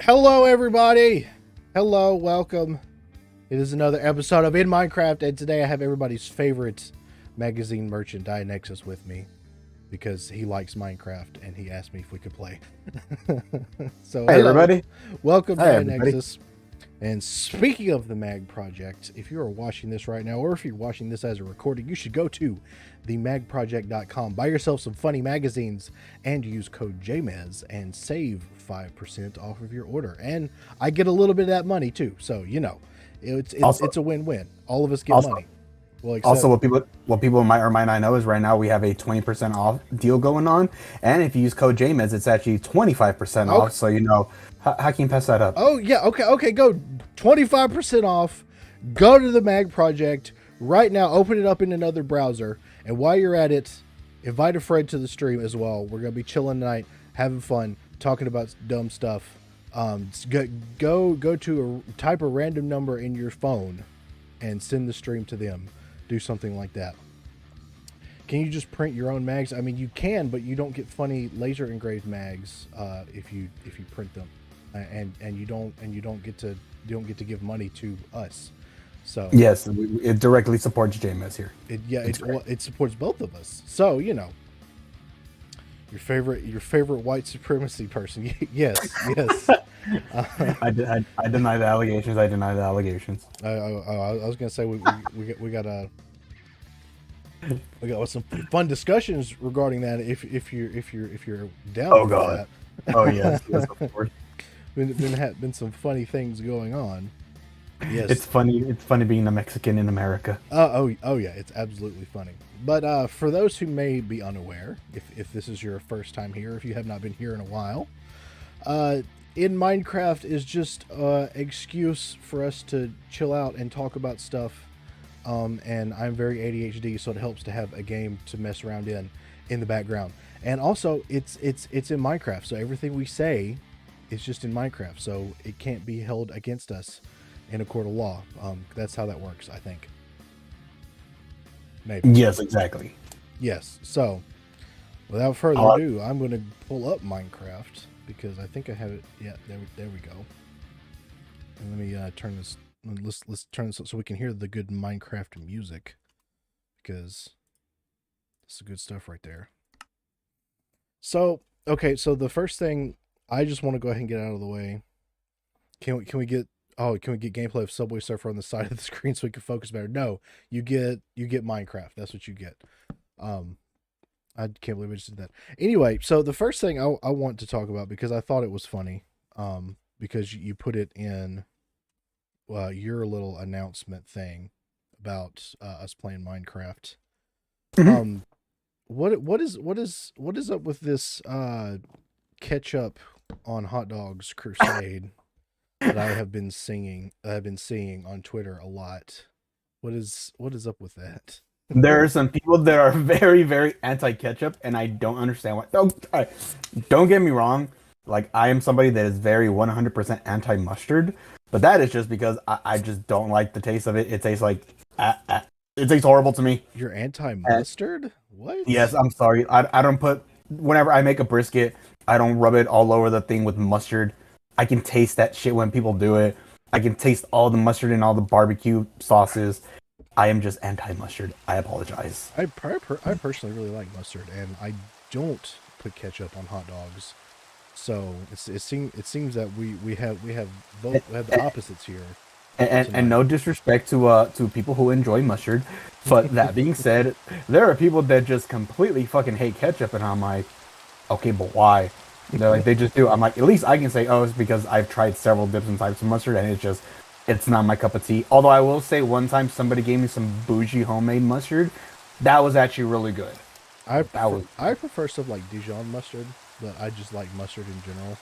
Hello, everybody. Hello, welcome. It is another episode of In Minecraft, and today I have everybody's favorite magazine merchant, Dianexis, with me because he likes Minecraft and he asked me if we could play. So, hey, hello. everybody. Welcome, Hi, everybody. Dianexis. And speaking of the Mag Project, if you are watching this right now, or if you're watching this as a recording, you should go to themagproject.com, buy yourself some funny magazines, and use code JMeZZ and save 5% off of your order. And I get a little bit of that money too, so you know, it's a win-win. All of us get money. Well, Also, what people might or might not know is right now we have a 20% off deal going on, and if you use code JMeZZ, it's actually 25% off. So you know, how can you pass that up? Oh yeah, okay, go 25% off. Go to the Mag Project right now. Open it up in another browser, and while you're at it, invite a friend to the stream as well. We're gonna be chilling tonight, having fun, talking about dumb stuff. Go to type a random number in your phone, and send the stream to them. Do something like that. Can you just print your own mags? I mean, you can, but you don't get funny laser engraved mags if you print them, and you don't get to give money to us. So yes, it directly supports JMeZZ here. It supports both of us. So you know, your favorite white supremacy person. Yes. I deny the allegations. I deny the allegations. I was gonna say we got some fun discussions regarding that. If you're down. Oh with God. That. Oh yes, of course. Been some funny things going on. Yes, It's funny. It's funny being a Mexican in America. Oh yeah, it's absolutely funny. But for those who may be unaware, if this is your first time here, if you have not been here in a while, in Minecraft is just excuse for us to chill out and talk about stuff. And I'm very ADHD, so it helps to have a game to mess around in the background. And also, it's in Minecraft, so everything we say is just in Minecraft, so it can't be held against us in a court of law. That's how that works, I think. Maybe. Yes, exactly. Yes. So, without further ado, I'm going to pull up Minecraft because I think I have it. Yeah, there we go. And let me turn this. Let's turn this so we can hear the good Minecraft music, because it's the good stuff right there. So, okay, so the first thing I just want to go ahead and get out of the way. Can we get gameplay of Subway Surfer on the side of the screen so we can focus better? No, you get Minecraft. That's what you get. I can't believe I just did that. Anyway, so the first thing I want to talk about, because I thought it was funny, because you put it in your little announcement thing about us playing Minecraft. Mm-hmm. What is up with this ketchup on hot dogs crusade that I have been seeing on Twitter a lot? What is up with that? There are some people that are very, very anti-ketchup, and I don't understand why. Don't get me wrong. Like, I am somebody that is very 100% anti-mustard, but that is just because I just don't like the taste of it. It tastes like it tastes horrible to me. You're anti-mustard? What? Yes, I'm sorry. I don't put, whenever I make a brisket, I don't rub it all over the thing with mustard. I can taste that shit when people do it. I can taste all the mustard and all the barbecue sauces. I am just anti-mustard. I apologize. I personally really like mustard, and I don't put ketchup on hot dogs. So it seems that we have the opposites here. And no disrespect to people who enjoy mustard, but that being said, there are people that just completely fucking hate ketchup, and I'm like, okay, but why? They're like, they just do. I'm like, at least I can say, oh, it's because I've tried several different types of mustard, and it's not my cup of tea. Although I will say, one time somebody gave me some bougie homemade mustard, that was actually really good. I prefer stuff like Dijon mustard, but I just like mustard in general.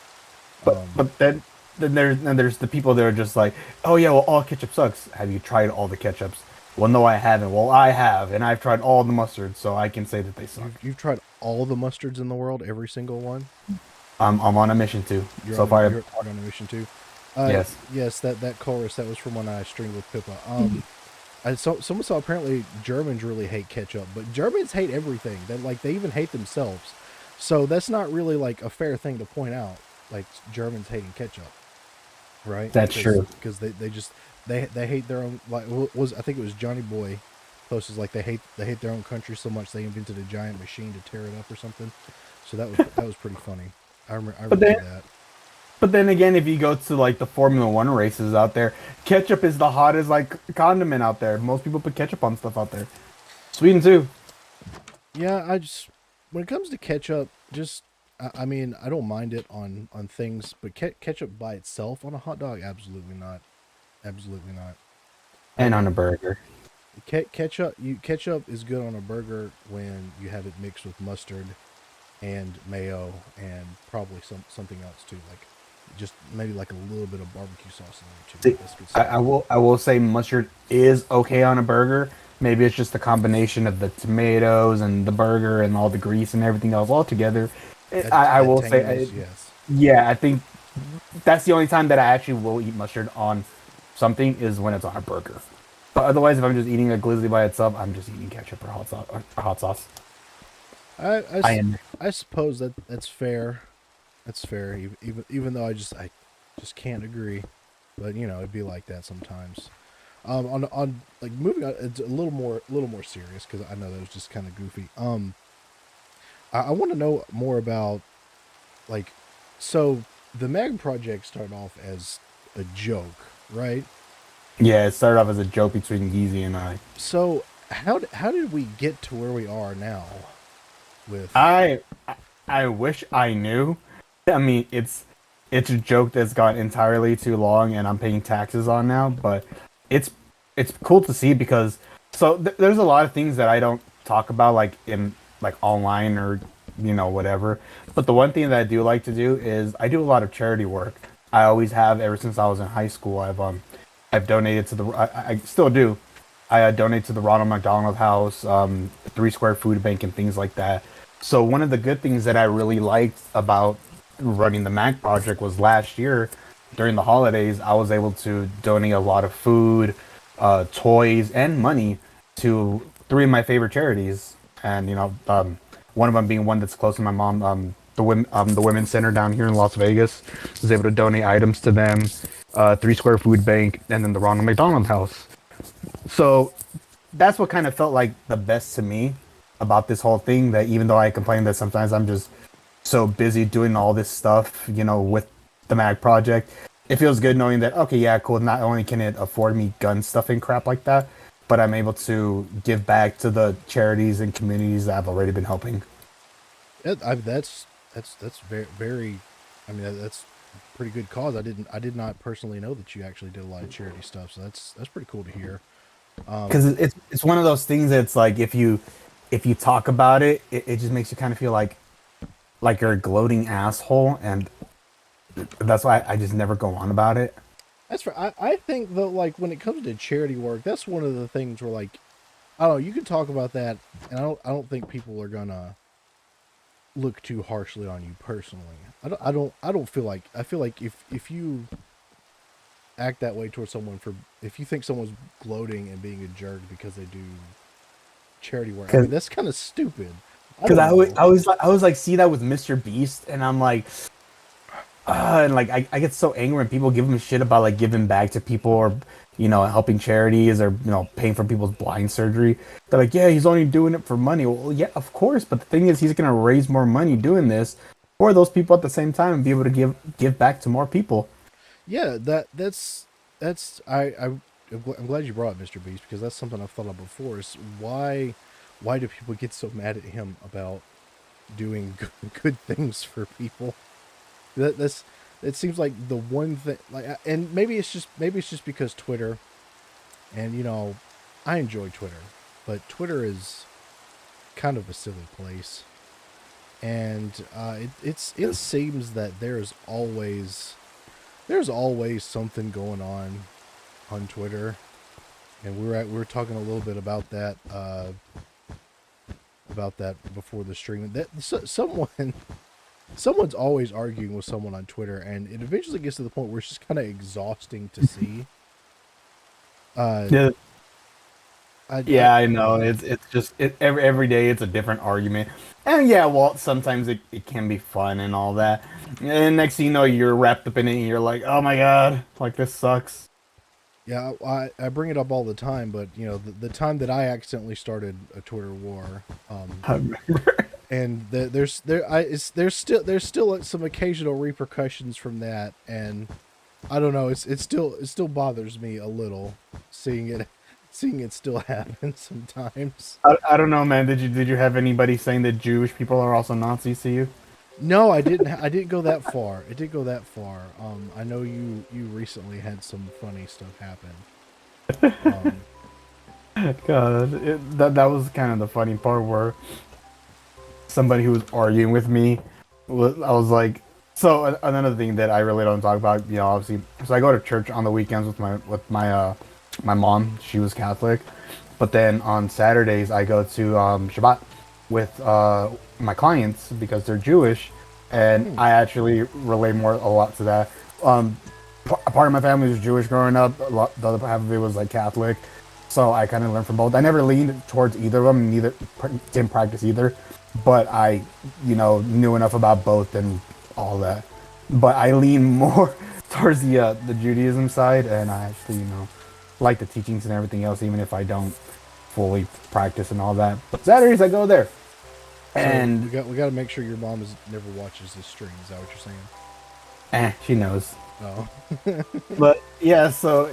But then there's the people that are just like, oh yeah, well, all ketchup sucks. Have you tried all the ketchups? Well, no, I haven't. Well, I have, and I've tried all the mustards, so I can say that they suck. You've tried all the mustards in the world, every single one? I'm on a mission too. You're on a mission too. Yes. Yes, that chorus, that was from when I streamed with Pippa. Someone saw apparently Germans really hate ketchup, but Germans hate everything. They even hate themselves. So that's not really like a fair thing to point out, like Germans hating ketchup. right? That's true. Because they just they hate their own, like was I think it was Johnny Boy posted like they hate their own country so much they invented a giant machine to tear it up or something. So that was pretty funny. I But then remember that. But then again, if you go to like the Formula One races out there, ketchup is the hottest like condiment out there. Most people put ketchup on stuff out there. Sweden too. Yeah, I just when it comes to ketchup, just I mean I don't mind it on things, but ketchup by itself on a hot dog, absolutely not, absolutely not. I And on a mean, burger. ketchup is good on a burger when you have it mixed with mustard and mayo and probably something else too, like just maybe like a little bit of barbecue sauce in there too. See, That's good I, stuff. I will I will say mustard is okay on a burger. Maybe it's just the combination of the tomatoes and the burger and all the grease and everything else all together. I That will say, tanginess, yes. yeah, I think that's the only time that I actually will eat mustard on something is when it's on a burger. But otherwise, if I'm just eating a glizzy by itself, I'm just eating ketchup or hot sauce. Or hot sauce. I, I I s- am. I suppose that's fair. That's fair. Even though I just can't agree, but you know it'd be like that sometimes. On like moving on, it's a little more serious because I know that was just kind of goofy. I want to know more about like, so the Mag project started off as a joke, right? Yeah, it started off as a joke between Yeezy and I. So how did we get to where we are now with? I I wish I knew. I mean, it's a joke that's gone entirely too long, and I'm paying taxes on now. But it's it's cool to see because there's a lot of things that I don't talk about like in like online or whatever. But the one thing that I do like to do is I do a lot of charity work. I always have ever since I was in high school. I've donated to the I still do. I donate to the Ronald McDonald House, 3 Square Food Bank, and things like that. So one of the good things that I really liked about running the Mac project was last year during the holidays, I was able to donate a lot of food, toys, and money to 3 of my favorite charities, and one of them being one that's close to my mom, the Women's Center down here in Las Vegas. Was able to donate items to them, 3 Square Food Bank, and then the Ronald McDonald House. So that's what kind of felt like the best to me about this whole thing. That even though I complain that sometimes I'm just so busy doing all this stuff, with the Mag project, it feels good knowing that okay, yeah, cool. Not only can it afford me gun stuff and crap like that, but I'm able to give back to the charities and communities that I've already been helping. That's very very. I mean that's a pretty good cause. I did not personally know that you actually did a lot of charity stuff. So that's pretty cool to hear. Because it's one of those things that's like if you talk about it, it just makes you kind of feel like you're a gloating asshole, and that's why I just never go on about it. That's right. I think though, like when it comes to charity work, that's one of the things where like I don't know, you can talk about that, and I don't think people are gonna look too harshly on you personally. I don't feel like I feel like if you act that way towards someone for if you think someone's gloating and being a jerk because they do charity work, I mean that's kind of stupid. I Because don't I always, know. I was like, I was like, see that with Mr. Beast, and I'm like, and like I get so angry when people give him shit about like giving back to people or helping charities or paying for people's blind surgery. They're like, yeah, he's only doing it for money. Well, yeah, of course, but the thing is, he's gonna raise more money doing this for those people at the same time and be able to give back to more people. Yeah, that's I'm glad you brought up Mr. Beast because that's something I've thought of before. Is why do people get so mad at him about doing good things for people? That's it seems like the one thing like and maybe it's just because Twitter and I enjoy Twitter, but Twitter is kind of a silly place, and it seems that there's always something going on Twitter, and we were talking a little bit about that before the stream. That someone's always arguing with someone on Twitter, and it eventually gets to the point where it's just kind of exhausting to see. Uh, Yeah, Yeah, I know. It's just every day it's a different argument. And yeah, well, sometimes it can be fun and all that. And next thing you know, you're wrapped up in it and you're like, oh my god, like this sucks. Yeah, I bring it up all the time, but you know, the time that I accidentally started a Twitter war, I remember. and there's still some occasional repercussions from that, and I don't know, it still bothers me a little seeing it still happen sometimes. I don't know, man. Did you have anybody saying that Jewish people are also Nazis to you? No, I didn't. I didn't go that far. It didn't go that far. I know you recently had some funny stuff happen. Um, God, that was kind of the funny part where somebody who was arguing with me, I was like, so another thing that I really don't talk about, you know, obviously, so I go to church on the weekends with my mom. She was Catholic, but then on Saturdays I go to Shabbat with my clients because they're Jewish, and I actually relate a lot to that. Part of my family was Jewish growing up. The other half of it was like Catholic, so I kind of learned from both. I never leaned towards either of them. Neither didn't practice either, but I, you know, knew enough about both and all that. But I lean more towards the Judaism side, and I actually, you know, like the teachings and everything else, even if I don't fully practice and all that. But Saturdays I go there, and we got to make sure your mom never watches this stream. Is that what you're saying? she knows. No. But yeah, so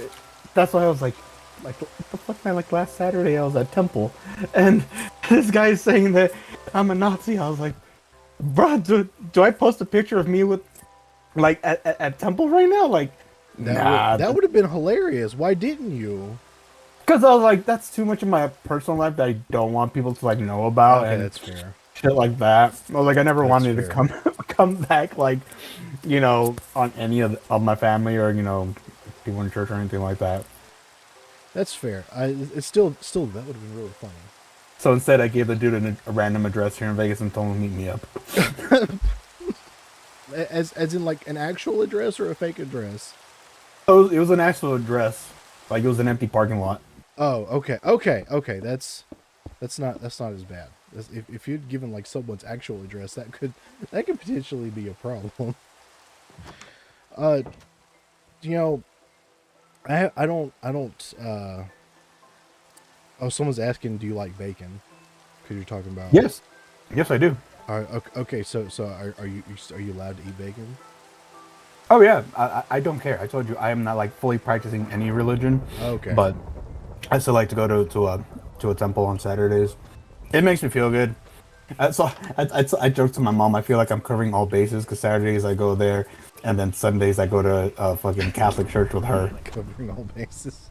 that's why I was like what the fuck, man? Like last Saturday, I was at Temple, and this guy is saying that I'm a Nazi. I was like, bro, do I post a picture of me with like at Temple right now? Like, that would have been hilarious. Why didn't you? Because I was like, that's too much of my personal life that I don't want people to like know about. Okay, and that's fair. Shit like that. Well, like I never That's wanted fair. to come back like, you know, on any of my family or, you know, people in church or anything like that. That's fair. It's still that would have been really funny. So instead, I gave the dude a random address here in Vegas and told him to meet me up. As in like an actual address or a fake address? So it was an actual address. Like it was an empty parking lot. Oh, okay. That's not as bad. If you'd given like someone's actual address, that could potentially be a problem. You know, I don't. Oh, someone's asking, do you like bacon? Because you're talking about. Yes, I do. Okay. So are you allowed to eat bacon? Oh yeah, I don't care. I told you I am not like fully practicing any religion. Okay. But I still like to go to a temple on Saturdays. It makes me feel good. So I joke to my mom. I feel like I'm covering all bases because Saturdays I go there, and then Sundays I go to a fucking Catholic church with her. Covering all bases.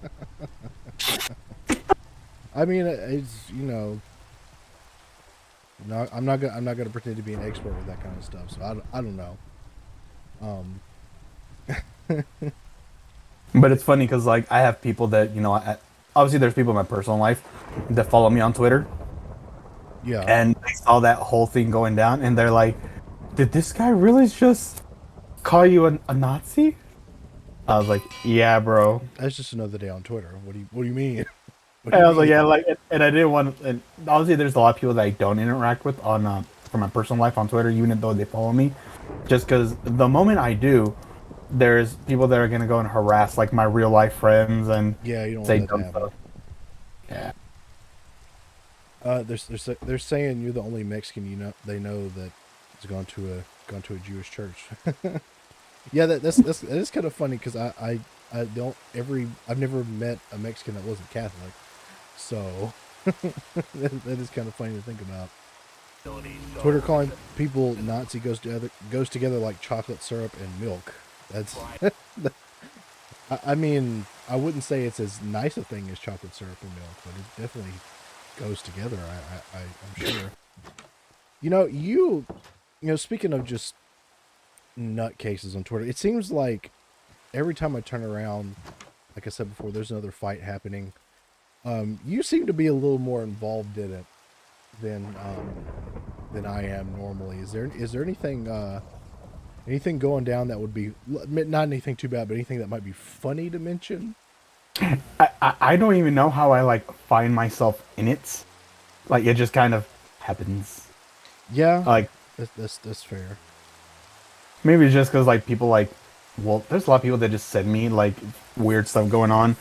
I mean, it's, you know. No, I'm not gonna pretend to be an expert with that kind of stuff. So I don't know. But it's funny because like I have people that, you know, obviously there's people in my personal life that follow me on Twitter. Yeah. And they saw that whole thing going down, and they're like, "Did this guy really just call you a Nazi?" I was like, "Yeah, bro." That's just another day on Twitter. What do you mean? And I was like, "Yeah, like," and I didn't want. And obviously, there's a lot of people that I don't interact with on from my personal life on Twitter, even though they follow me, just because the moment I do, there's people that are gonna go and harass like my real life friends and Yeah, you don't say want that to dumb happen. stuff. Yeah. They're saying you're the only Mexican they know that has gone to a Jewish church. Yeah, that is kind of funny because I've never met a Mexican that wasn't Catholic, so that is kind of funny to think about. Twitter calling people Nazi goes together like chocolate syrup and milk. That's I mean, I wouldn't say it's as nice a thing as chocolate syrup and milk, but it definitely goes together. I'm sure. You know, speaking of just nutcases on Twitter, it seems like every time I turn around, like I said before, there's another fight happening. You seem to be a little more involved in it than I am normally. Is there anything going down that would be not anything too bad, but anything that might be funny to mention? I don't even know how I like find myself in it. Like it just kind of happens. Yeah, Like that's fair. maybe it's just because like people like, well, there's a lot of people that just send me like weird stuff going on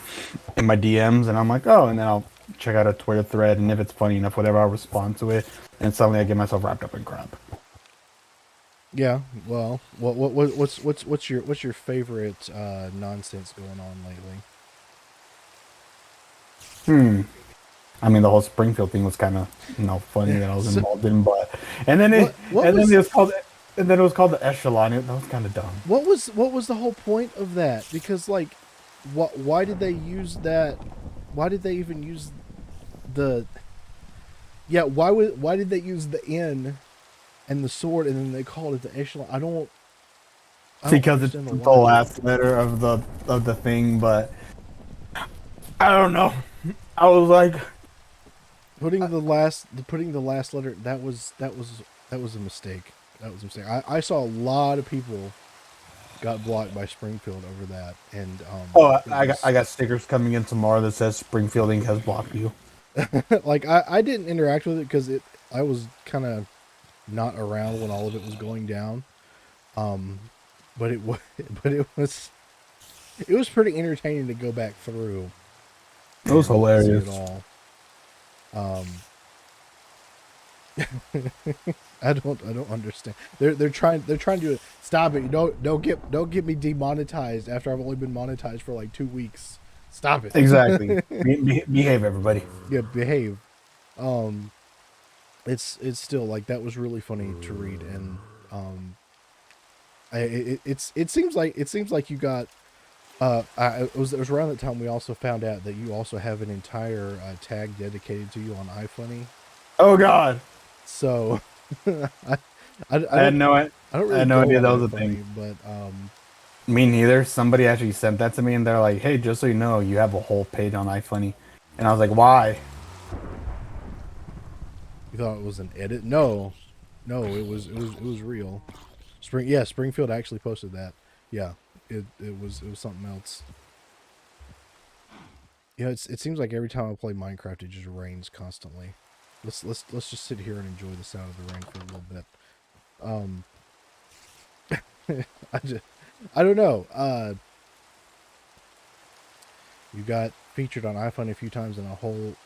in my DMs, and I'm like, oh, and then I'll check out a Twitter thread, and if it's funny enough, whatever, I'll respond to it, and suddenly I get myself wrapped up in crap. Yeah. Well, what's your favorite nonsense going on lately? Hmm. I mean, the whole Springfield thing was kind of funny that I was So, involved in, but and then it what and then was it was called and then it was called the echelon. That was kind of dumb. what was the whole point of that? Because like, what why did they use that? Why did they even use the yeah? Why did they use the N and the sword and then they called it the echelon? I don't Because it's understand the the logic. last letter of the thing, but I don't know. I was like, Putting the last letter that was a mistake. That was a mistake. I saw a lot of people got blocked by Springfield over that, and oh, it I was got stickers coming in tomorrow that says Springfield Inc. has blocked you. like I didn't interact with it because it I was kind of not around when all of it was going down. Um, but it was but it was pretty entertaining to go back through It was and see it hilarious. all. Um, I don't understand. They're trying to stop it. You don't get me demonetized after I've only been monetized for like 2 weeks. Stop Exactly. it. Behave, everybody. Yeah, behave. Um, it's still like that was really funny to read, and it seems like you got it was around that time we also found out that you also have an entire tag dedicated to you on iFunny. Oh God, So I, I had no I I don't really had no go idea on that was a thing. iFunny, but Me neither. Somebody actually sent that to me, and they're like, "Hey, just so you know, you have a whole page on iFunny," and I was like, "Why?" you thought it was an edit? No, no, it was real. Springfield actually posted that. Yeah, it was something else. Yeah, it seems like every time I play Minecraft, it just rains constantly. Let's just sit here and enjoy the sound of the rain for a little bit. Um, I just I don't know. You got featured on iPhone a few times in a whole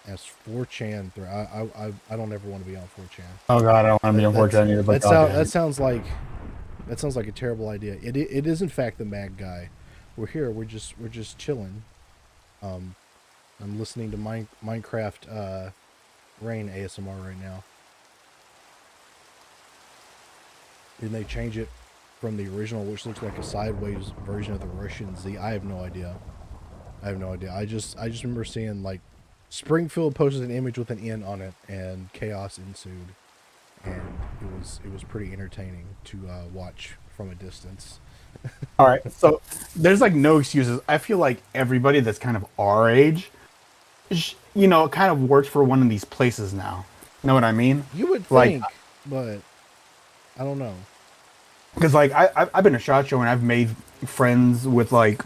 as 4chan thread. I don't ever want to be on 4chan. Oh God, I don't want to be unfortunate either, but God damn. That sounds like a terrible idea. It is in fact the Mag Guy. We're here. We're just chilling. Um, I'm listening to Minecraft Rain ASMR right now. Didn't they change it from the original, which looks like a sideways version of the Russian Z? I have no idea. I have no idea. I just remember seeing like Springfield posted an image with an N on it, and chaos ensued, and it was pretty entertaining to watch from a distance. All right, so there's like no excuses. I feel like everybody that's kind of our age, kind of works for one of these places now. Know what I mean? You would Like, think, but I don't know. because like I've been a shot show and I've made friends with like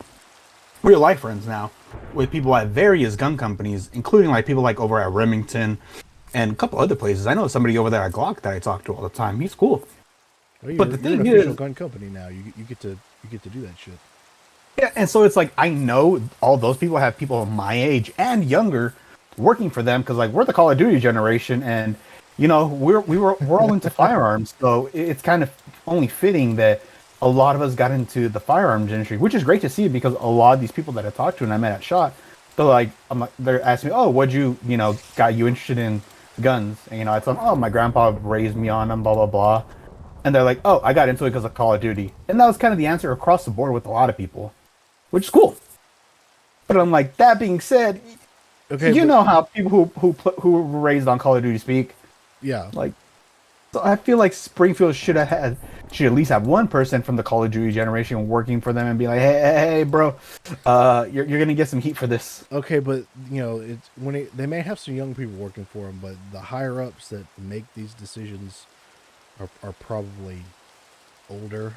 real life friends now with people at various gun companies, including like people like over at Remington and a couple other places. I know somebody over there at Glock that I talk to all the time. He's cool. Well, But the you're an thing official is, gun company now. You get to do that shit. yeah, and so it's like I know all those people have people my age and younger working for them because like we're the Call of Duty generation, and we're all into firearms, so it's kind of only fitting that a lot of us got into the firearms industry, which is great to see because a lot of these people that I talked to and I met at Shot, they're asking me, oh, what'd got you interested in guns? And I told them, oh, my grandpa raised me on them, blah blah blah, and they're like, oh, I got into it because of Call of Duty, and that was kind of the answer across the board with a lot of people, which is cool. But I'm like, that being said, Okay, you but know how people who were raised on Call of Duty speak. yeah, Like, so I feel like Springfield should at least have one person from the Call of Duty generation working for them and be like, hey bro, you're gonna get some heat for this. okay, but it's they may have some young people working for them, but the higher ups that make these decisions are probably older.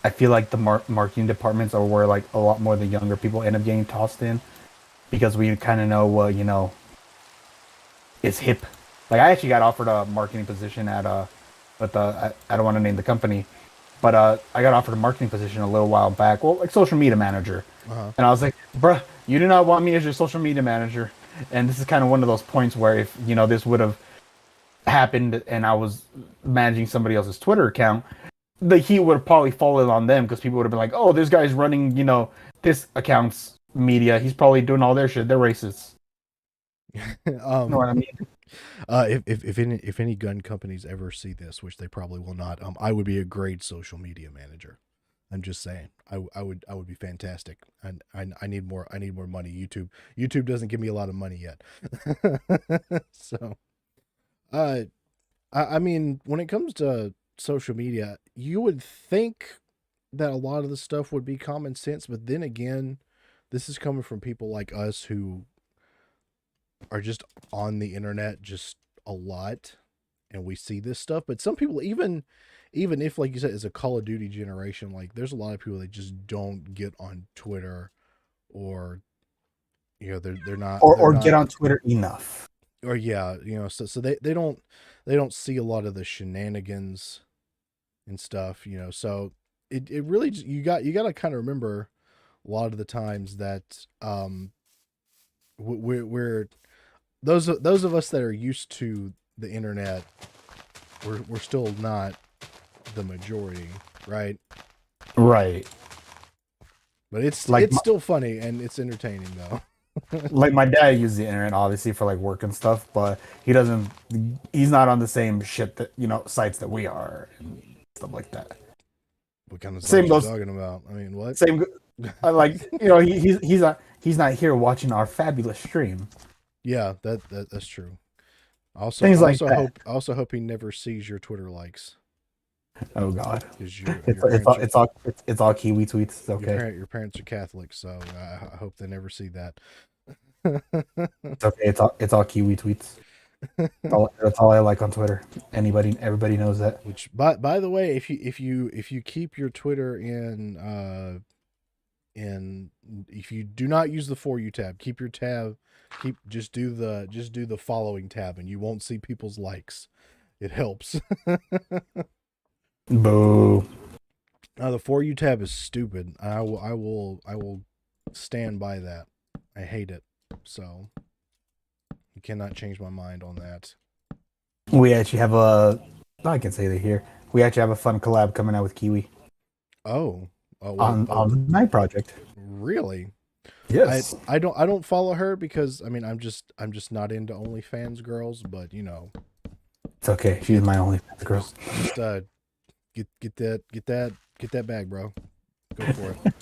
I feel like the marketing departments are where like a lot more of the younger people end up getting tossed in because we kind of know what is hip. Like I actually got offered a marketing position but I don't want to name the company, but I got offered a marketing position a little while back. Well, like social media manager, and I was like, bruh, you do not want me as your social media manager. And this is kind of one of those points where if this would have happened and I was managing somebody else's Twitter account, the heat would have probably fallen on them because people would have been like, "Oh, this guy's running, this account's media. He's probably doing all their shit. They're racist." You know what I mean? If any gun companies ever see this, which they probably will not, I would be a great social media manager. I'm just saying, I would be fantastic. And I need more money. YouTube doesn't give me a lot of money yet. So, I mean, when it comes to social media, you would think that a lot of the stuff would be common sense, but then again, this is coming from people like us who are just on the internet just a lot, and we see this stuff. But some people, even if, like you said, it's a Call of Duty generation, like there's a lot of people that just don't get on Twitter, or they're not, or get on Twitter enough. Or yeah, so they don't see a lot of the shenanigans and stuff, so it really you got to kind of remember a lot of the times that we're those of us that are used to the internet, we're still not the majority, right? Right. But it's still funny and it's entertaining though. Like my dad uses the internet obviously for like work and stuff, but he's not on the same shit that sites that we are and stuff like that. What kind of stuff are you talking about? I mean, what? Same, like he's not here watching our fabulous stream. Yeah, that's true. I also hope he never sees your Twitter likes. Oh God, it's all Kiwi tweets. It's okay. Your parents are Catholic, so I hope they never see that. It's okay. It's all Kiwi tweets. That's all I like on Twitter. Everybody knows that. Which, by the way, if you keep your Twitter in if you do not use the For You tab, keep your tab. Just do the following tab, and you won't see people's likes. It helps. Boo. The For You tab is stupid. I will stand by that. I hate it. So you cannot change my mind on that. We actually have I can say that here. We actually have a fun collab coming out with Kiwi. On the Night Project. Really? Yes. I don't follow her because I mean I'm just not into OnlyFans girls, but it's okay. She's my OnlyFans girl. Just get that bag, bro. Go for it.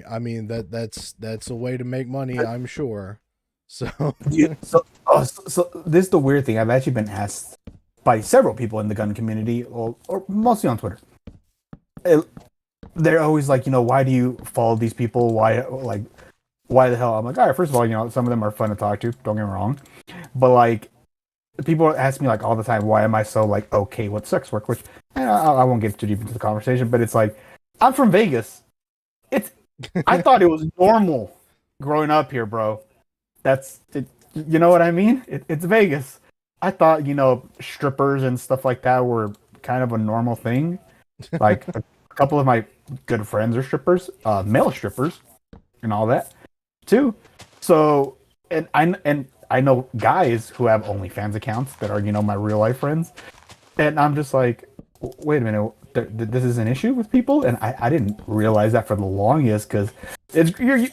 I mean that's a way to make money, I'm sure. So so this is the weird thing. I've actually been asked by several people in the gun community, or mostly on Twitter. They're always like, why do you follow these people? Why the hell? I'm like, all right, first of all, some of them are fun to talk to. Don't get me wrong, but like, people ask me like all the time, why am I so like okay with sex work? Which I won't get too deep into the conversation, but it's like, I'm from Vegas. I thought it was normal growing up here, bro. That's it. You know what I mean? It's Vegas. I thought strippers and stuff like that were kind of a normal thing. Like a couple of my good friends are strippers, male strippers, and all that too. So, and I know guys who have OnlyFans accounts that are my real life friends, and I'm just like, wait a minute, this is an issue with people, and I didn't realize that for the longest because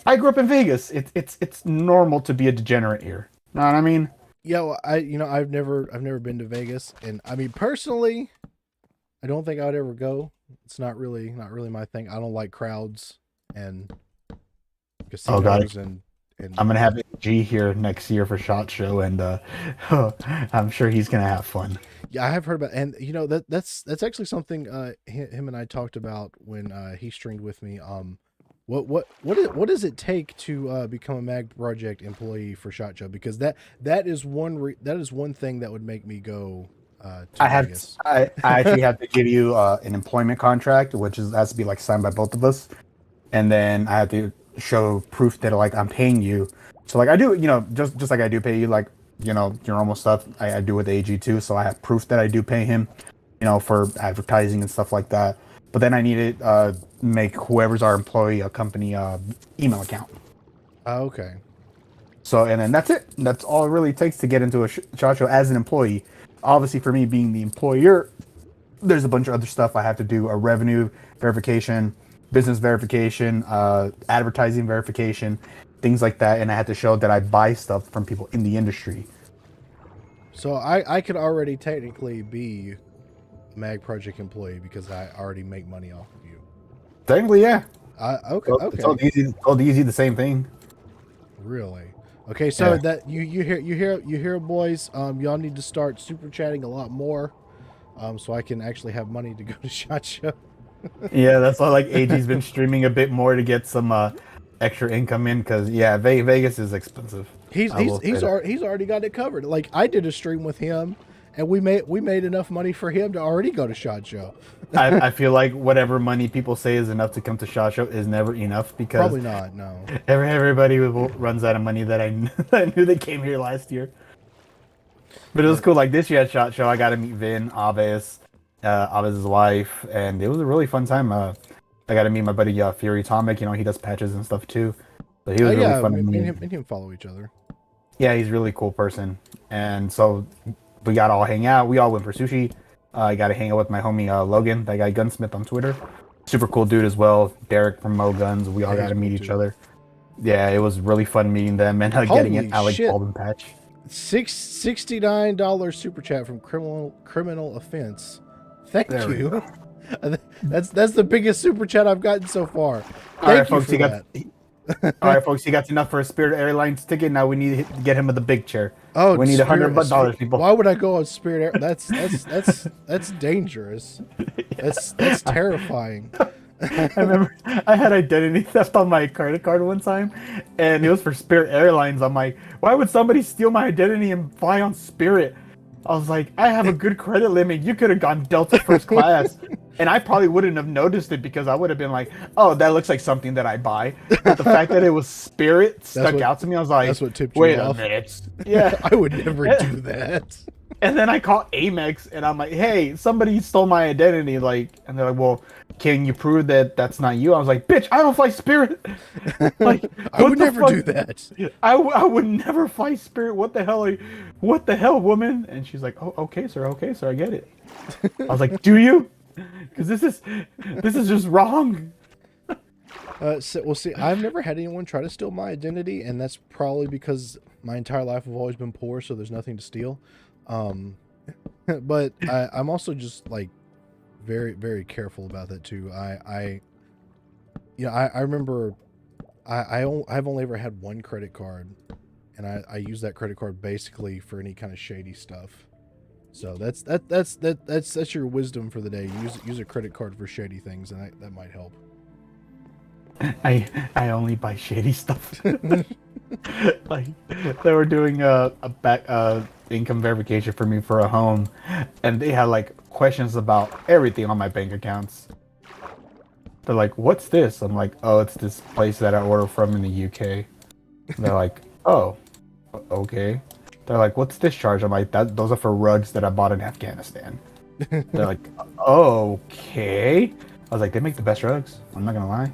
I grew up in Vegas. It's normal to be a degenerate here. Know what I mean? Yeah, well, I've never been to Vegas, and I mean personally, I don't think I would ever go. It's not really my thing. I don't like crowds and casinos and I'm gonna have G here next year for SHOT Show, and I'm sure he's gonna have fun. Yeah, I have heard about, and that's actually something him and I talked about when he streamed with me. What does it take to become a Mag Project employee for SHOT Show? Because that is one thing that would make me go to I have Vegas. I actually have to give you an employment contract, which has to be like signed by both of us, and then I have to show proof that like I'm paying you. So like I do, just like I do pay you, like your normal stuff. I do with AG too, so I have proof that I do pay him, for advertising and stuff like that. But then I need to make whoever's our employee a company email account. Oh, okay. So, and then that's it. That's all it really takes to get into a SHOT Show as an employee. Obviously, for me being the employer, there's a bunch of other stuff I have to do: a revenue verification, business verification, advertising verification, things like that. And I had to show that I buy stuff from people in the industry. So I could already technically be a Mag Project employee because I already make money off of you. Technically, yeah. Okay. It's all easy, the same thing. Really? Okay, so Yeah. that you hear, boys. Y'all need to start super chatting a lot more, so I can actually have money to go to SHOT Show. Yeah, that's why like AG's been streaming a bit more to get some extra income in, because Vegas is expensive. He's already got it covered. Like I did a stream with him, and we made enough money for him to already go to SHOT Show. I feel like whatever money people say is enough to come to SHOT Show is never enough, because Probably not. No. everybody runs out of money that I knew they came here last year. But it was cool. Like this year at SHOT Show, I got to meet Vin, Aves, Aves' wife, and it was a really fun time. I got to meet my buddy Fury Atomic. He does patches and stuff too. So he was really fun to meet. Me and him follow each other. Yeah, he's a really cool person. And so we got to all hang out. We all went for sushi. I got to hang out with my homie Logan, that guy Gunsmith on Twitter. Super cool dude as well. Derek from Mo Guns. We all got to meet each other. Yeah, it was really fun meeting them and getting an Alec Baldwin patch. $69 super chat from criminal offense. Thank you. That's the biggest super chat I've gotten so far. Thank you for that. All right, folks, he got enough for a Spirit Airlines ticket. Now we need to get him with the big chair. Oh, we need $100, people. Why would I go on Spirit Air? That's dangerous. That's terrifying. I remember I had identity theft on my credit card one time, and it was for Spirit Airlines. I'm like, why would somebody steal my identity and fly on Spirit? I was like, I have a good credit limit. You could have gone Delta first class. And I probably wouldn't have noticed it, because I would have been like, oh, that looks like something that I buy. But the fact that it was Spirit stuck out to me. I was like, that's what tipped wait you a off. minute. Yeah. I would never do that. And then I call Amex, and I'm like, hey, somebody stole my identity. And they're like, well, can you prove that that's not you? I was like, bitch, I don't fly Spirit. Like, I would never do that. I would never fly Spirit. What the hell? What the hell, woman? And she's like, oh, okay, sir, I get it. I was like, do you? Because this is just wrong. See, I've never had anyone try to steal my identity, and that's probably because my entire life I've always been poor, so there's nothing to steal. But I'm also just like very, very careful about that too. I remember I've only ever had one credit card, and I use that credit card basically for any kind of shady stuff. So that's your wisdom for the day. Use a credit card for shady things, and that might help. I only buy shady stuff. Like they were doing a back income verification for me for a home, and they had like questions about everything on my bank accounts. They're like, "What's this?" I'm like, "Oh, it's this place that I order from in the UK." They're like, "Oh, okay." They're like, "What's this charge?" I'm like, "Those are for rugs that I bought in Afghanistan." They're like, "Okay." I was like, "They make the best rugs. I'm not gonna lie."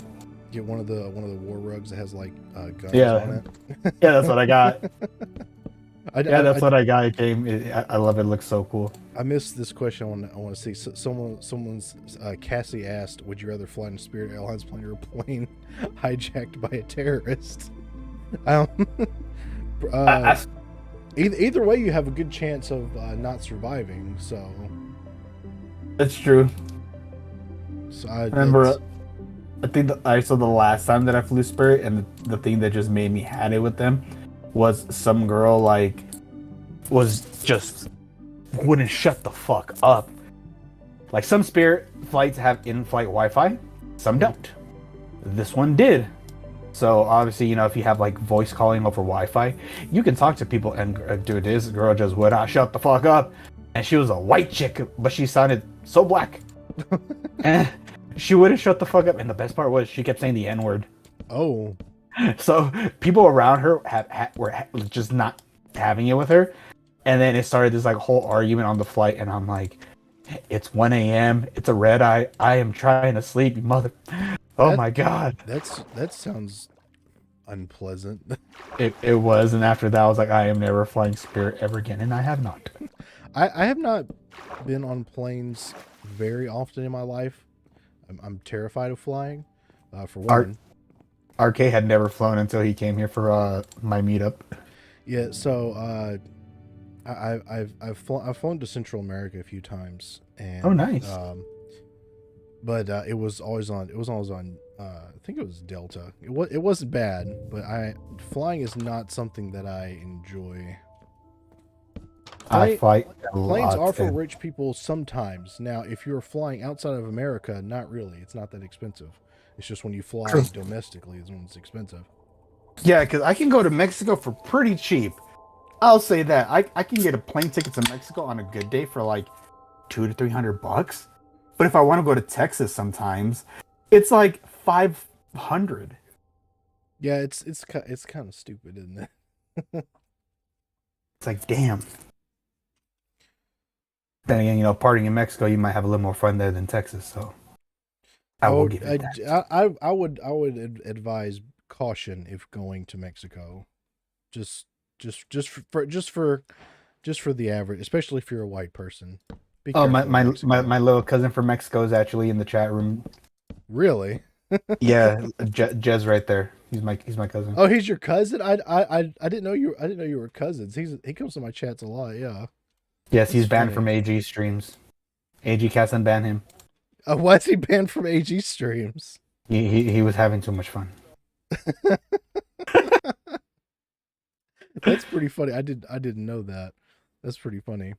Get one of the war rugs that has like guns on it. Yeah, that's what I got. That's what I got. It came. I love it. It looks so cool. I missed this question. I want to see. Someone's Cassie asked, "Would you rather fly in Spirit Airlines plane or a plane hijacked by a terrorist?" Either way, you have a good chance of not surviving. So that's true. So I remember. I think I saw the last time that I flew Spirit, and the thing that just made me had it with them was some girl was just wouldn't shut the fuck up. Like some Spirit flights have in-flight Wi-Fi, some don't. This one did. So obviously, if you have like voice calling over Wi-Fi, you can talk to people, and dude, this girl just would not shut the fuck up. and she was a white chick, but she sounded so black. And she wouldn't shut the fuck up. And the best part was she kept saying the N word. Oh, So people around her were just not having it with her. And then it started this like whole argument on the flight. And I'm like, it's 1 a.m. It's a red eye. I am trying to sleep, you mother. Oh my God. that sounds unpleasant. It was. And after that, I was like, I am never flying Spirit ever again. And I have not. I have not been on planes very often in my life. I'm terrified of flying. For one. RK had never flown until he came here for my meetup. Yeah, so I've flown to Central America a few times, and Oh, nice. But it was always on. I think it was Delta. It wasn't bad, but flying is not something that I enjoy. I fly a Planes lot. are for rich people sometimes. Now, if you're flying outside of America, not really. It's not that expensive. It's just when you fly domestically is when it's expensive. Yeah, because I can go to Mexico for pretty cheap. I'll say that. I can get a plane ticket to Mexico on a good day for like $200 to $300. But if I want to go to Texas sometimes, it's like $500. Yeah, it's kind of stupid, isn't it? It's like, damn. Then again, partying in Mexico, you might have a little more fun there than Texas. So I will give it that. I would advise caution if going to Mexico. Just for the average, especially if you're a white person. Be Oh, careful my in Mexico. my little cousin from Mexico is actually in the chat room. Really? Yeah, Jez right there. He's my cousin. Oh, he's your cousin? I didn't know you were cousins. He comes to my chats a lot. Yeah. Yes, he's That's banned funny. from AG streams. AG cast unban him. Why is he banned from AG streams? He was having too much fun. That's pretty funny. I didn't know that. That's pretty funny.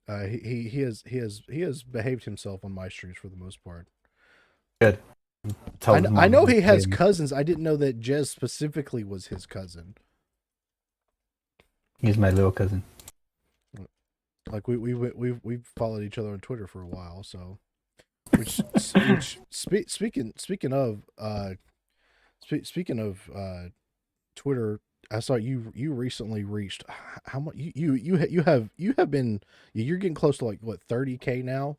He has behaved himself on my streams for the most part. Good. I know he has cousins. I didn't know that Jez specifically was his cousin. He's my little cousin. Like we've followed each other on Twitter for a while, so speaking of Twitter, I saw you recently reached how much you have been you're getting close to like what 30K now.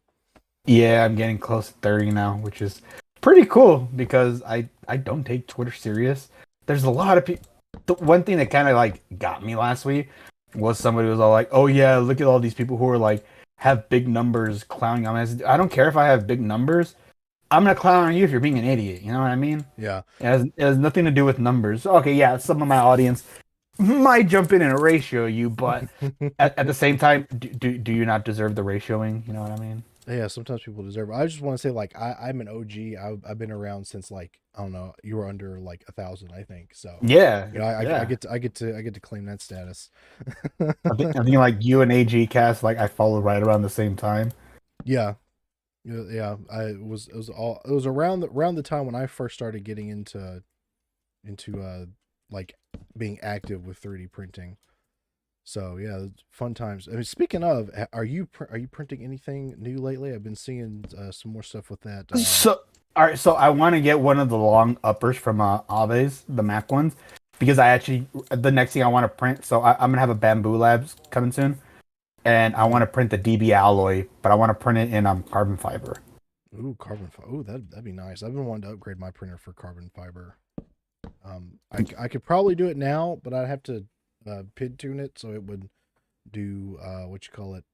Yeah, I'm getting close to 30 now, which is pretty cool because I don't take Twitter serious. There's a lot of people. The one thing that kind of like got me last week was somebody was all like, "Oh yeah, look at all these people who are like have big numbers clowning on me." I don't care if I have big numbers. I'm gonna clown on you if you're being an idiot. You know what I mean? Yeah. It has nothing to do with numbers. Okay, yeah, some of my audience might jump in and ratio you, but at the same time, do you not deserve the ratioing? You know what I mean? Yeah, sometimes people deserve it. I just want to say, like, I'm an OG. I've been around since like I don't know. You were under like 1,000, I think. So Yeah, you know, I yeah. get to claim that status. I think like you and AG cast like I followed right around the same time. Yeah, yeah. It was around the time when I first started getting into like being active with 3D printing. So yeah, fun times. I mean, speaking of, are you printing anything new lately? I've been seeing some more stuff with that. So all right, so I want to get one of the long uppers from Aves, the Mac ones, because I actually the next thing I want to print. So I'm gonna have a Bamboo Labs coming soon, and I want to print the DB alloy, but I want to print it in carbon fiber. Ooh, carbon fiber. Ooh, that'd be nice. I've been wanting to upgrade my printer for carbon fiber. I could probably do it now, but I'd have to PID tune it so it would do what you call it.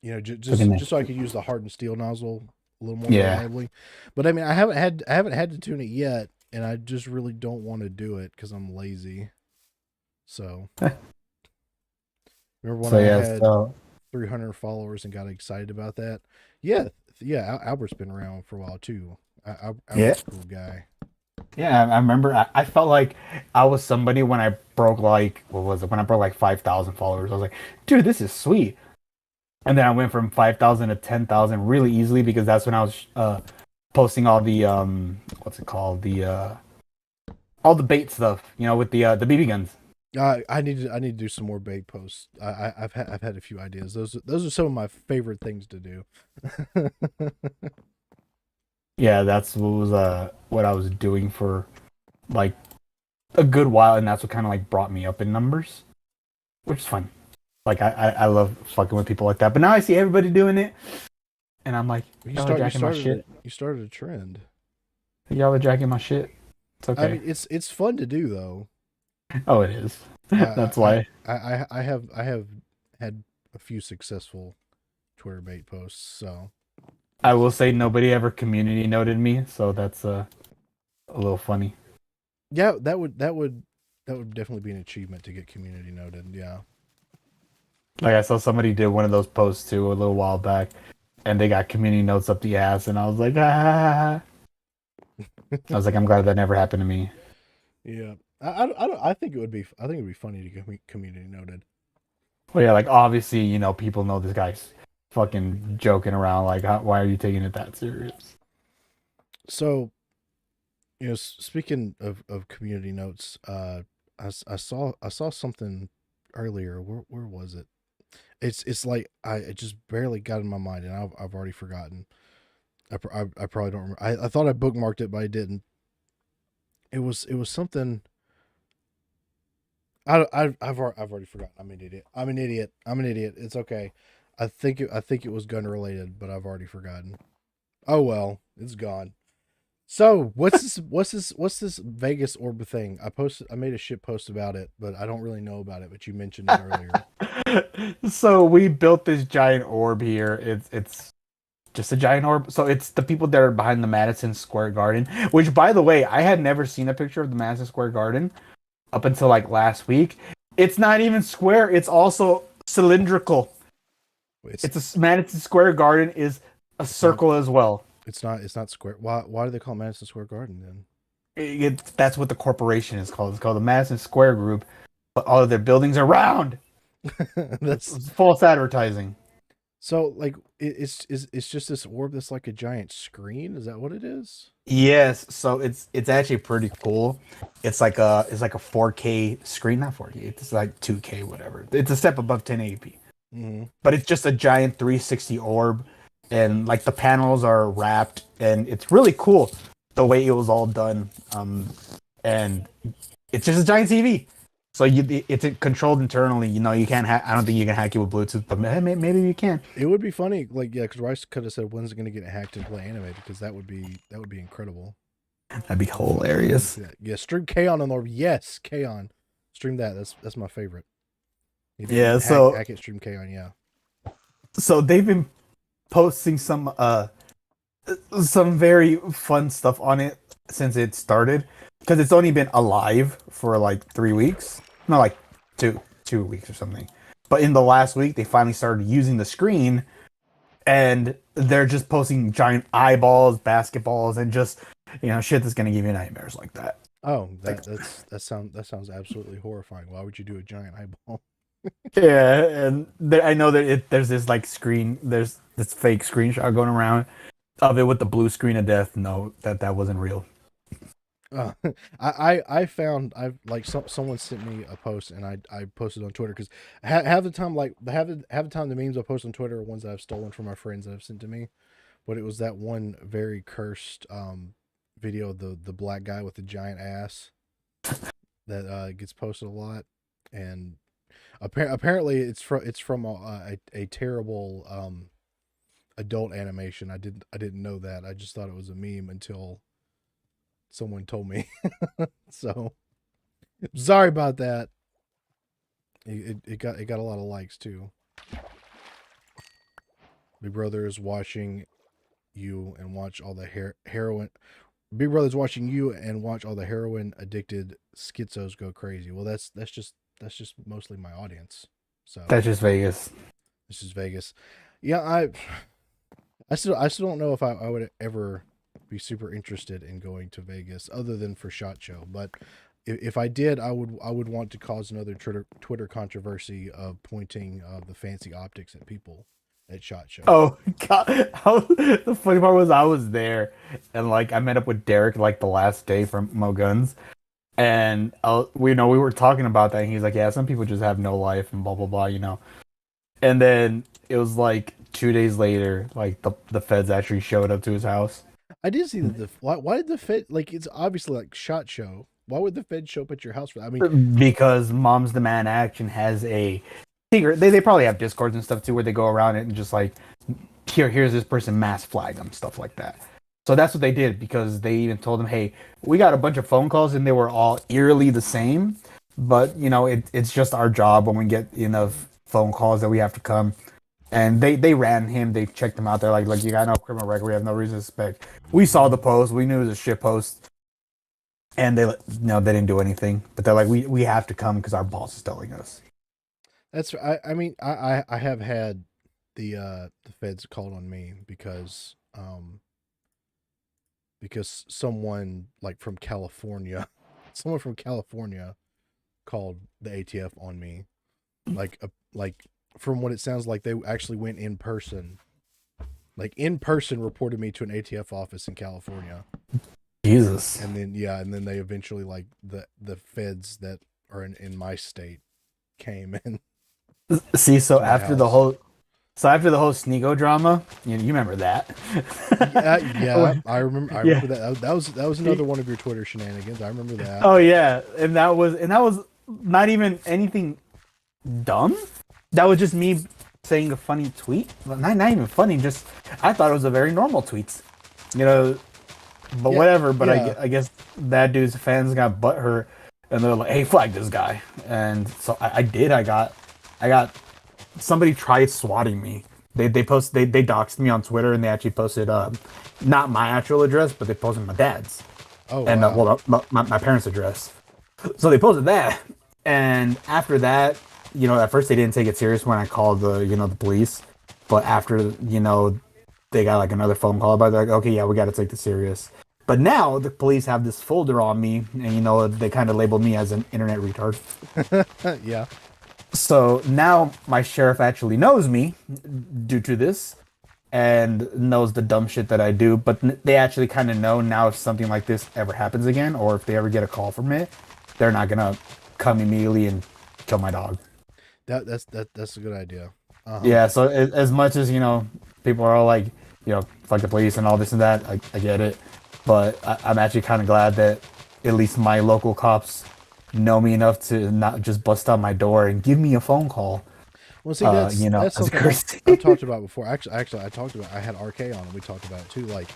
You know, just so I could use the hardened steel nozzle a little more reliably. But I mean, I haven't had to tune it yet, and I just really don't want to do it because I'm lazy. So remember when I had 300 followers and got excited about that? Yeah. Albert's been around for a while too. Albert's a cool guy. Yeah, I remember. I felt like I was somebody when I broke like what was it? When I broke like 5,000 followers, I was like, dude, this is sweet. And then I went from 5,000 to 10,000 really easily because that's when I was posting all the what's it called, the all the bait stuff, with the BB guns. I need to do some more bait posts. I've had a few ideas. Those are some of my favorite things to do. Yeah, that's what I was doing for like a good while, and that's what kind of like brought me up in numbers, which is fun. Like I love fucking with people like that. But now I see everybody doing it, and I'm like, You y'all are start you jacking my started a shit. you started a trend. Y'all are jacking my shit. It's I okay. mean, it's fun to do though. Oh, it is. I That's I why. I have had a few successful Twitter bait posts. So I will say nobody ever community noted me, so that's a little funny. yeah, that would definitely be an achievement to get community noted. Yeah. Like I saw somebody did one of those posts too a little while back, and they got community notes up the ass, and I was like, ah. I was like, I'm glad that never happened to me. Yeah. I think it would be funny to get community noted. Well, yeah, like obviously, people know this guy's fucking joking around. Like, why are you taking it that serious? So, speaking of community notes, I saw something earlier. Where was it? It's like it just barely got in my mind, and I've already forgotten. I probably don't remember. I thought I bookmarked it, but I didn't. It was something. I've already forgotten. I'm an idiot. I'm an idiot. I'm an idiot. It's okay. I think it was gun related, but I've already forgotten. Oh well, it's gone. So what's this Vegas orb thing? I made a shit post about it, but I don't really know about it, but you mentioned it earlier. So we built this giant orb here. It's just a giant orb. So it's the people that are behind the Madison Square Garden, which by the way, I had never seen a picture of the Madison Square Garden up until like last week. It's not even square, it's also cylindrical. It's It's a Madison Square Garden is a it's not circle as well. it's not square. Why do they call it Madison Square Garden then? That's what the corporation is called. It's called the Madison Square Group, but all of their buildings are round. That's It's false advertising. so like it's just this orb that's like a giant screen. Is that what it is? Yes, so it's actually pretty cool. It's like a 4K screen, not 4K. It's like 2K, whatever. It's a step above 1080p, Mm-hmm. but it's just a giant 360 orb, and like the panels are wrapped, and it's really cool the way it was all done. And it's just a giant TV. So it's controlled internally. You can't. I don't think you can hack it with Bluetooth, but maybe you can. It would be funny, like yeah, because Rice could have said, "When's it going to get hacked and play animated?" Because that would be incredible. That'd be I'd love to hilarious. see that. Yeah, stream Kaon on the orb. Yes, Kaon. Stream that. That's my favorite. Yeah. Hack it. Stream Kaon. Yeah. So they've been posting some very fun stuff on it since it started because it's only been alive for like 3 weeks, not like two weeks or something. But in the last week, they finally started using the screen, and they're just posting giant eyeballs, basketballs, and just shit that's gonna give you nightmares like that. Oh, Like, that sounds absolutely horrifying. Why would you do a giant eyeball? yeah, and I know that there's this like there's this fake screenshot going around of it with the blue screen of death. No, that wasn't real. Uh, I found I've like someone sent me a post and I posted on Twitter because half the time like half the time the memes I post on Twitter are ones that I've stolen from my friends that have sent to me, but it was that one very cursed video of the black guy with the giant ass that gets posted a lot, and apparently it's from a terrible adult animation. I didn't know that. I just thought it was a meme until someone told me. So sorry about that. It got a lot of likes too. Big Brother is watching you and watch all the heroin. Big Brother's watching you and watch all the heroin addicted schizos go crazy. Well, that's just mostly my audience. So That's just Vegas. this is Vegas. Yeah, I still don't know if I would ever be super interested in going to Vegas other than for SHOT Show. But if I did, I would want to cause another Twitter controversy of pointing the fancy optics at people at SHOT Show. Oh god! The funny part was I was there, and like I met up with Derek like the last day from Mo Guns, And we were talking about that, and he's like, "Yeah, some people just have no life and blah blah blah," you know. And then it was like 2 days later, like the feds actually showed up to his house. I did see that why did the Fed, like, it's obviously like shot show. Why would the Fed show up at your house for that? I mean, Because Mom's Demand Action has a secret. They probably have discords and stuff too, where they go around it and just like, here's this person, mass flag them, stuff like that. So that's what they did, because they even told them, hey, we got a bunch of phone calls and they were all eerily the same, but it's just our job when we get enough phone calls that we have to come. And they ran him. They checked him out. They're like, you got no criminal record. We have no reason to suspect. We saw the post. We knew it was a shit post. And they didn't do anything. But they're like, we have to come because our boss is telling us. that's I mean I have had the feds called on me because someone like from California, someone from California called the ATF on me, like from what it sounds like they actually went in person, like in person reported me to an ATF office in California. Jesus. And then they eventually, like, the feds that are in my state came and See, so my after the house. whole Sneeko drama, you remember that? Yeah, I remember. I Yeah. remember that. That was another one of your Twitter shenanigans. I remember that. Oh yeah, and that was not even anything dumb. That was just me saying a funny tweet. Well, not even funny. Just I thought it was a very normal tweet. You know, but Yeah, whatever. But yeah. I guess that dude's fans got butthurt, and they're like, "Hey, flag this guy." And so I did. I got somebody tried swatting me. They doxed me on Twitter, and they actually posted not my actual address, but they posted my dad's Oh and wow. my parents' address. So they posted that, and after that, at first they didn't take it serious when I called the police, but after they got like another phone call about it, they're like, okay, yeah, we got to take this serious. But now the police have this folder on me, and they kind of label me as an internet retard. Yeah. So now my sheriff actually knows me due to this and knows the dumb shit that I do. But they actually kind of know now if something like this ever happens again, or if they ever get a call from it, they're not gonna come immediately and kill my dog. That's a good idea. Yeah. So as much as people are all like, fuck the police and all this and that, I get it. But I'm actually kind of glad that at least my local cops know me enough to not just bust out my door and give me a phone call. Well, see, that's As a something courtesy. I've talked about before. Actually, I talked about. I had RK on, and we talked about it too. Like,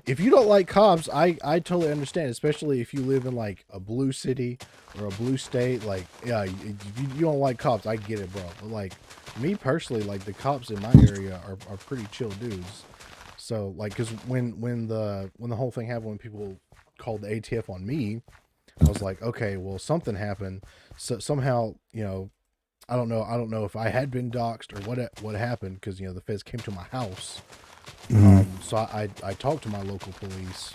if you don't like cops, I totally understand, especially if you live in like a blue city or a blue state. Like, yeah, you don't like cops. I get it, bro. But like me personally, like the cops in my area are pretty chill dudes. So like, because when the whole thing happened, when people called the ATF on me, I was like, okay, well, something happened. So somehow, I don't know if I had been doxxed or what happened, because the feds came to my house. So I talked to my local police,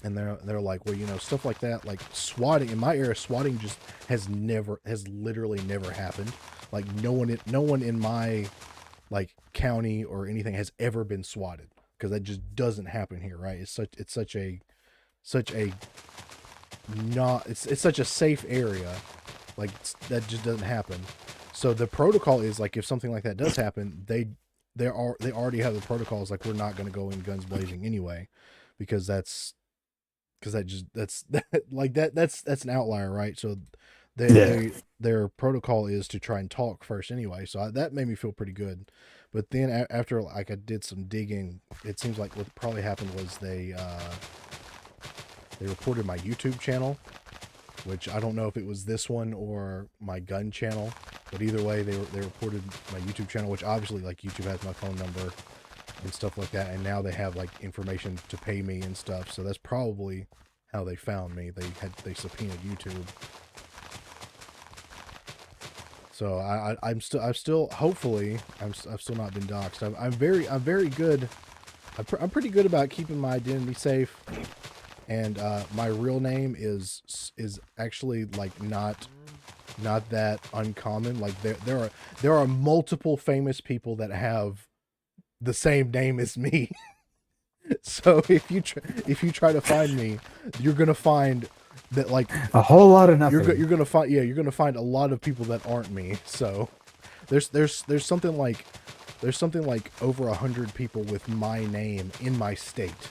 and they're like, well, stuff like that, like swatting in my area, swatting just has literally never happened. Like no one in my like county or anything has ever been swatted, because that just doesn't happen here, right? It's such a not it's such a safe area, like that just doesn't happen. So the protocol is like, if something like that does happen, they already have the protocols, like, we're not going to go in guns blazing anyway, because that's like that's an outlier, right? So Yeah. their protocol is to try and talk first anyway. So that made me feel pretty good. But then after, like, I did some digging, it seems like what probably happened was they reported my YouTube channel, which I don't know if it was this one or my gun channel, but either way, they reported my YouTube channel, which obviously, like, YouTube has my phone number and stuff like that, and now they have like information to pay me and stuff. So that's probably how they found me. They subpoenaed YouTube. So I've still hopefully I've still not been doxxed. I'm very good. I'm pretty good about keeping my identity safe. And my real name is actually, like, not that uncommon. Like, there are multiple famous people that have the same name as me. So if you try to find me, you're gonna find that like a whole lot of nothing. you're gonna find you're gonna find a lot of people that aren't me. So there's something like over 100 people with my name in my state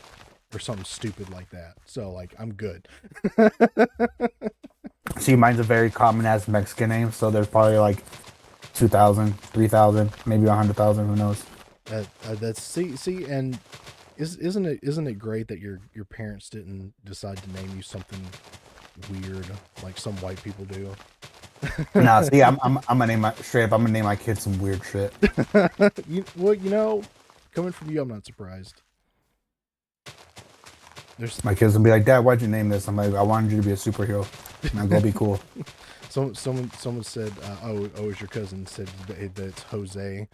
or something stupid like that. So like I'm good. See, mine's a very common ass Mexican name, so there's probably like 2,000, 3,000, maybe 100,000. Who knows? That's see, and isn't it great that your parents didn't decide to name you something weird like some white people do? Nah, see, I'm gonna name my straight up. I'm gonna name my kid some weird shit. Coming from you, I'm not surprised. My kids will be like, "Dad, why'd you name this?" I'm like, "I wanted you to be a superhero. Now go be cool." Someone said, it's your cousin said that it's Jose.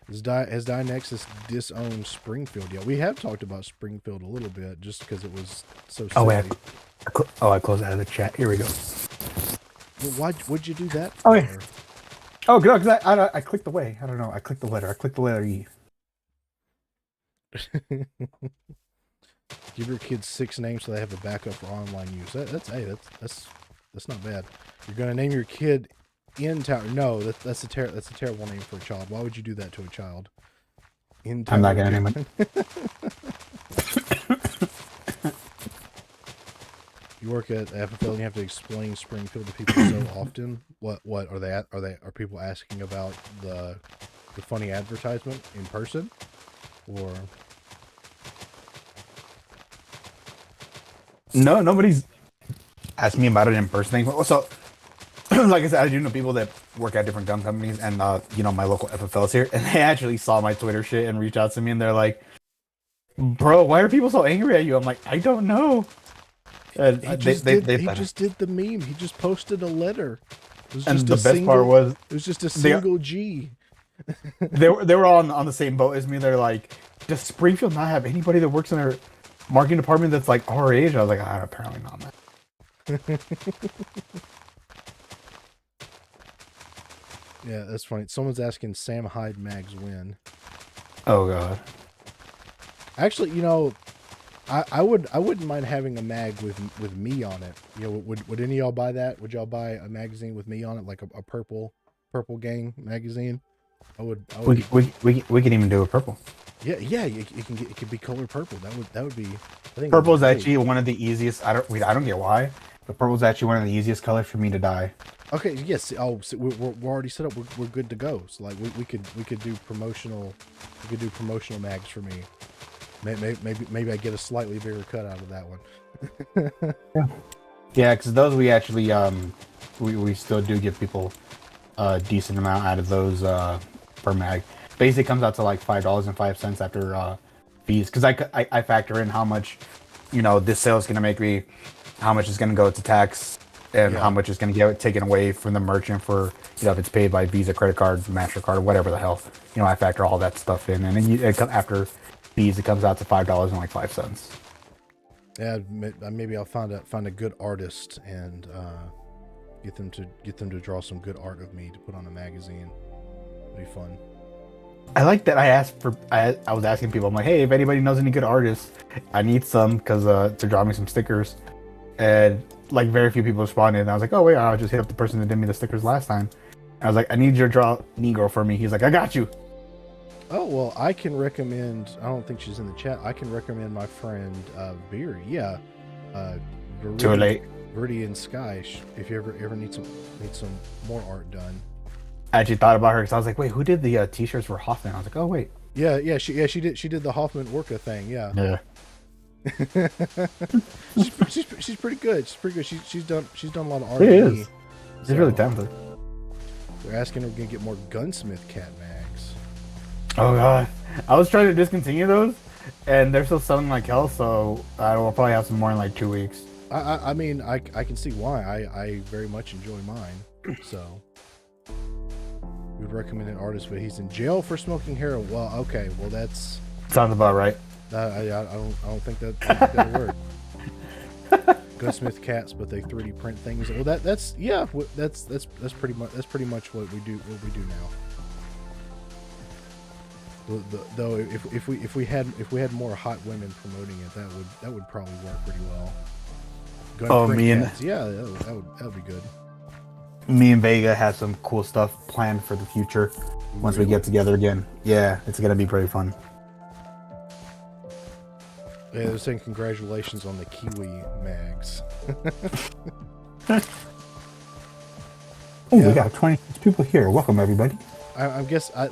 Has Dianexis disowned Springfield yet? We have talked about Springfield a little bit just because it was so silly. Oh wait, I closed out of the chat. Here we go. Well, what'd you do that for? Oh, yeah. Oh, good, because I clicked away. I don't know. I clicked the letter. I clicked the letter E. Give your kids 6 names so they have a backup for online use. That's not bad. You're gonna name your kid in tower. No, that's a terrible name for a child. Why would you do that to a child? In tower. I'm not gonna name it. You work at FFL and you have to explain Springfield to people so often. What are people asking about the funny advertisement in person, or? No, nobody's asked me about it in person. So, like I said, I do know people that work at different gun companies, and my local FFLs here, and they actually saw my Twitter shit and reached out to me, and they're like, "Bro, why are people so angry at you?" I'm like, "I don't know." He just did the meme. He just posted a letter. And the best part was it was just a single G. they were all on the same boat as me. They're like, "Does Springfield not have anybody that works in their marketing department that's like our age?" I was like, apparently not, man. Yeah, that's funny. Someone's asking Sam Hyde mags when. Oh god. Actually, I wouldn't mind having a mag with me on it. Would any of y'all buy that? Would y'all buy a magazine with me on it, like a purple gang magazine? We can even do a purple. Yeah. It could be color purple. That would be. I think purple is actually one of the easiest. I don't get why, but purple is actually one of the easiest colors for me to dye. Okay. Yes. Oh, so we're already set up. We're good to go. So like we could do promotional. We could do promotional mags for me. Maybe I get a slightly bigger cut out of that one. Yeah, because those we actually we still do give people a decent amount out of those per mag. Basically, comes out to like $5.05 after fees. Because I factor in how much this sale is gonna make me, how much is gonna go to tax, and how much is gonna get taken away from the merchant for if it's paid by Visa, credit card, MasterCard, whatever the hell. I factor all that stuff in, and then after fees, it comes out to $5.05. Yeah, maybe I'll find a good artist and get them to draw some good art of me to put on a magazine. It'll be fun. I like that. I was asking people. I'm like, hey, if anybody knows any good artists, I need some because to draw me some stickers, and like very few people responded. And I was like, oh wait, I'll just hit up the person that did me the stickers last time. And I was like, I need you to draw Negro for me. He's like, I got you. Oh, well, I can recommend, I don't think she's in the chat, I can recommend my friend Beery. Yeah. Too late. Verdi and Sky, if you ever need some more art done. I actually thought about her because I was like, wait, who did the t-shirts for Hoffman? I was like, oh wait. Yeah, she did the Hoffman Orca thing, yeah. Yeah. she's pretty good. She's pretty good. She's done a lot of art. It is. She's really talented. They're asking her to get more Gunsmith cat mags. Oh god, I was trying to discontinue those, and they're still selling like hell. So I will probably have some more in like 2 weeks. I mean, I can see why. I very much enjoy mine. So we would recommend an artist, but he's in jail for smoking heroin. Well, okay, well that's sounds about right. I don't think that'll work. Gunsmith cats, but they 3D print things. Well, that's pretty much what we do now. Though if we had more hot women promoting it, that would probably work pretty well. Yeah, that would be good. Me and Vega have some cool stuff planned for the future. Once we get together again, yeah, it's gonna be pretty fun. Yeah, they're saying congratulations on the Kiwi mags. Oh, we got 20 people here. Welcome everybody. I guess I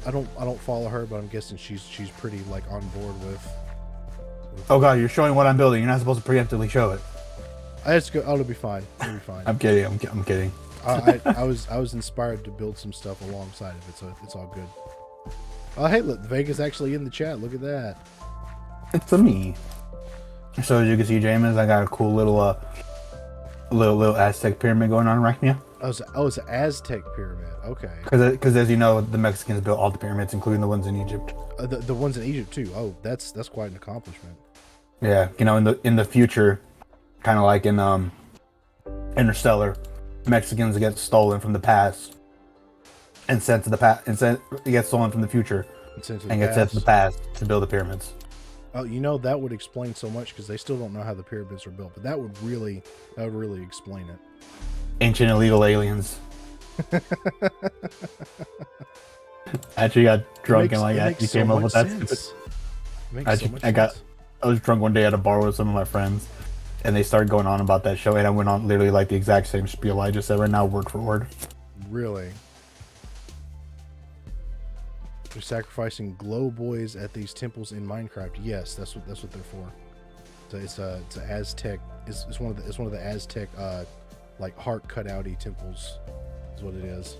don't follow her, but I'm guessing she's pretty like on board with. Oh god, you're showing what I'm building. You're not supposed to preemptively show it. It's good. Oh, it'll be fine. It'll be fine. I'm kidding. I'm kidding. I was inspired to build some stuff alongside of it, so it's all good. Oh, hey, look, Vega's actually in the chat. Look at that. It's a me. So as you can see, JMeZZ, I got a cool little little Aztec pyramid going on right now. Oh, it's an Aztec pyramid. Okay. Because as you know, the Mexicans built all the pyramids, including the ones in Egypt. The ones in Egypt too. Oh, that's quite an accomplishment. Yeah, you know, in the future, kind of like in Interstellar, Mexicans get stolen from the past and sent to the past, and get stolen from the future and get sent to the past to build the pyramids. Oh, you know, that would explain so much because they still don't know how the pyramids are built, but that would really explain it. Ancient illegal aliens. Actually got drunk and like actually came up with that stupid. I was drunk one day at a bar with some of my friends, and they started going on about that show, and I went on literally like the exact same spiel I just said right now, word for word. Really? They're sacrificing glow boys at these temples in Minecraft. Yes, that's what they're for. So it's an Aztec. It's one of the Aztec like heart cutouty temples. Is what it is.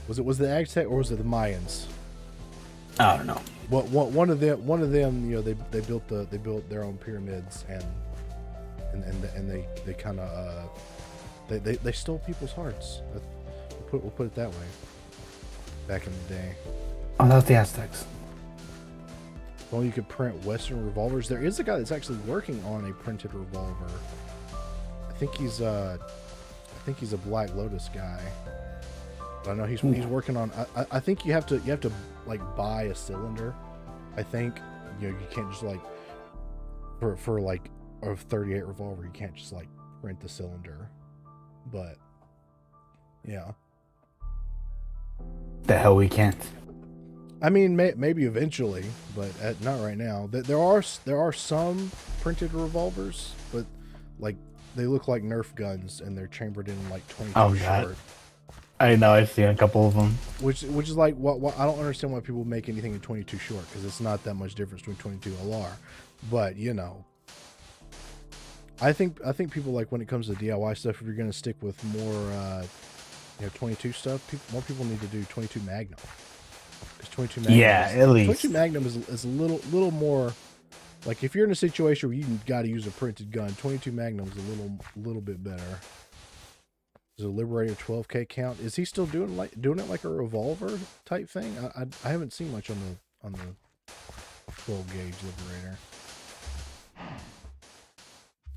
Was the Aztec or was it the Mayans? I don't know. One of them, you know, they built their own pyramids and they kind of they stole people's hearts. We'll put it that way. Back in the day. Oh, that was the Aztecs. Well, you could print Western revolvers. There is a guy that's actually working on a printed revolver. I think he's a Black Lotus guy. But I know he's working on. I think you have to like buy a cylinder. I think you can't just like for like a 38 revolver. You can't just like print the cylinder. But yeah. The hell we can't. I mean, maybe eventually, but not right now. There are some printed revolvers, but like they look like Nerf guns and they're chambered in like 22 short. I know, I've seen a couple of them. Which is like what I don't understand why people make anything in 22 short, because it's not that much difference between 22 LR. But you know, I think people like when it comes to DIY stuff, if you're going to stick with more 22 stuff, more people need to do 22 Magnum. Because 22 Magnum, at least 22 Magnum is a little more like, if you're in a situation where you got to use a printed gun, 22 Magnum is a little bit better. Does a Liberator 12K count? Is he still doing it like a revolver type thing? I haven't seen much on the 12 gauge Liberator.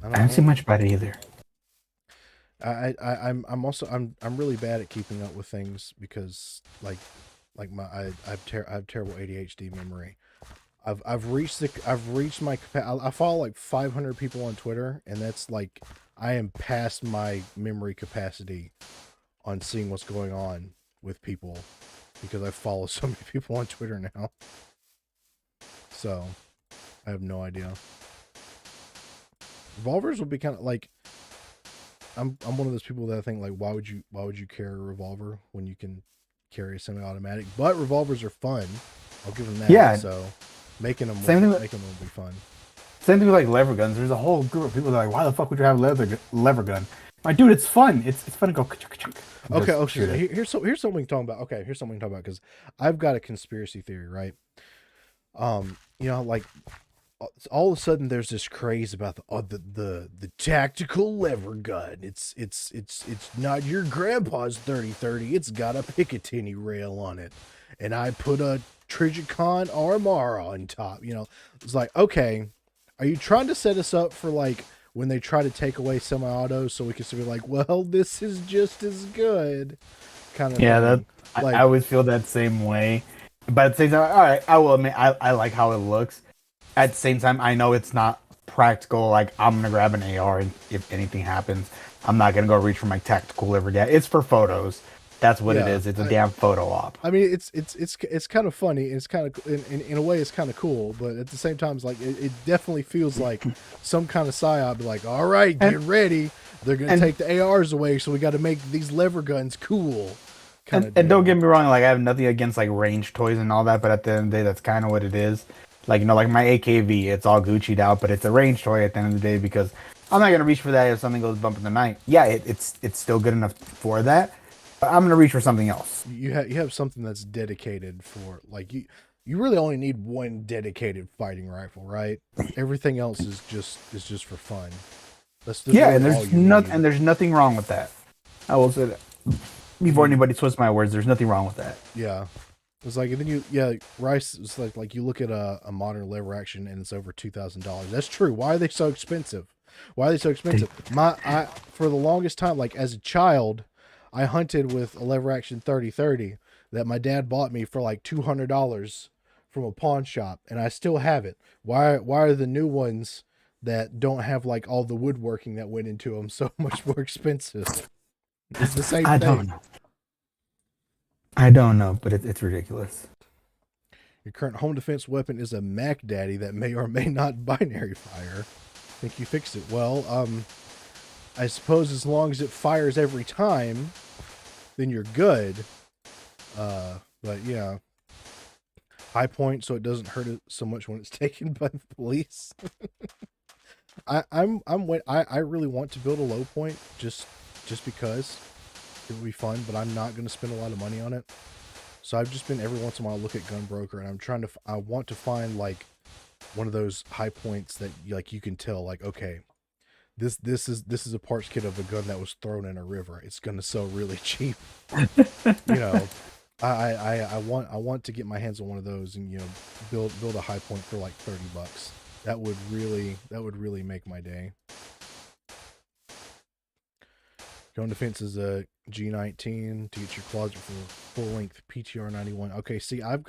I haven't seen much about it either. I'm really bad at keeping up with things because I have terrible ADHD memory. I've reached my capacity. I follow like 500 people on Twitter, and that's like I am past my memory capacity on seeing what's going on with people because I follow so many people on Twitter now. So I have no idea. Revolvers would be kind of like, I'm one of those people that I think like, why would you carry a revolver when you can carry a semi-automatic? But revolvers are fun. I'll give them that. Yeah. So making them will be fun. Same thing with like lever guns. There's a whole group of people that are like, why the fuck would you have a lever gun? Like, dude, it's fun. It's fun to go ka-chunk. Okay. Here's something we can talk about. Okay, here's something we can talk about because I've got a conspiracy theory, right? Like all of a sudden there's this craze about the tactical lever gun. It's not your grandpa's 30-30. It's got a Picatinny rail on it, and I put a Trigicon RMR on top. It's like, okay, are you trying to set us up for like when they try to take away semi-autos so we can still be like, well, this is just as good, kind of thing. I always feel that same way. But at the same time, all right, I will admit I like how it looks. At the same time, I know it's not practical. Like I'm gonna grab an AR, and if anything happens, I'm not gonna go reach for my tactical liver gas. It's for photos. That's what it Yeah, is. It's a damn photo op. I mean, it's kind of funny. It's kind of in a way, it's kind of cool, but at the same time, it's like it definitely feels like some kind of psyop. Like, all right, get ready. They're gonna take the ARs away, so we got to make these lever guns cool. Kind of. And don't get me wrong, like I have nothing against like range toys and all that, but at the end of the day, that's kind of what it is. Like like my AKV, it's all Gucci'd out, but it's a range toy at the end of the day because I'm not gonna reach for that if something goes bump in the night. Yeah, it's still good enough for that, but I'm gonna reach for something else. You have something that's dedicated for like you really only need one dedicated fighting rifle, right? Everything else is just for fun. That's Yeah, really and all you need. there's nothing wrong with that. I will say that before anybody twists my words. There's nothing wrong with that. Yeah. It's like, and then rice is like you look at a modern lever action and it's over $2,000. That's true. Why are they so expensive? Why are they so expensive? For the longest time, like as a child, I hunted with a lever action 3030 that my dad bought me for like $200 from a pawn shop, and I still have it. Why are the new ones that don't have like all the woodworking that went into them so much more expensive? It's the same I thing. don't know. I don't know, but it's ridiculous. Your current home defense weapon is a Mac Daddy that may or may not binary fire. Think you fixed it. Well, I suppose as long as it fires every time, then you're good. But yeah. High point so it doesn't hurt it so much when it's taken by the police. I really want to build a low point just because it would be fun, but I'm not going to spend a lot of money on it. So I've just been every once in a while look at Gunbroker, and I'm trying to I want to find like one of those high points that like you can tell like, okay, this is a parts kit of a gun that was thrown in a river. It's going to sell really cheap. You know, I want to get my hands on one of those and build a high point for like $30. That would really make my day. Gun defense is a G19 to get your closet for full length PTR 91. Okay, see, I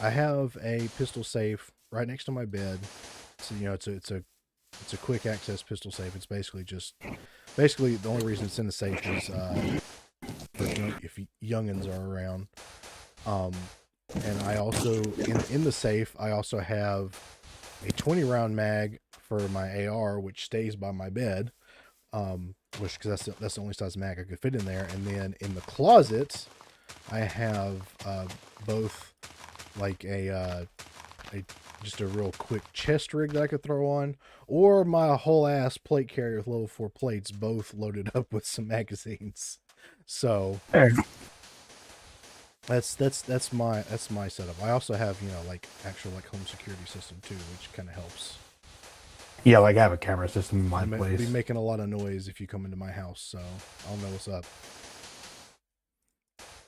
have a pistol safe right next to my bed. So it's a quick access pistol safe. It's basically the only reason it's in the safe is if youngins are around. And I also in the safe I also have a 20 round mag for my AR, which stays by my bed. Because that's the only size mag I could fit in there. And then in the closet, I have both like just a real quick chest rig that I could throw on, or my whole ass plate carrier with level 4 plates, both loaded up with some magazines. So that's my setup. I also have like actual like home security system too, which kind of helps. Yeah, like I have a camera system in my place. Be making a lot of noise if you come into my house, so I'll know what's up.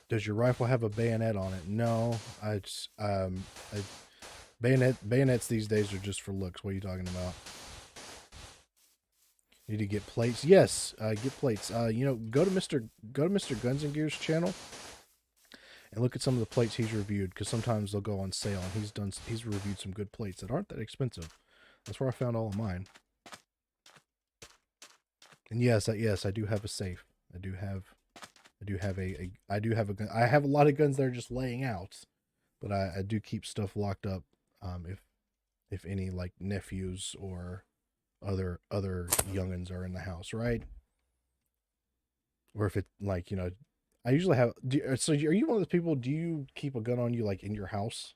Does your rifle have a bayonet on it? No, bayonets these days are just for looks. What are you talking about? Need to get plates? Yes, get plates. Go to Mr. Guns and Gears channel and look at some of the plates he's reviewed, because sometimes they'll go on sale, and he's reviewed some good plates that aren't that expensive. That's where I found all of mine. And yes, I do have a safe. I do have a gun. I have a lot of guns that are just laying out, but I do keep stuff locked up. If any like nephews or other youngins are in the house, right? Or if it like I usually have. So are you one of those people? Do you keep a gun on you like in your house?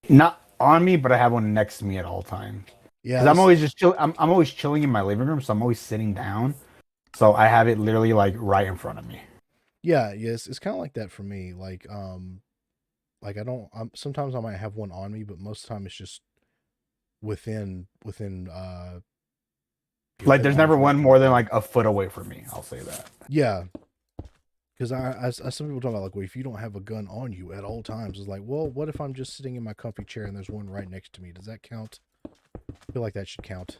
Not on me, but I have one next to me at all times. Yeah, because I'm always just chill. I'm always chilling in my living room, so I'm always sitting down. So I have it literally like right in front of me. Yeah, yes, it's kind of like that for me. Like I don't. Sometimes I might have one on me, but most of the time it's just within. Like there's never one more than like a foot away from me. I'll say that. Yeah, because I some people talk about like, well, if you don't have a gun on you at all times, it's like, well, what if I'm just sitting in my comfy chair and there's one right next to me? Does that count? I feel like that should count.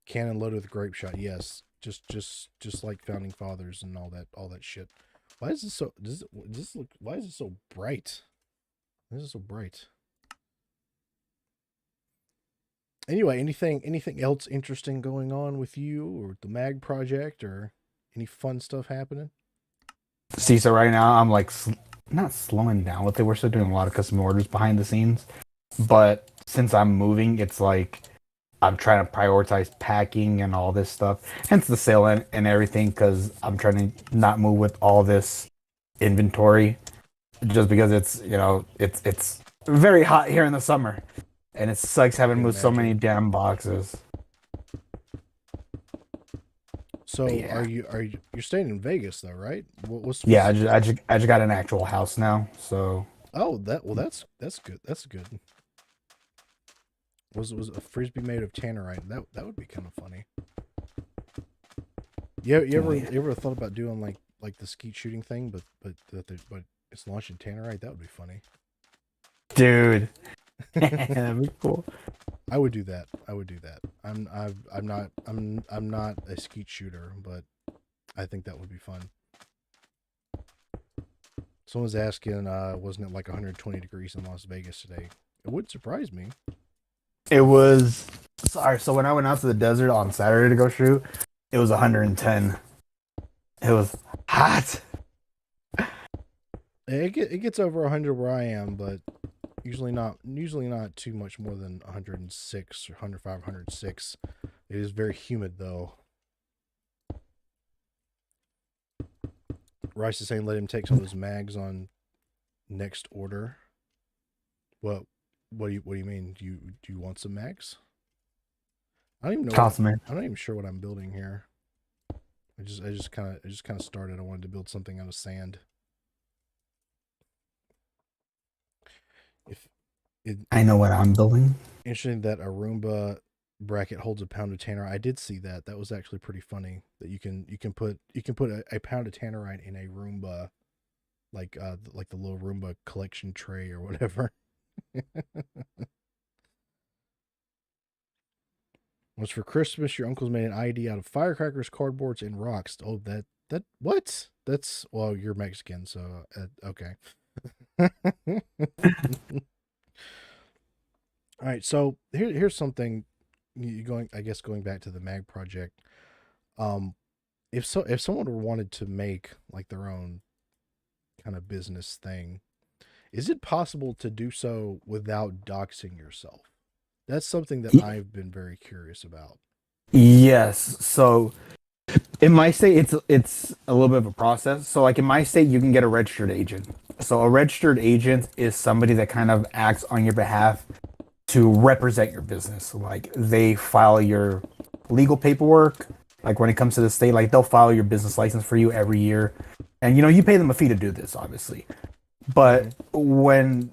Cannon loaded with grape shot. Yes, just like founding fathers and all that shit. Why is this so? Does this look? Why is it so bright? Why is it so bright? Anyway, anything else interesting going on with you or the Mag project or any fun stuff happening? See, so right now I'm like not slowing down with it. We're still doing a lot of custom orders behind the scenes, but since I'm moving, it's like I'm trying to prioritize packing and all this stuff. Hence the sale and everything, because I'm trying to not move with all this inventory, just because it's it's very hot here in the summer, and it sucks having moved so many damn boxes. So Yeah. you're staying in Vegas though, right? What's Yeah, I just got an actual house now, so Oh, that's good. That's good. Was a frisbee made of tannerite? That would be kind of funny. You ever thought about doing like the skeet shooting thing, but it's launched in tannerite? That would be funny. dude, that'd be cool. I would do that. I would do that. I'm not a skeet shooter, but I think that would be fun. Someone's asking, wasn't it like 120 degrees in Las Vegas today? It would surprise me. It was sorry. So when I went out to the desert on Saturday to go shoot, it was 110. It was hot. It gets over 100 where I am, but usually not too much more than 106 or 105, 106. It is very humid though. Rice is saying let him take some of those mags on next order. What do you mean? Do you want some mags? I don't even know. Man. I'm not even sure what I'm building here. I just kind of started. I wanted to build something out of sand. If it I know what I'm building. Interesting that a Roomba bracket holds a pound of tannerite. I did see that. That was actually pretty funny. That you can put a pound of tannerite in a Roomba, like the little Roomba collection tray or whatever. Was for Christmas, your uncle's made an ID out of firecrackers, cardboards, and rocks. Oh, that what? That's well, you're Mexican, so okay. All right, so here's something. Going back to the Mag project. Um, if someone wanted to make like their own kind of business thing, is it possible to do so without doxing yourself? That's something that I've been very curious about. Yes. So in my state, it's a little bit of a process. So like in my state, you can get a registered agent. So a registered agent is somebody that kind of acts on your behalf to represent your business. Like they file your legal paperwork. Like when it comes to the state, like they'll file your business license for you every year, and you pay them a fee to do this, obviously. But when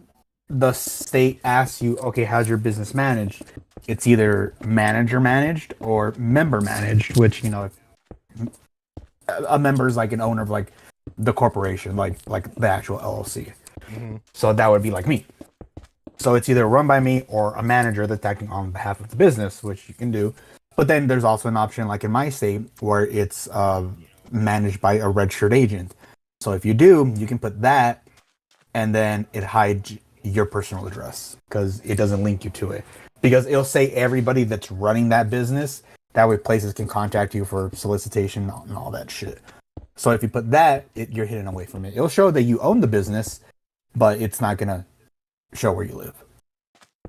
the state asks you, okay, how's your business managed? It's either manager managed or member managed, which a member is like an owner of like the corporation, like the actual LLC. Mm-hmm. So that would be like me. So it's either run by me or a manager that's acting on behalf of the business, which you can do. But then there's also an option, like in my state, where it's managed by a registered agent. So if you do, you can put that, and then it hides your personal address because it doesn't link you to it. Because it'll say everybody that's running that business. That way, places can contact you for solicitation and all that shit. So if you put that, you're hidden away from it. It'll show that you own the business, but it's not gonna show where you live.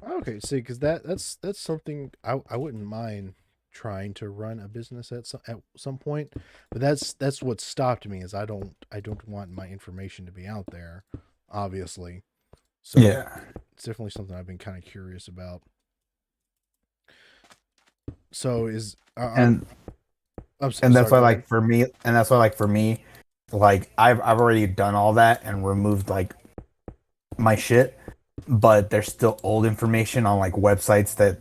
Okay, see, because that's something I wouldn't mind trying to run a business at some point, but that's what stopped me is I don't want my information to be out there, obviously. So Yeah. it's definitely something I've been kind of curious about. So is And and that's sorry, why go ahead. like for me and that's why like for me, like I've already done all that and removed like my shit, but there's still old information on like websites that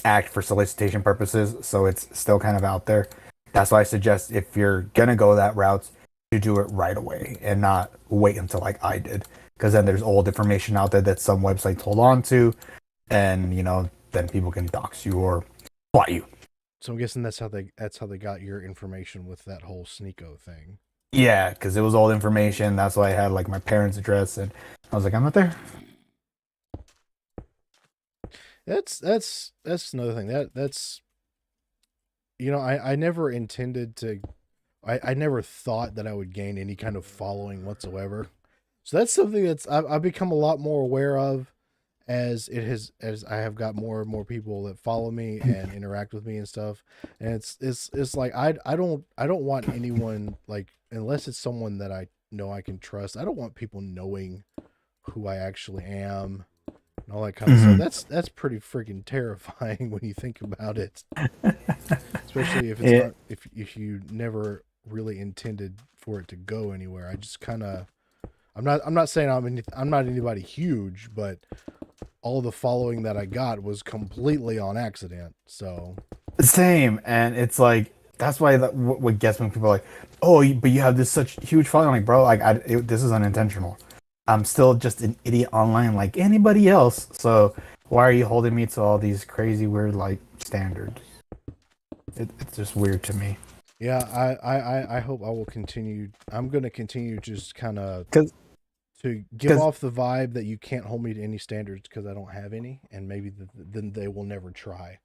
act for solicitation purposes, so it's still kind of out there. That's why I suggest if you're gonna go that route, you do it right away and not wait until like I did, because then there's old information out there that some websites hold on to, and then people can dox you or plot you. So I'm guessing that's how they got your information with that whole Sneeko thing. Yeah, because it was old information. That's why I had like my parents' address, and I was like, I'm not there. That's another thing. That's I never intended to. I never thought that I would gain any kind of following whatsoever. So that's something I've become a lot more aware of as I have got more and more people that follow me and interact with me and stuff. And it's like I don't want anyone, like, unless it's someone that I know I can trust. I don't want people knowing who I actually am and all that kind of stuff. Hmm. That's pretty freaking terrifying when you think about it. Especially if it's It not if you never really intended for it to go anywhere. I just kind of I'm not saying I'm not anybody huge, but all the following that I got was completely on accident. So same, and it's like that's why what gets me when people are like, oh, but you have this such huge following. I'm like, bro, like this is unintentional. I'm still just an idiot online like anybody else. So why are you holding me to all these crazy weird like standards? It's just weird to me. yeah, I hope I will continue. I'm going to continue just kind of Because to give because off the vibe that you can't hold me to any standards because I don't have any, and maybe then they will never try.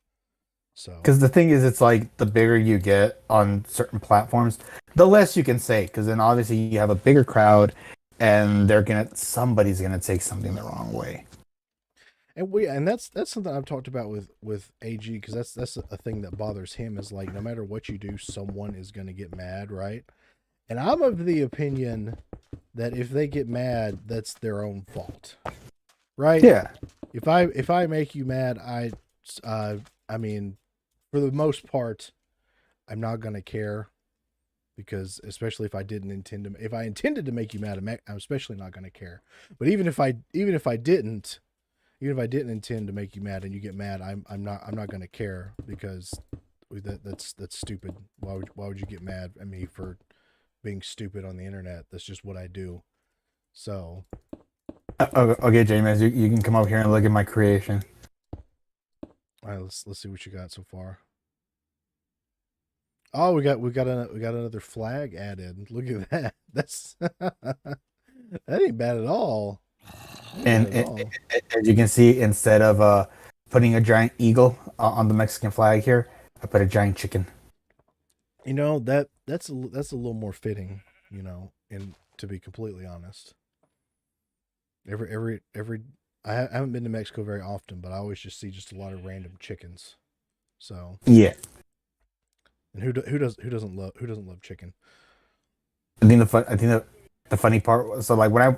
So because the thing is, it's like the bigger you get on certain platforms, the less you can say. Because then obviously you have a bigger crowd, and somebody's gonna take something the wrong way. and that's something I've talked about with AG, because that's a thing that bothers him, is like no matter what you do, someone is going to get mad, right? And I'm of the opinion that if they get mad, that's their own fault, right? Yeah, If I make you mad, uh I mean, for the most part, I'm not gonna care, because especially if I intended to make you mad, I'm especially not gonna care. But even if I didn't intend to make you mad and you get mad, I'm not gonna care, because that's stupid. Why would you get mad at me for being stupid on the internet? That's just what I do. So, okay, James, you can come over here and look at my creation. all right, let's see what you got so far. Oh, we got another flag added. Look at that. That ain't bad at all. That ain't bad And at all. as you can see, instead of putting a giant eagle on the Mexican flag here, I put a giant chicken. That's a little more fitting, and to be completely honest. Every I haven't been to Mexico very often, but I always just see just a lot of random chickens. So, Yeah, and who doesn't love chicken? I think the funny part was, so like when I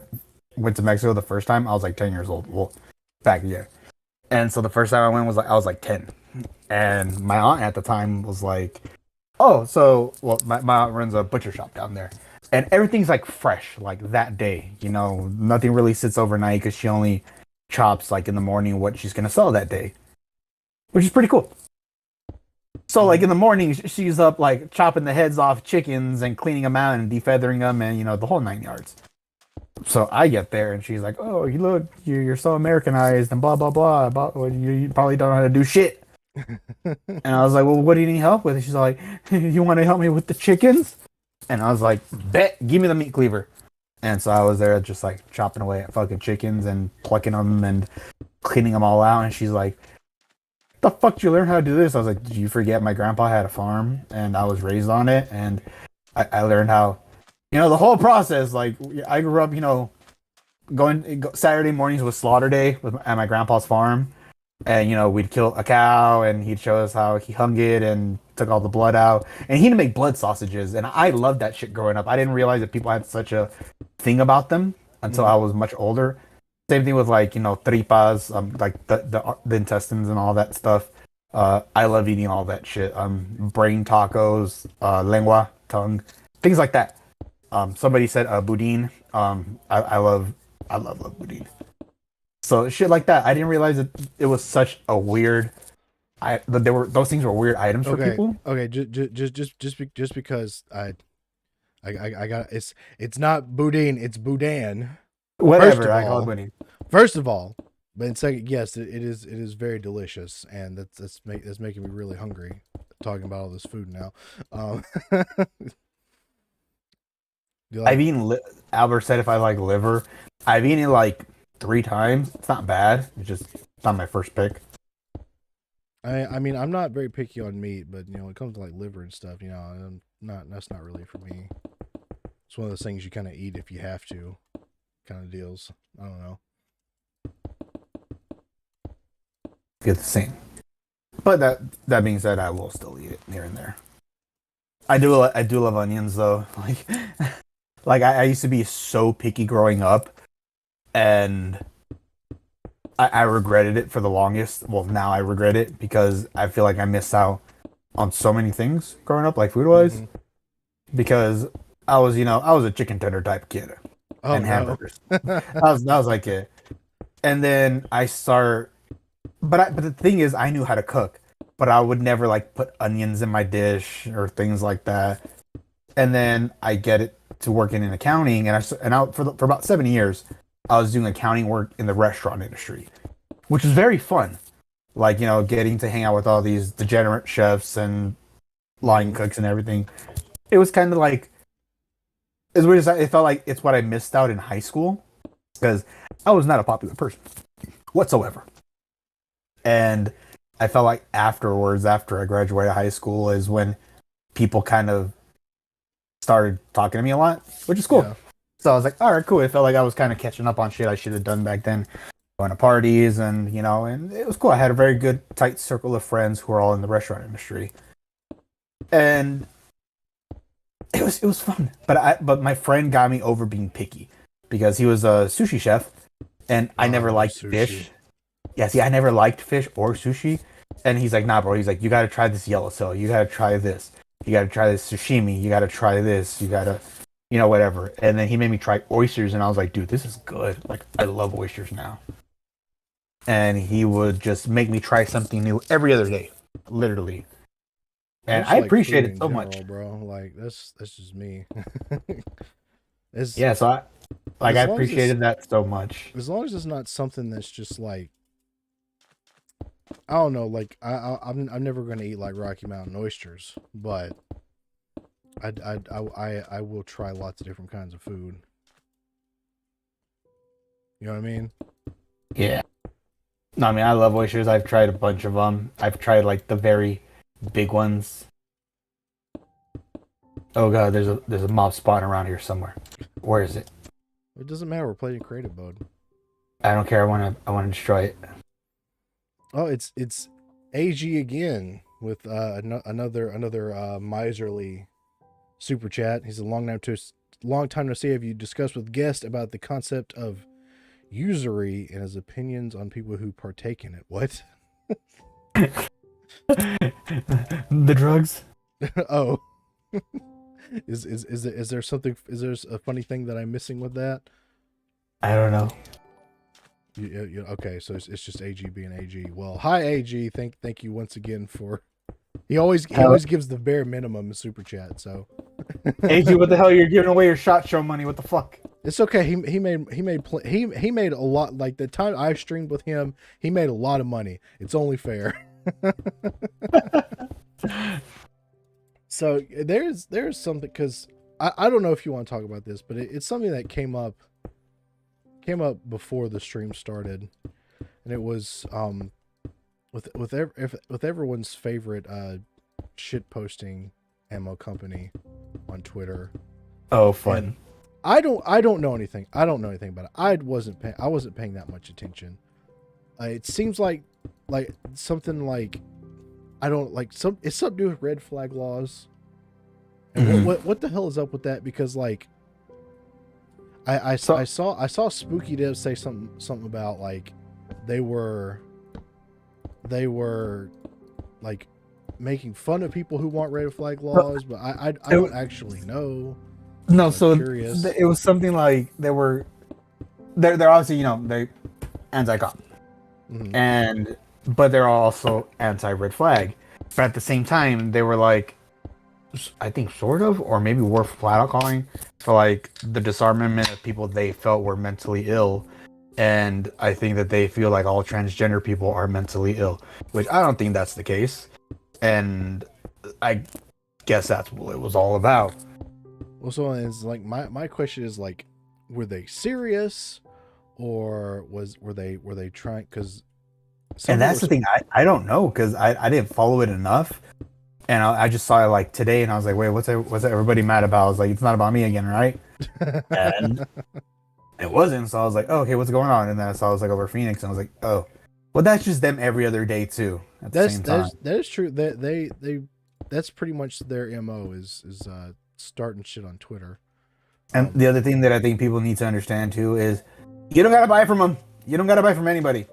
went to Mexico the first time, I was like 10 years old. Well, back yeah. And so the first time I went was like I was like 10, and my aunt at the time was like, "Oh, so well, my aunt runs a butcher shop down there, and everything's like fresh, like that day. You know, nothing really sits overnight because she only chops like in the morning what she's gonna sell that day, which is pretty cool. So like Mm-hmm. in the morning, she's up like chopping the heads off chickens and cleaning them out and defeathering them and the whole 9 yards. So I get there and she's like, "Oh, you look, you're so Americanized and blah blah blah. About well, you probably don't know how to do shit." And I was like, "Well, what do you need help with?" And she's like, "You want to help me with the chickens?" And I was like, "Bet, give me the meat cleaver." And so I was there just like chopping away at fucking chickens and plucking them and cleaning them all out. And she's like, "The fuck did you learn how to do this?" I was like, "Did you forget my grandpa had a farm and I was raised on it and I learned how, the whole process. Like I grew up, Saturday mornings was slaughter day at my grandpa's farm, and we'd kill a cow and he'd show us how he hung it and took all the blood out, and he'd make blood sausages, and I loved that shit growing up. I didn't realize that people had such a thing about them until Mm-hmm. I was much older. Same thing with like tripas, like the intestines and all that stuff. I love eating all that shit. Brain tacos, lengua, tongue, things like that. Somebody said boudin. I love boudin. So shit like that. I didn't realize that it was such a weird. That there were those things were weird items for Okay, people. okay, just because I got it's not boudin, it's boudin. First Whatever of I call it all, boudin. first of all, but in second, yes, it is very delicious, and that's making me really hungry talking about all this food now. Um, Do you I've like? eaten. Albert said if I like liver, I've eaten it like 3 times. It's not bad. It's just not my first pick. I mean, I'm not very picky on meat, but when it comes to like liver and stuff, I'm not. That's not really for me. It's one of those things you kind of eat if you have to, kind of deals. I don't know. It's the same. But that being said, I will still eat it here and there. I do love onions though. Like I used to be so picky growing up, and I regretted it for the longest. Well, now I regret it because I feel like I missed out on so many things growing up, like food wise. Mm-hmm. Because I was a chicken tender type kid Oh and no. hamburgers. That was like it. And then but the thing is, I knew how to cook, but I would never like put onions in my dish or things like that. And then I get it to working in accounting, for about 7 years, I was doing accounting work in the restaurant industry, which was very fun. Like getting to hang out with all these degenerate chefs and line Mm-hmm. cooks and everything. It was kind of like as weird as it felt like it's what I missed out in high school because I was not a popular person whatsoever. And I felt like afterwards, after I graduated high school, is when people kind of started talking to me a lot, which is cool. Yeah. So I was like, all right, cool. It felt like I was kind of catching up on shit I should have done back then, going to parties and it was cool. I had a very good, tight circle of friends who are all in the restaurant industry. And it was fun. But my friend got me over being picky because he was a sushi chef and I never liked Sushi. fish. Yeah, see, I never liked fish or sushi. And he's like, nah, bro. He's like, you got to try this yellowtail. You got to try this. You got to try this sashimi. You got to try this. You got to, whatever. And then he made me try oysters. And I was like, dude, this is good. Like, I love oysters now. And he would just make me try something new every other day, literally. And I Like appreciate food it in so general, much. bro. Like that's just me. As Yeah, so I as long as it's appreciated that so much. as long as it's not something that's just like, I don't know, like I'm never gonna eat like Rocky Mountain oysters, but I will try lots of different kinds of food. You know what I mean? Yeah. No, I mean, I love oysters. I've tried a bunch of them. I've tried like the very big ones. Oh god, there's a mob spawn around here somewhere. Where is it? It doesn't matter. We're playing creative mode. I don't care. I want to destroy it. Oh, it's AG again with another miserly super chat. He's a long time to see. Have you discussed with guest about the concept of usury and his opinions on people who partake in it? What? The drugs. Oh, is there something? Is there a funny thing that I'm missing with that? I don't know. Okay, so it's just AG being AG. Well, hi AG. Thank you once again for. He always gives the bare minimum super chat. So, AG, what the hell? You're giving away your shot show money. What the fuck? it's okay. He made a lot. Like the time I streamed with him, he made a lot of money. It's only fair. So there's something, because I don't know if you want to talk about this, but it's something that came up before the stream started, and it was with everyone's favorite shit posting ammo company on Twitter. Oh, fun. And I don't know anything. I don't know anything about it. I wasn't paying that much attention. It seems like something like, I don't like it's something to do with red flag laws. And Mhm. what the hell is up with that? Because like I saw Spooky Dev say something about like they were like making fun of people who want red flag laws, but I don't actually know. No, I'm so curious. it was something like they're obviously they anti-cop, Mhm. but they're also anti-red flag. But at the same time, they were like, I think sort of, or maybe we're flat out calling for like the disarmament of people they felt were mentally ill. And I think that they feel like all transgender people are mentally ill, which I don't think that's the case. And I guess that's what it was all about. Well, so it's like my question is like, were they serious, or were they trying? Because some And of that's the those, thing. I don't know because I didn't follow it enough. And I just saw it like today, and I was like, "Wait, what's everybody mad about?" I was like, "It's not about me again, right?" And it wasn't. So I was like, oh, "Okay, what's going on?" And then I saw it was like over Phoenix, and I was like, "Oh, well, that's just them every other day too." At the same time, that is true. That they that's pretty much their mo is starting shit on Twitter. and the other thing that I think people need to understand too is, you don't gotta buy from them. You don't gotta buy from anybody.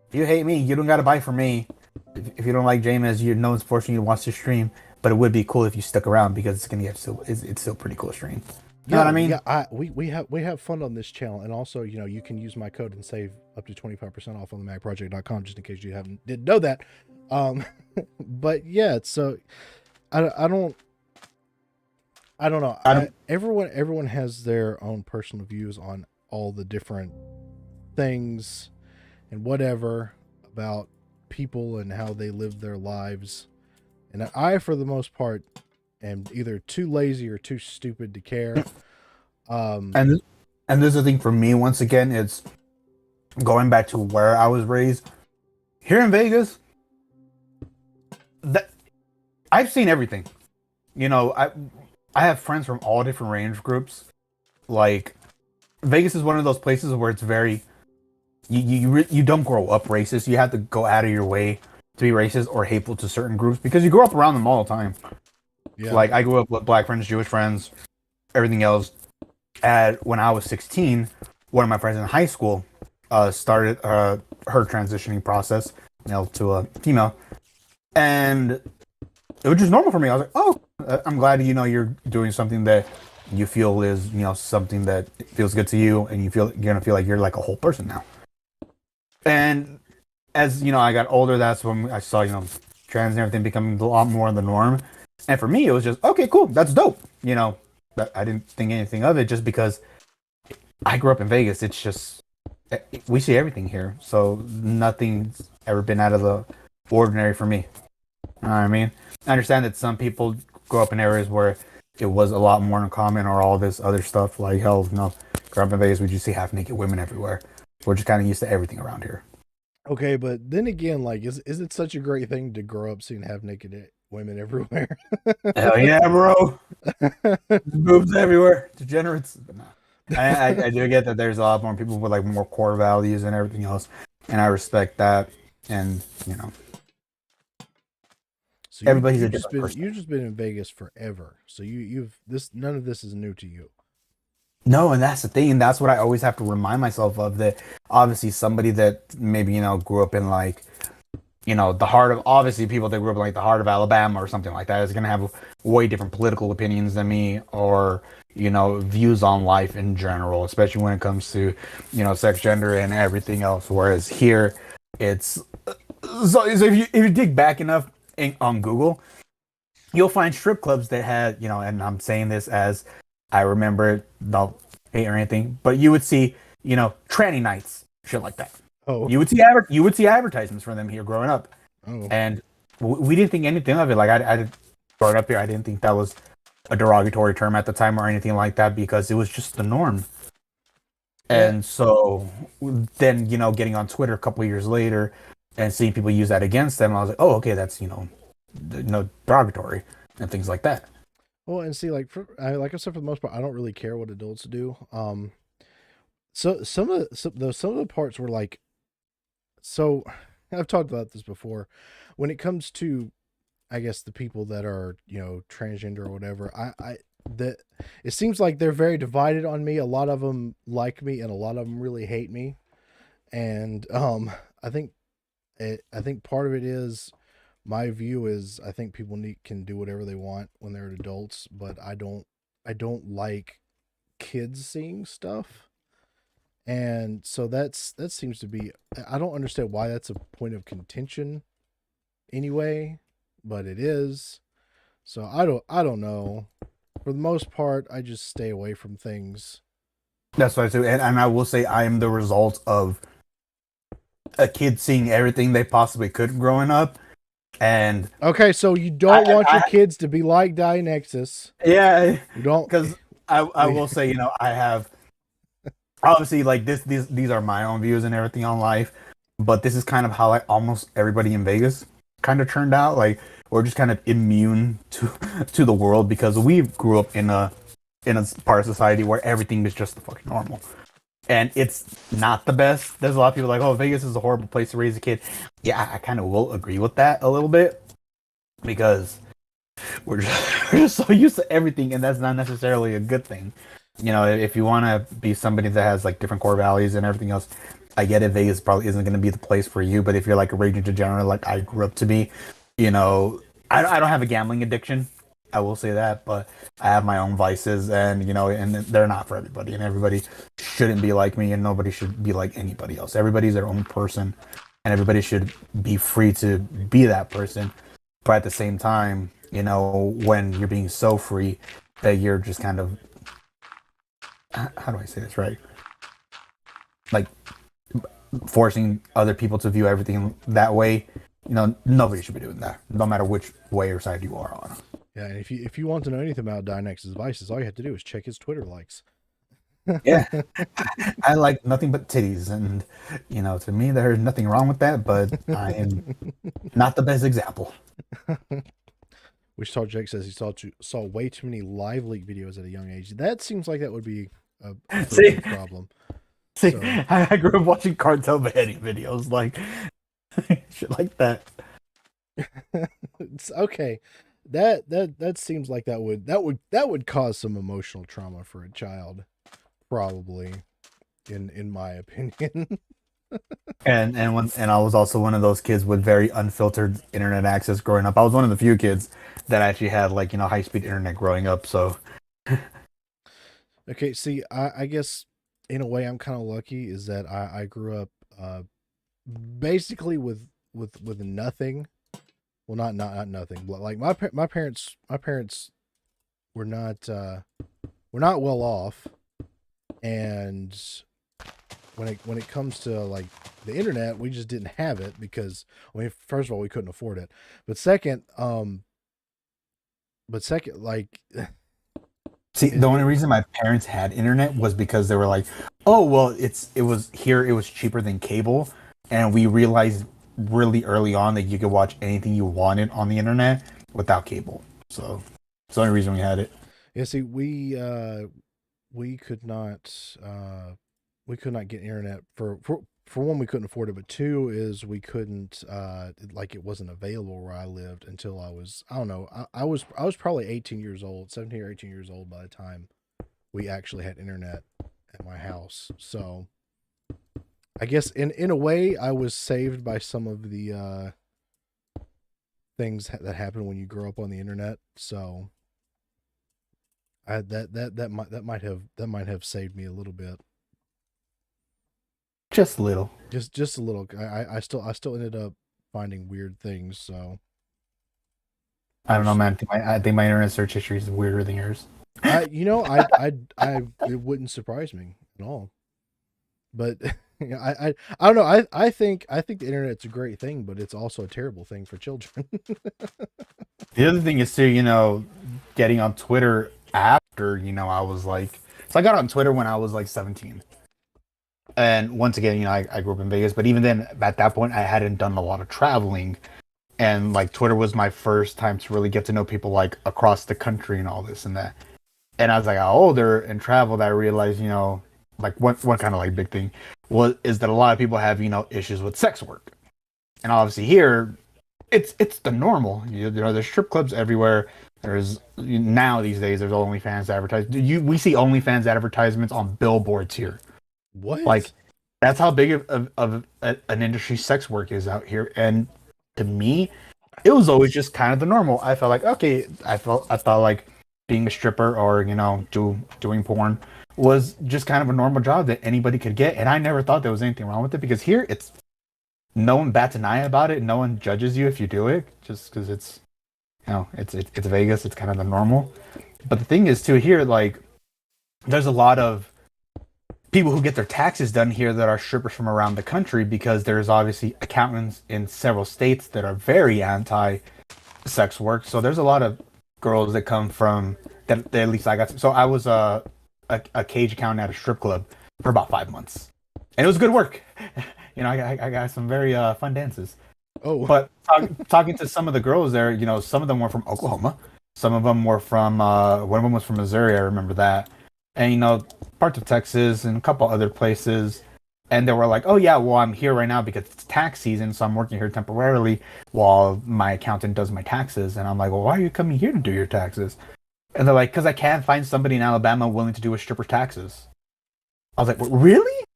If you hate me, you don't gotta buy from me. If you don't like JMeZZ, no one's forcing you to watch the stream. But it would be cool if you stuck around because it's gonna get it's still pretty cool stream. You know what I mean? Yeah. We have fun on this channel, and also you can use my code and save up to 25% off on the MagProject.com, just in case you didn't know that. Um, but yeah, so I don't know. I don't. Everyone has their own personal views on all the different things and whatever about people and how they live their lives. And I, for the most part, am either too lazy or too stupid to care. And this is the thing for me. Once again, it's going back to where I was raised here in Vegas. That I've seen everything. You know, I have friends from all different range groups. Like Vegas is one of those places where it's very you don't grow up racist. You have to go out of your way to be racist or hateful to certain groups because you grow up around them all the time. Yeah. Like I grew up with black friends, Jewish friends, everything else. When I was 16, one of my friends in high school started her transitioning process, male to a female, and it was just normal for me. I was like, oh, I'm glad you're doing something that you feel is something that feels good to you, and you're gonna feel like you're like a whole person now. And as I got older, that's when I saw trans and everything becoming a lot more the norm. And for me, it was just okay, cool, that's dope. But I didn't think anything of it just because I grew up in Vegas. It's just we see everything here, so nothing's ever been out of the ordinary for me. You know what I mean? I understand that some people grow up in areas where it was a lot more uncommon or all this other stuff. Like hell, growing up in Vegas, we just see half naked women everywhere. We're just kind of used to everything around here. Okay, but then again, like, is it such a great thing to grow up seeing half naked women everywhere? Hell yeah, bro! Boobs everywhere, degenerates. But no. I do get that there's a lot more people with like more core values and everything else, and I respect that. And So everybody's you a just different person. you've just been in Vegas forever. So you've none of this is new to you. No, and that's the thing, and that's what I always have to remind myself of. That obviously somebody that maybe grew up in like the heart of, obviously people that grew up in like the heart of Alabama or something like that is going to have way different political opinions than me, or views on life in general, especially when it comes to sex, gender, and everything else. Whereas here, it's so if you dig back enough on Google, you'll find strip clubs that had and I'm saying this as I remember, don't hate or anything, but you would see tranny nights, shit like that. Oh, You would see advertisements for them here growing up, oh, and we didn't think anything of it. Like I growing up here, I didn't think that was a derogatory term at the time or anything like that because it was just the norm. And so then getting on Twitter a couple of years later and seeing people use that against them, I was like, oh, okay, that's derogatory and things like that. well, and see, like like I said, for the most part, I don't really care what adults do. So some of the parts were like, so I've talked about this before. When it comes to, I guess, the people that are transgender or whatever, that it seems like they're very divided on me. A lot of them like me, and a lot of them really hate me. And I think part of it is my view is I think people can do whatever they want when they're adults, but I don't like kids seeing stuff. And so that seems to be, I don't understand why that's a point of contention anyway, but it is. So I don't know. For the most part, I just stay away from things. That's what I do, and I will say I am the result of a kid seeing everything they possibly could growing up. And okay, so you don't want your kids to be like Dianexis. Yeah, You don't, because I will say, I have obviously like these are my own views and everything on life, but this is kind of how like almost everybody in Vegas kind of turned out. Like we're just kind of immune to the world because we grew up in a part of society where everything is just fucking normal. And it's not the best. There's a lot of people like, oh, Vegas is a horrible place to raise a kid. Yeah, I kind of will agree with that a little bit because we're just so used to everything, and that's not necessarily a good thing. If you want to be somebody that has like different core values and everything else, I get it. Vegas probably isn't going to be the place for you. But if you're like a raging degenerate, like I grew up to be, I don't have a gambling addiction. I will say that, but I have my own vices, and and they're not for everybody, and everybody shouldn't be like me, and nobody should be like anybody else. Everybody's their own person, and everybody should be free to be that person. But at the same time, when you're being so free that you're just kind of, how do I say this right? Like forcing other people to view everything that way. Nobody should be doing that, no matter which way or side you are on. Yeah, and if you want to know anything about Dianexis vices, all you have to do is check his Twitter likes. Yeah, I like nothing but titties, and to me, there's nothing wrong with that. But I am not the best example. Which Tall Jake says he saw way too many live leak videos at a young age. That seems like that would be a big problem. See, so, I grew up watching cartel beheading videos, like shit like that. It's okay. That seems like that would cause some emotional trauma for a child, probably, in my opinion. and I was also one of those kids with very unfiltered internet access growing up. I was one of the few kids that actually had like high speed internet growing up. So okay, see, I guess in a way I'm kind of lucky is that I grew up basically with nothing. Well, not nothing, but like my parents were not well off, and when it comes to like the internet, we just didn't have it because first of all we couldn't afford it, but second like see, the only reason my parents had internet was because they were like, oh well, it was cheaper than cable, and we realized really early on that you could watch anything you wanted on the internet without cable. So it's the only reason we had it. Yeah, see, we could not get internet for one, we couldn't afford it, but two is we couldn't like it wasn't available where I lived until I don't know, I was probably 18 years old, 17 or 18 years old by the time we actually had internet at my house. So I guess in a way I was saved by some of the things that happen when you grow up on the internet. So that might have saved me a little bit. Just a little. Just a little. I still ended up finding weird things. So I don't know, man. I think my internet search history is weirder than yours. I it wouldn't surprise me at all. But I don't know. I think the internet's a great thing, but it's also a terrible thing for children. The other thing is too, getting on Twitter after, I was like, so I got on Twitter when I was like 17. And once again, I grew up in Vegas, but even then, at that point, I hadn't done a lot of traveling. And like Twitter was my first time to really get to know people like across the country and all this and that. And as I got older and traveled, I realized, like one kind of like big thing is that a lot of people have, issues with sex work. And obviously here, it's the normal. There's strip clubs everywhere. There's now these days there's OnlyFans advertised. We see OnlyFans advertisements on billboards here. What? Like that's how big of an industry sex work is out here. And to me, it was always just kind of the normal. I felt like okay, I thought like being a stripper or doing porn was just kind of a normal job that anybody could get, and I never thought there was anything wrong with it because here it's no one bats an eye about it. No one judges you if you do it, just because it's it's Vegas. It's kind of the normal. But the thing is too here, like there's a lot of people who get their taxes done here that are strippers from around the country because there's obviously accountants in several states that are very anti sex work. So there's a lot of girls that that at least I got. So I was a cage accountant at a strip club for about 5 months, and it was good work. You know, I got some very fun dances. Oh, But talking to some of the girls there, you know, some of them were from Oklahoma, some of them were from one of them was from Missouri. I remember that, and you know, parts of Texas and a couple other places. And they were like, "Oh yeah, well I'm here right now because it's tax season, so I'm working here temporarily while my accountant does my taxes." And I'm like, "Well, why are you coming here to do your taxes?" And they're like, "Because I can't find somebody in Alabama willing to do a stripper taxes." I was like, "Really?"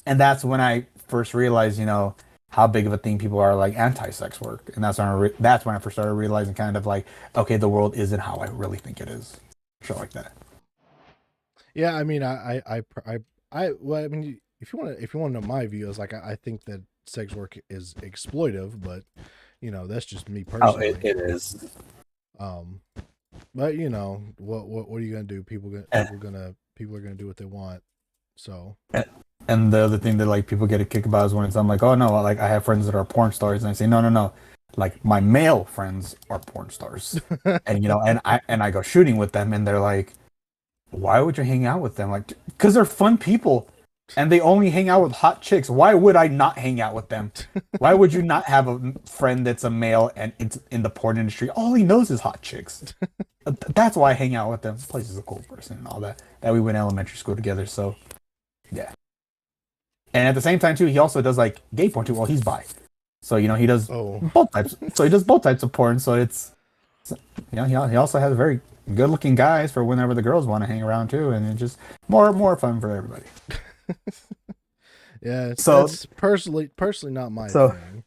And that's when I first realized, you know, how big of a thing people are like anti-sex work, and that's when I first started realizing, kind of like, okay, the world isn't how I really think it is, shit like that. yeah. I mean, well, I mean, if you want to know my view, is like I think that sex work is exploitive, but you know, that's just me Oh, personally. it is. Um, but you know, what are you gonna do? People are gonna do what they want. So And the other thing that like people get a kick about is when it's I'm like, oh no, like I have friends that are porn stars, and I say, no, no, no, like my male friends are porn stars, and you know, and I go shooting with them, and they're like, why would you hang out with them? Like, because they're fun people, and they only hang out with hot chicks. Why would I not hang out with them? Why would you not have a friend that's a male and it's in the porn industry? All he knows is hot chicks. That's why I hang out with them. This place is a cool person and all that. That we went to elementary school together, so yeah. And at the same time too, he also does like gay porn too. Well, he's bi, so you know he does both types. So he does both types of porn. So it's you know he also has very good looking guys for whenever the girls want to hang around too, and it's just more fun for everybody. yeah, So that's personally not my so thing.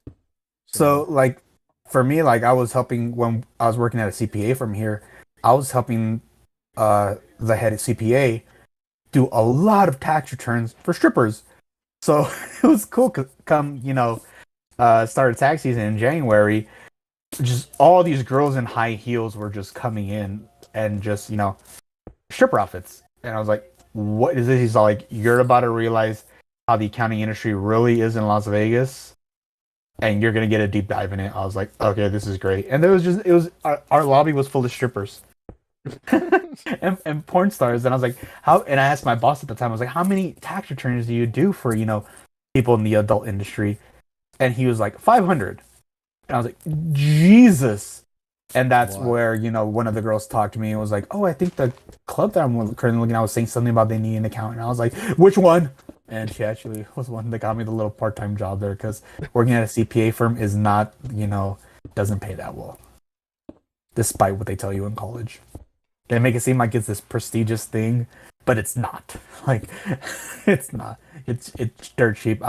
so like for me, like I was helping when I was working at a CPA from here. I was helping the head of CPA do a lot of tax returns for strippers. So it was cool. Come, you know, started tax season in January. Just all these girls in high heels were just coming in and just, you know, stripper outfits. And I was like, what is this? He's like, you're about to realize how the accounting industry really is in Las Vegas. And you're going to get a deep dive in it. I was like, okay, this is great. And our lobby was full of strippers. and porn stars, and I was like, how? And I asked my boss at the time, I was like, how many tax returns do you do for, you know, people in the adult industry? And he was like 500, and I was like, Jesus. And that's where, you know, one of the girls talked to me and was like, oh, I think the club that I'm currently looking at was saying something about they need an accountant. And I was like, which one? And she actually was one that got me the little part-time job there, because working at a CPA firm is not, you know, doesn't pay that well, despite what they tell you in college. They make it seem like it's this prestigious thing, but it's not. Like, it's not. It's dirt cheap.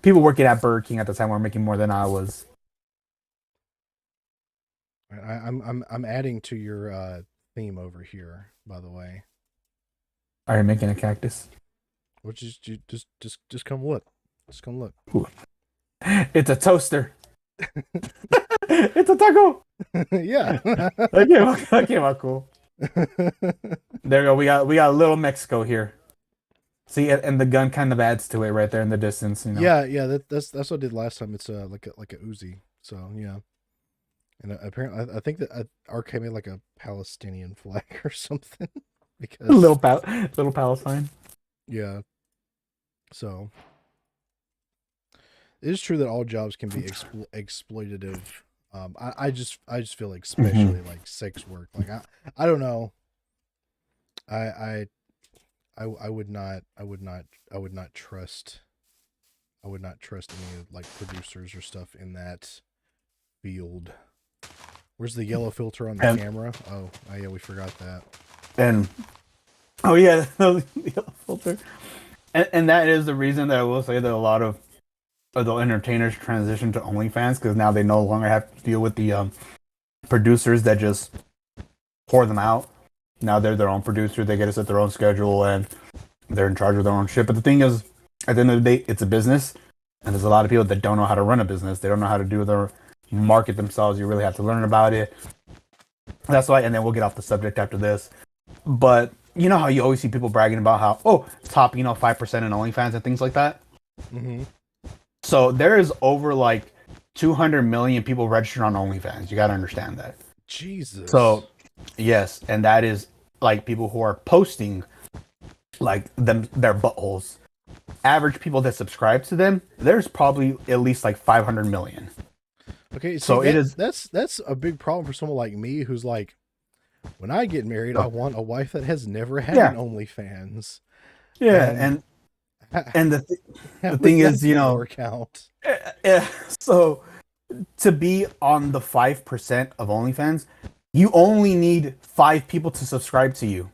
People working at Burger King at the time were making more than I was. I'm adding to your theme over here, by the way. Are you making a cactus? Which is just come look. Just come look. Ooh. It's a toaster. It's a taco. Yeah. That came out cool. There you go. We got a little Mexico here. See, and the gun kind of adds to it right there in the distance. You know. Yeah. That's what I did last time. It's like a Uzi. So yeah. And apparently, I think that RK made like a Palestinian flag or something. Because little Palestine. Yeah. So it is true that all jobs can be exploitative. I just feel like, especially like sex work. Like I don't know. I would not trust any like producers or stuff in that field. Where's the yellow filter on the camera? Oh yeah, we forgot that. And oh yeah, the yellow filter. And that is the reason that I will say that a lot of adult entertainers transition to OnlyFans, because now they no longer have to deal with the producers that just pour them out. Now they're their own producer. They get to set their own schedule, and they're in charge of their own shit. But the thing is, at the end of the day, it's a business, and there's a lot of people that don't know how to run a business. They don't know how to do their market themselves. You really have to learn about it. That's why, and then we'll get off the subject after this. But you know how you always see people bragging about how, top, 5% in OnlyFans and things like that? Mm-hmm. So there is over like 200 million people registered on OnlyFans. You got to understand that. Jesus. So, yes, and that is like people who are posting like their buttholes. Average people that subscribe to them, there's probably at least like 500 million. Okay, see, So it is. that's a big problem for someone like me who's like, when I get married, I want a wife that has never had Yeah. an OnlyFans. Yeah, And and how the thing is is, that you gonna know, work out? so to be on the 5% of OnlyFans, you only need 5 people to subscribe to you.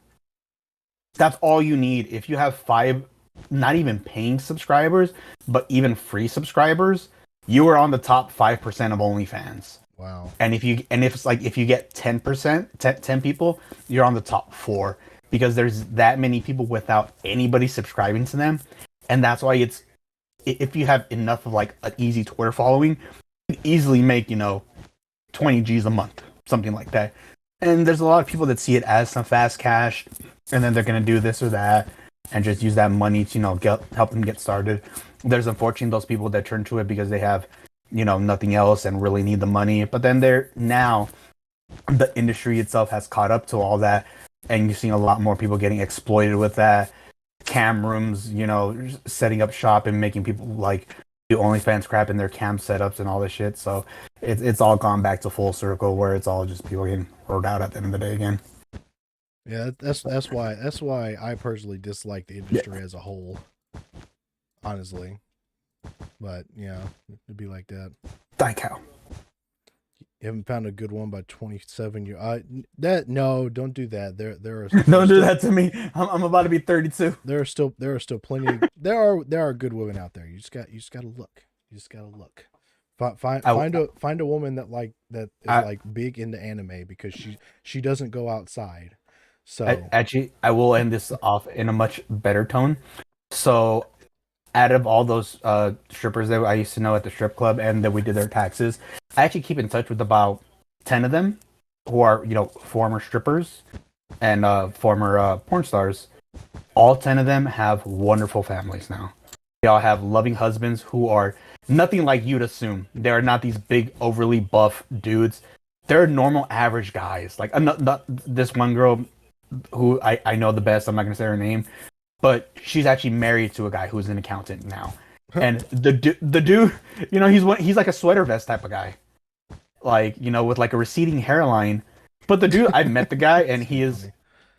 That's all you need. If you have 5, not even paying subscribers, but even free subscribers, you are on the top 5% of OnlyFans. Wow. And if it's like if you get 10%, 10 people, you're on the top 4 because there's that many people without anybody subscribing to them, and that's why it's if you have enough of like an easy Twitter following, you can easily make 20 G's a month, something like that. And there's a lot of people that see it as some fast cash, and then they're gonna do this or that, and just use that money to help them get started. There's unfortunately those people that turn to it because they have nothing else and really need the money. But then now the industry itself has caught up to all that, and you're seeing a lot more people getting exploited with that. Cam rooms, setting up shop and making people like do OnlyFans crap in their cam setups and all this shit. So it's all gone back to full circle where it's all just people getting rolled out at the end of the day again. Yeah, that's why I personally dislike the industry as a whole. Honestly. But yeah, it'd be like that. Die cow. You haven't found a good one by 27 years. No, don't do that. There are Don't do that to me. I'm about to be 32. There are still plenty. There are good women out there. You just got to look. You just got to look. Find a woman that is like big into anime because she doesn't go outside. So actually, I will end this off in a much better tone. So, out of all those strippers that I used to know at the strip club and that we did their taxes, I actually keep in touch with about 10 of them who are former strippers and former porn stars. All 10 of them have wonderful families now. They all have loving husbands who are nothing like you'd assume. They are not these big, overly buff dudes. They're normal, average guys. Like not this one girl who I know the best. I'm not gonna say her name, but she's actually married to a guy who's an accountant now. And the dude, he's like a sweater vest type of guy, like with like a receding hairline. But the dude, I've met the guy, and he's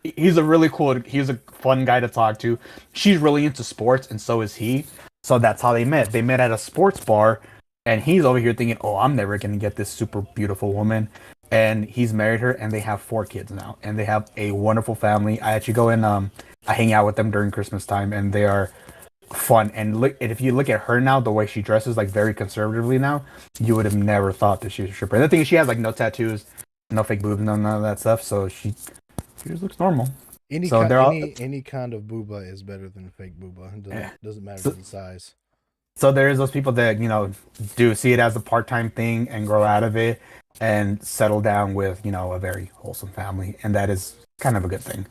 a really cool. He's a fun guy to talk to. She's really into sports, and so is he. So that's how they met. They met at a sports bar, and he's over here thinking, "Oh, I'm never gonna get this super beautiful woman." And he's married her, and they have 4 kids now, and they have a wonderful family. I actually go in, I hang out with them during Christmas time, and they are fun. And if you look at her now, the way she dresses, like very conservatively now, you would have never thought that she was a stripper. And the thing is, she has like no tattoos, no fake boobs, none of that stuff. So she just looks normal. Any kind of booba is better than fake booba. It doesn't matter the size. So there's those people that do see it as a part-time thing and grow out of it and settle down with a very wholesome family, and that is kind of a good thing.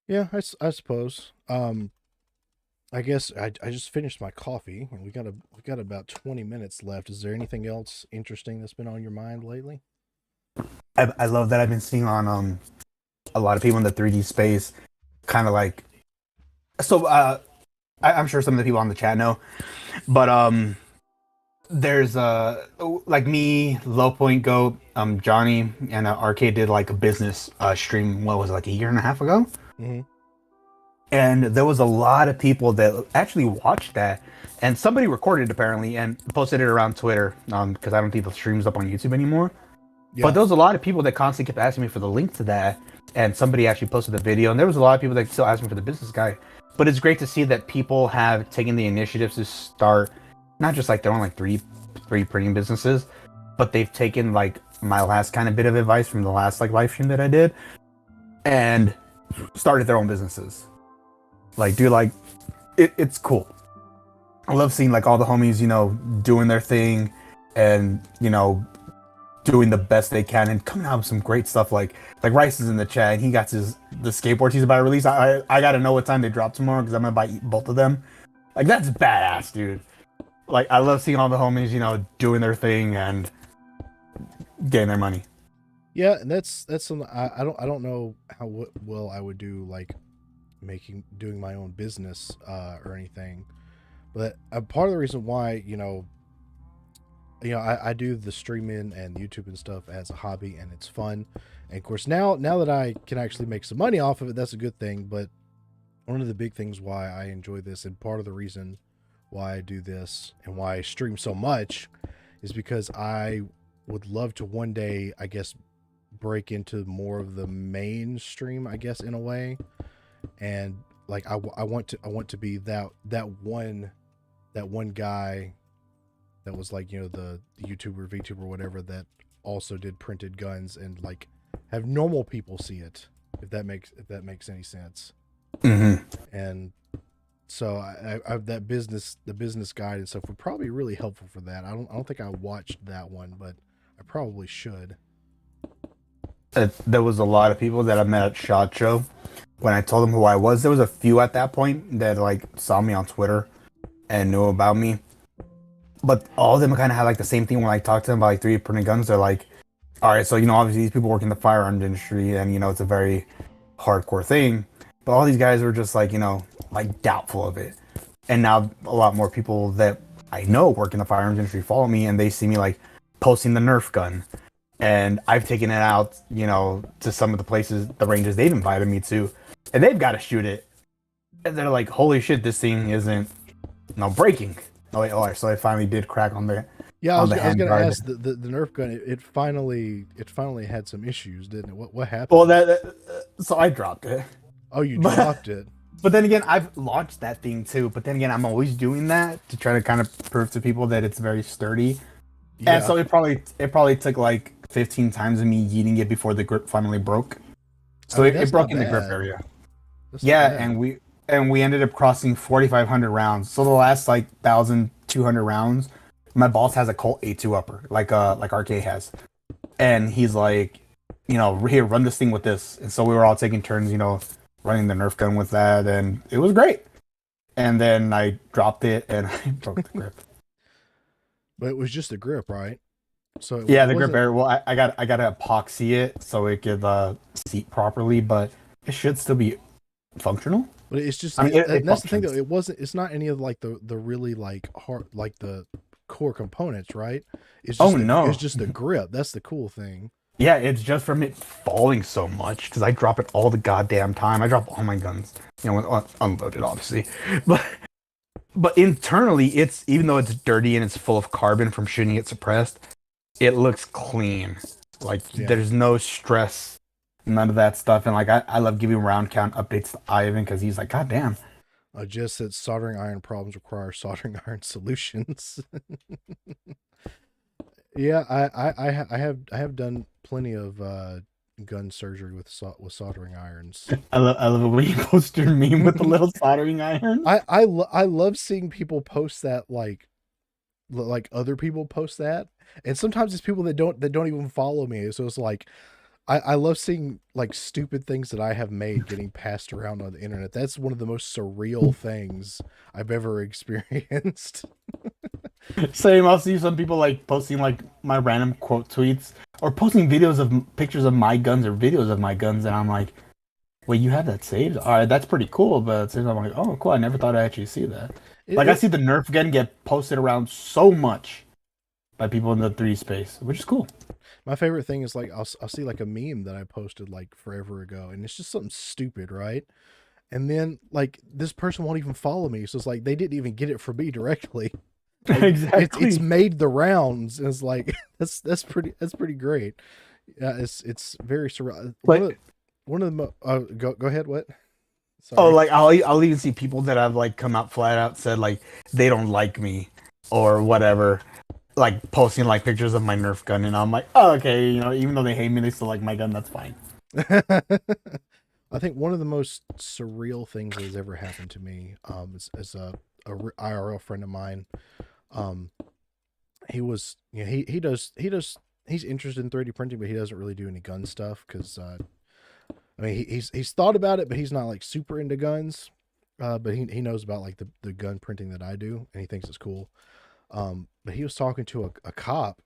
Yeah, I suppose. I guess I just finished my coffee, and we got about 20 minutes left. Is there anything else interesting that's been on your mind lately? I love that I've been seeing on a lot of people in the 3D space, kind of like. So I'm sure some of the people on the chat know, but there's like me, Low Point Goat, Johnny, and Arcade did like a business stream. What was it, like a year and a half ago? Mm-hmm. And there was a lot of people that actually watched that, and somebody recorded it apparently and posted it around Twitter because I don't think the stream's up on YouTube anymore. Yeah. But there was a lot of people that constantly kept asking me for the link to that, and somebody actually posted the video, and there was a lot of people that still asked me for the business guide. But it's great to see that people have taken the initiative to start not just like their own like 3D printing businesses, but they've taken like my last kind of bit of advice from the last like live stream that I did and started their own businesses. Like, dude, like it's cool. I love seeing like all the homies, doing their thing and doing the best they can and coming out with some great stuff. Like Rice is in the chat and he got the skateboards he's about to release. I gotta know what time they drop tomorrow because I'm gonna buy both of them. Like, that's badass, dude. Like, I love seeing all the homies, doing their thing and getting their money. Yeah, and that's something I don't know how well I would do like doing my own business or anything, but part of the reason why I do the streaming and YouTube and stuff as a hobby, and it's fun. And of course, now that I can actually make some money off of it, that's a good thing. But one of the big things why I enjoy this, and part of the reason why I do this and why I stream so much, is because I would love to one day, I guess, break into more of the mainstream, I guess, in a way. And like I want to be that one guy that was like the YouTuber, VTuber, whatever, that also did printed guns, and like have normal people see it, if that makes any sense. Hmm. And so I that the business guide and stuff would probably be really helpful for that. I don't think I watched that one, but I probably should. There was a lot of people that I met at SHOT Show. When I told them who I was, there was a few at that point that like saw me on Twitter and knew about me. But all of them kind of had like the same thing when I talked to them about like 3D printing guns. They're like, all right, so obviously these people work in the firearms industry, and it's a very hardcore thing. But all these guys were just like like doubtful of it. And now a lot more people that I know work in the firearms industry follow me, and they see me like posting the Nerf gun, and I've taken it out, to some of the places, the ranges they've invited me to, and they've got to shoot it, and they're like, "Holy shit, this thing isn't breaking." Oh wait, so it finally did crack on the Yeah, I was hand gonna guard. ask the Nerf gun. It finally had some issues, didn't it? What happened? Well, so I dropped it, Oh, you but dropped it. but then again, I've launched that thing too. But then again, I'm always doing that to try to kind of prove to people that it's very sturdy. And Yeah. so it probably took like 15 times of me yeeting it before the grip finally broke. I So mean, it that's broke not in the grip bad. area. That's not Yeah, bad. and we ended up crossing 4,500 rounds. So the last like 1,200 rounds, my boss has a Colt A2 upper, like RK has, and he's like, here, run this thing with this. And so we were all taking turns, running the Nerf gun with that, and it was great. And then I dropped it and I broke the grip. But it was just a grip, right? So Yeah, it the grip wasn't. area. Well, I got to epoxy it so it could seat properly, but it should still be functional. But it's just, I mean, it and that's the thing though. functions. It wasn't. It's not any of like the really like hard like the core components, right? Oh It's no. just the grip. That's the cool thing. Yeah, it's just from it falling so much because I drop it all the goddamn time. I drop all my guns, when unloaded, obviously. But internally, it's even though it's dirty and it's full of carbon from shooting it suppressed, it looks clean. Like Yeah. there's no stress, none of that stuff. And like I love giving round count updates to Ivan because he's like, God damn. Just that soldering iron problems require soldering iron solutions. Yeah, I have done plenty of gun surgery with soldering irons. I love it when you post your meme with the little soldering iron. I love seeing people post that, like other people post that, and sometimes it's people that don't even follow me. So it's like I love seeing like stupid things that I have made getting passed around on the internet. That's one of the most surreal things I've ever experienced. Same. I'll see some people like posting like my random quote tweets or posting videos of pictures of my guns or videos of my guns, and I'm like, wait, you have that saved? All right, that's pretty cool. But at the same time, I'm like, oh, cool. I never thought I'd actually see that. Like I It see the Nerf gun get posted around so much by people in the 3D space, which is cool. My favorite thing is like I'll see like a meme that I posted like forever ago, and it's just something stupid, right? And then like this person won't even follow me, so it's like they didn't even get it from me directly. Like it's Exactly. made the rounds, and it's like that's pretty great. Yeah, it's very surreal. Like, One of the go ahead. What? oh, Sorry. like I'll even see people that have like come out flat out said like they don't like me or whatever, like posting like pictures of my Nerf gun, and I'm like, oh, okay, even though they hate me, they still like my gun. That's fine. I think one of the most surreal things that has ever happened to me, is IRL friend of mine. Um, he was, he's interested in 3D printing, but he doesn't really do any gun stuff because, I mean, he's thought about it, but he's not like super into guns. But he knows about like the gun printing that I do, and he thinks it's cool. But he was talking to a cop,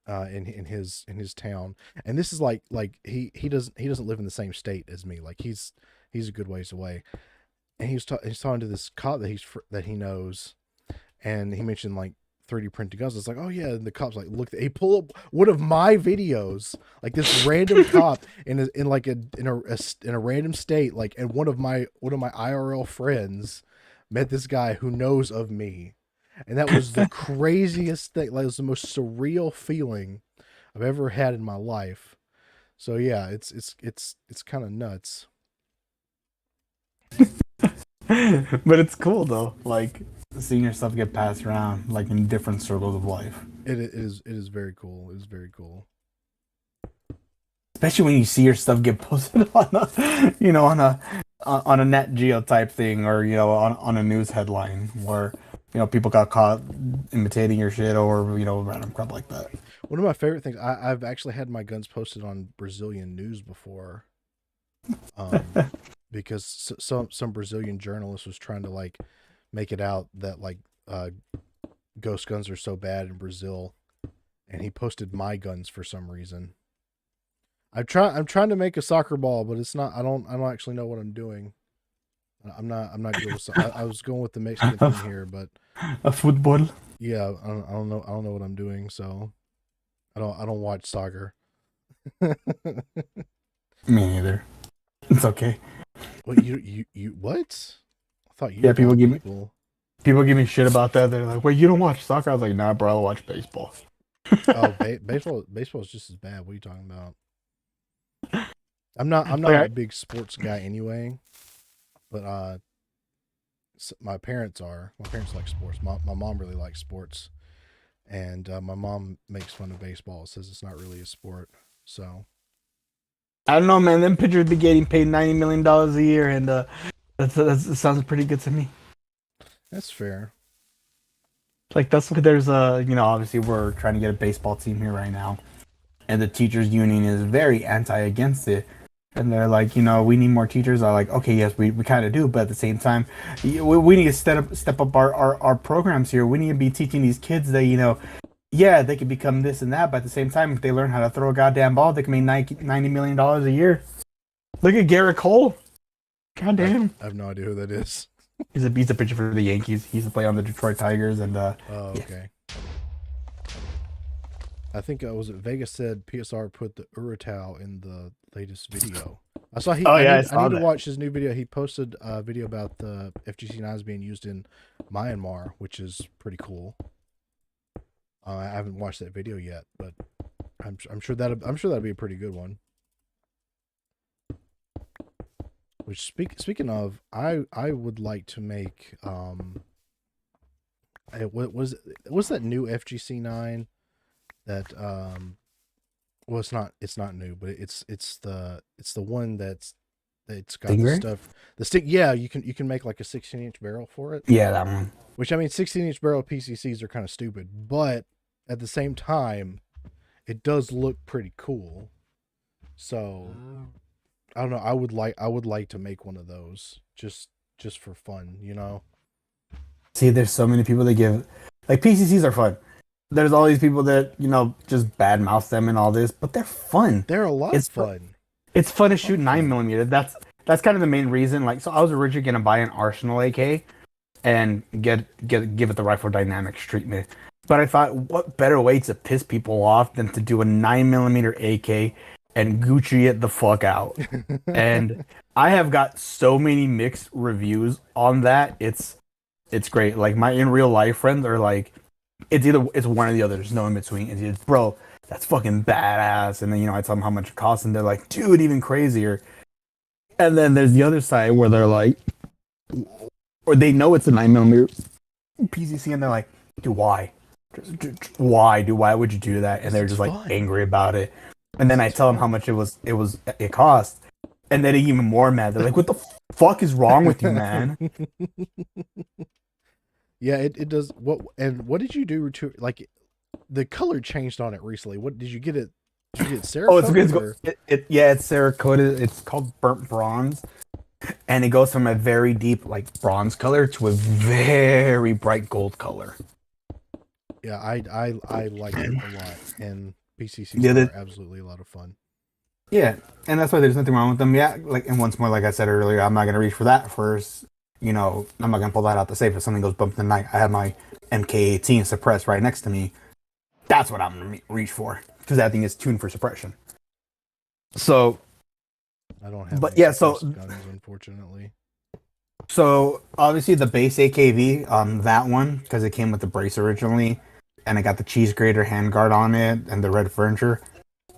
in his town, and this is like he doesn't live in the same state as me. Like he's a good ways away, and he's talking to this cop that he knows, and he mentioned like 3D printed guns. It's like, oh yeah, and the cop's like, look, he pull up one of my videos, like this random cop in a random state, like, and one of my IRL friends met this guy who knows of me, and that was the craziest thing. Like, it was the most surreal feeling I've ever had in my life. So yeah, it's kind of nuts. But it's cool though, like seeing your stuff get passed around, like in different circles of life. It is very cool. It is very cool. Especially when you see your stuff get posted on a, on a Net Geo type thing, or on a news headline where people got caught imitating your shit, or random crap like that. One of my favorite things, I've actually had my guns posted on Brazilian news before, um, because some Brazilian journalist was trying to like make it out that like ghost guns are so bad in Brazil, and he posted my guns for some reason. I'm trying to make a soccer ball, but it's not. I don't actually know what I'm doing. I'm not good with. I was going with the Mexican thing here, but A football. yeah, I don't know what I'm doing. So I don't watch soccer. Me neither. It's okay. What you what? I thought you Yeah, were people one of give the me people. people give me shit about that. They're like, "Wait, you don't watch soccer?" I was like, "Nah, bro, I watch baseball." Oh, baseball is just as bad. What are you talking about? I'm not Like, a big sports guy anyway, but my parents are. My parents like sports. My mom really likes sports, and my mom makes fun of baseball. Says it's not really a sport. So I don't know, man. Them pitchers be getting paid $90 million a year, and that sounds pretty good to me. that's fair. Like that's what there's obviously we're trying to get a baseball team here right now, and the teachers union is very anti against it, and they're like, we need more teachers. I'm like, okay, yes, we kind of do, but at the same time, we need to step up our programs here. We need to be teaching these kids that yeah, they could become this and that, but at the same time, if they learn how to throw a goddamn ball, they can make $90 million a year. Look at Garrett Cole. Goddamn. I have no idea who that is. He's a pitcher for the Yankees. He used to play on the Detroit Tigers, and Oh, yeah. okay. I think was it Vegas said PSR put the Urutau in the latest video. I saw he. Oh, yeah, I I need, saw I need that. to watch his new video. He posted a video about the FGC knives being used in Myanmar, which is pretty cool. I haven't watched that video yet, but I'm sure that'll be a pretty good one. Which speaking of, I would like to make what's that new FGC 9 that well, it's not new, but it's the one that's got the Stingray? stuff, the stick. Yeah, you can make like a 16-inch barrel for it. Yeah, that one. Which, I mean, 16-inch barrel PCCs are kind of stupid, but at the same time, it does look pretty cool. So I don't know. I would like to make one of those just for fun, you know. See, there's so many people that give like PCCs are fun. There's all these people that just badmouth them and all this, but they're fun. They're a lot It's of fun. It's fun to shoot Fun. 9mm. That's kind of the main reason. Like, so I was originally gonna buy an Arsenal AK and give it the rifle dynamics treatment. But I thought, what better way to piss people off than to do a 9mm AK and Gucci it the fuck out? And I have got so many mixed reviews on that. It's great. Like, my in real life friends are like, it's one or the other. There's no in between. It's either, bro, that's fucking badass. And then I tell them how much it costs, and they're like, dude, even crazier. And then there's the other side where they're like, or they know it's a 9mm PCC, and they're like, dude, why? Why, dude? Why would you do that? And they're just like fun. angry about it. And then I tell them how much it cost, and then they get even more mad. They're like, what the fuck is wrong with you, man? Yeah, it does. What did you do to, like, the color changed on it recently? What did you get it? Did you get Oh, Cerakoted? it's Cerakoted. It's called burnt bronze, and it goes from a very deep like bronze color to a very bright gold color. Yeah, I liked it a lot, and PCCs Yeah, are absolutely a lot of fun. yeah, and that's why there's nothing wrong with them. Yeah, like and once more, like I said earlier, I'm not gonna reach for that first. You know, I'm not gonna pull that out to save if something goes bump in the night. I have my MK18 suppressed right next to me. That's what I'm gonna reach for because that thing is tuned for suppression. So, I don't have but any yeah, so suppressed guns, unfortunately. so obviously the base AKV, that one because it came with the brace originally, and it got the cheese grater handguard on it and the red furniture.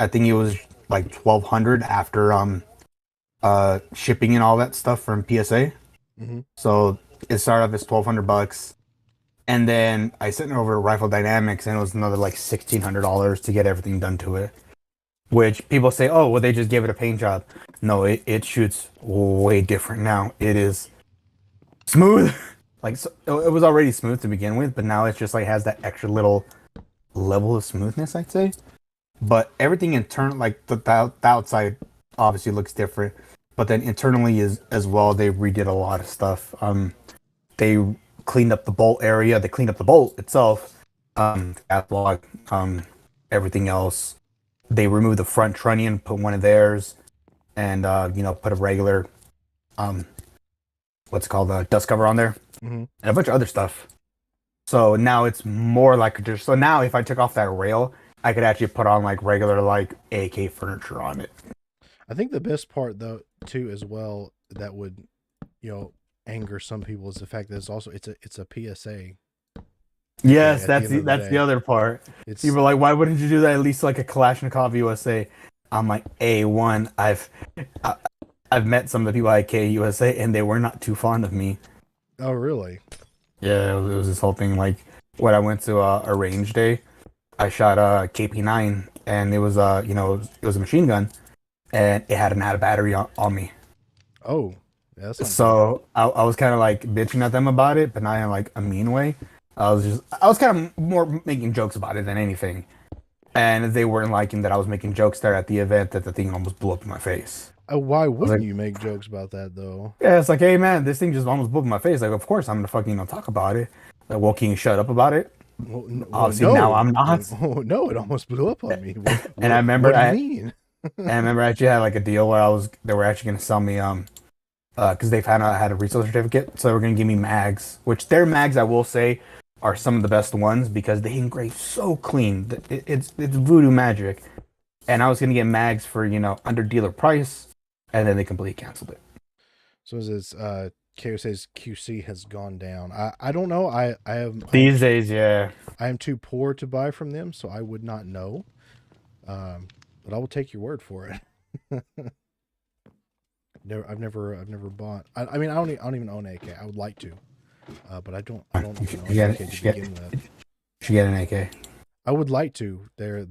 I think it was like 1,200 after shipping and all that stuff from PSA. Mm-hmm. So it started off as $1,200, and then I sent it over to Rifle Dynamics, and it was another like $1,600 to get everything done to it. Which people say, oh, well, they just gave it a paint job. No, it shoots way different now. It is smooth. Like so, it was already smooth to begin with, but now it's just like has that extra little level of smoothness, I'd say. But everything internal, like the outside, obviously looks different. But then internally is as well. They redid a lot of stuff. They cleaned up the bolt area. They cleaned up the bolt itself. Catalog, everything else. They removed the front trunnion, put one of theirs, and put a regular, what's it called, a dust cover on there, Mm-hmm. and a bunch of other stuff. So now it's more like just. So now if I took off that rail, I could actually put on like regular like AK furniture on it. I think the best part though too as well that would anger some people is the fact that it's a PSA. Yes, At the end of the that's the day, other part. it's People are like, why wouldn't you do that at least like a Kalashnikov USA? I'm like, A1. I've met some of the people at K USA and they were not too fond of me. oh really? Yeah, it was this whole thing. Like when I went to a range day, I shot a KP9 and it was it was a machine gun and it had an out of battery on me. Oh, yeah, that's not good. So I was kind of like bitching at them about it, but not in like a mean way. I was kind of more making jokes about it than anything, and they weren't liking that I was making jokes there at the event that the thing almost blew up in my face. Why I was wouldn't like, you make jokes about that though? yeah, it's like, hey man, this thing just almost blew up in my face. Like, of course I'm gonna fucking talk about it. Like, well, can you shut up about it? Obviously now I'm not. Oh, no, it almost blew up on me. And I remember what do you mean? and I remember I actually had like a deal where they were actually gonna sell me because they found out I had a resale certificate, so they were gonna give me mags, which their mags I will say are some of the best ones because they engrave so clean. It's voodoo magic. And I was gonna get mags for under dealer price, and then they completely canceled it. So it says KOSA's QC has gone down. I don't know. These days, yeah. I am too poor to buy from them, so I would not know. But I will take your word for it. I've never bought. I mean, I don't even own AK. I would like to, but I don't even own AK to begin with. You should get an AK. I would like to. They're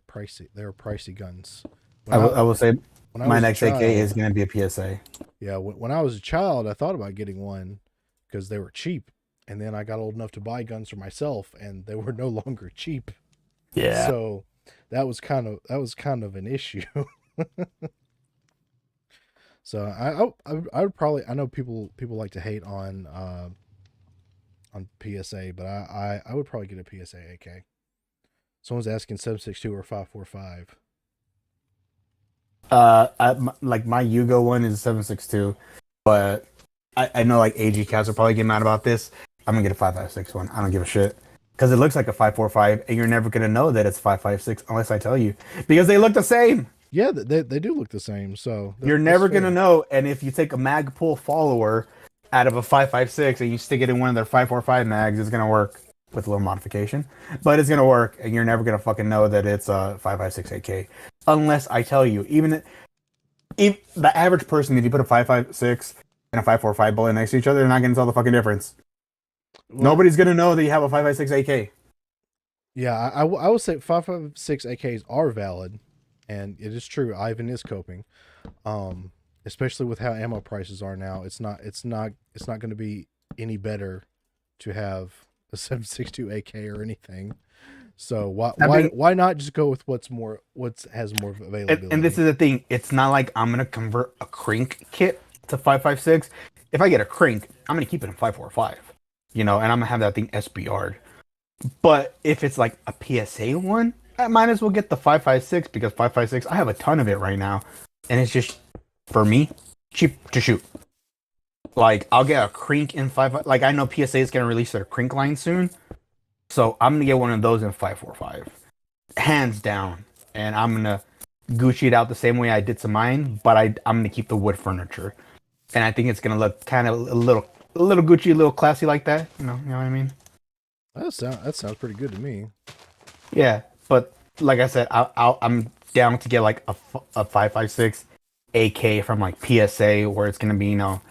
pricey. They're pricey guns. I will say when my was a next AK child- is going to be a PSA. Yeah, when I was a child, I thought about getting one because they were cheap, and then I got old enough to buy guns for myself, and they were no longer cheap. Yeah. So that was kind of an issue. So I would probably, I know people like to hate on PSA, but I would probably get a PSA AK. Someone's asking 7.62 or 5.45. Like my Yugo one is 7.62, but I know like AG cats will probably get mad about this. I'm gonna get a 5.56 one. I don't give a shit because it looks like a 5.45, and you're never gonna know that it's 5.56 unless I tell you because they look the same. Yeah, they do look the same. So You're never gonna know. And if you take a mag pull follower out of a 5.56 and you stick it in one of their 5.45 mags, it's gonna work with a little modification, but it's gonna work, and you're never gonna fucking know that it's a 5.56 AK unless I tell you. Even if the average person, if you put a 5.56 and a 5.45 bullet next to each other, they're not gonna tell the fucking difference. Well, nobody's gonna know that you have a 5.56 AK. Yeah, I will say 5.56 AKs are valid, and it is true. Ivan is coping, especially with how ammo prices are now. It's not going to be any better to have a 7.62 AK or anything. So why not just go with what has more availability? And this is the thing. It's not like I'm gonna convert a crank kit to 5.56. If I get a crank, I'm gonna keep it in 5.45. And I'm gonna have that thing SBR'd. But if it's like a PSA one, I might as well get the 5.56 because 5.56 I have a ton of it right now, and it's just for me cheap to shoot. Like I'll get a Crink in 5. Like I know PSA is gonna release their Crink line soon, so I'm gonna get one of those in 5.45, hands down. And I'm gonna Gucci it out the same way I did to mine, but I'm gonna keep the wood furniture, and I think it's gonna look kind of a little Gucci, a little classy like that. You know what I mean? That sounds pretty good to me. Yeah, but like I said, I'm down to get like a 5.56 AK from like PSA, where it's gonna be not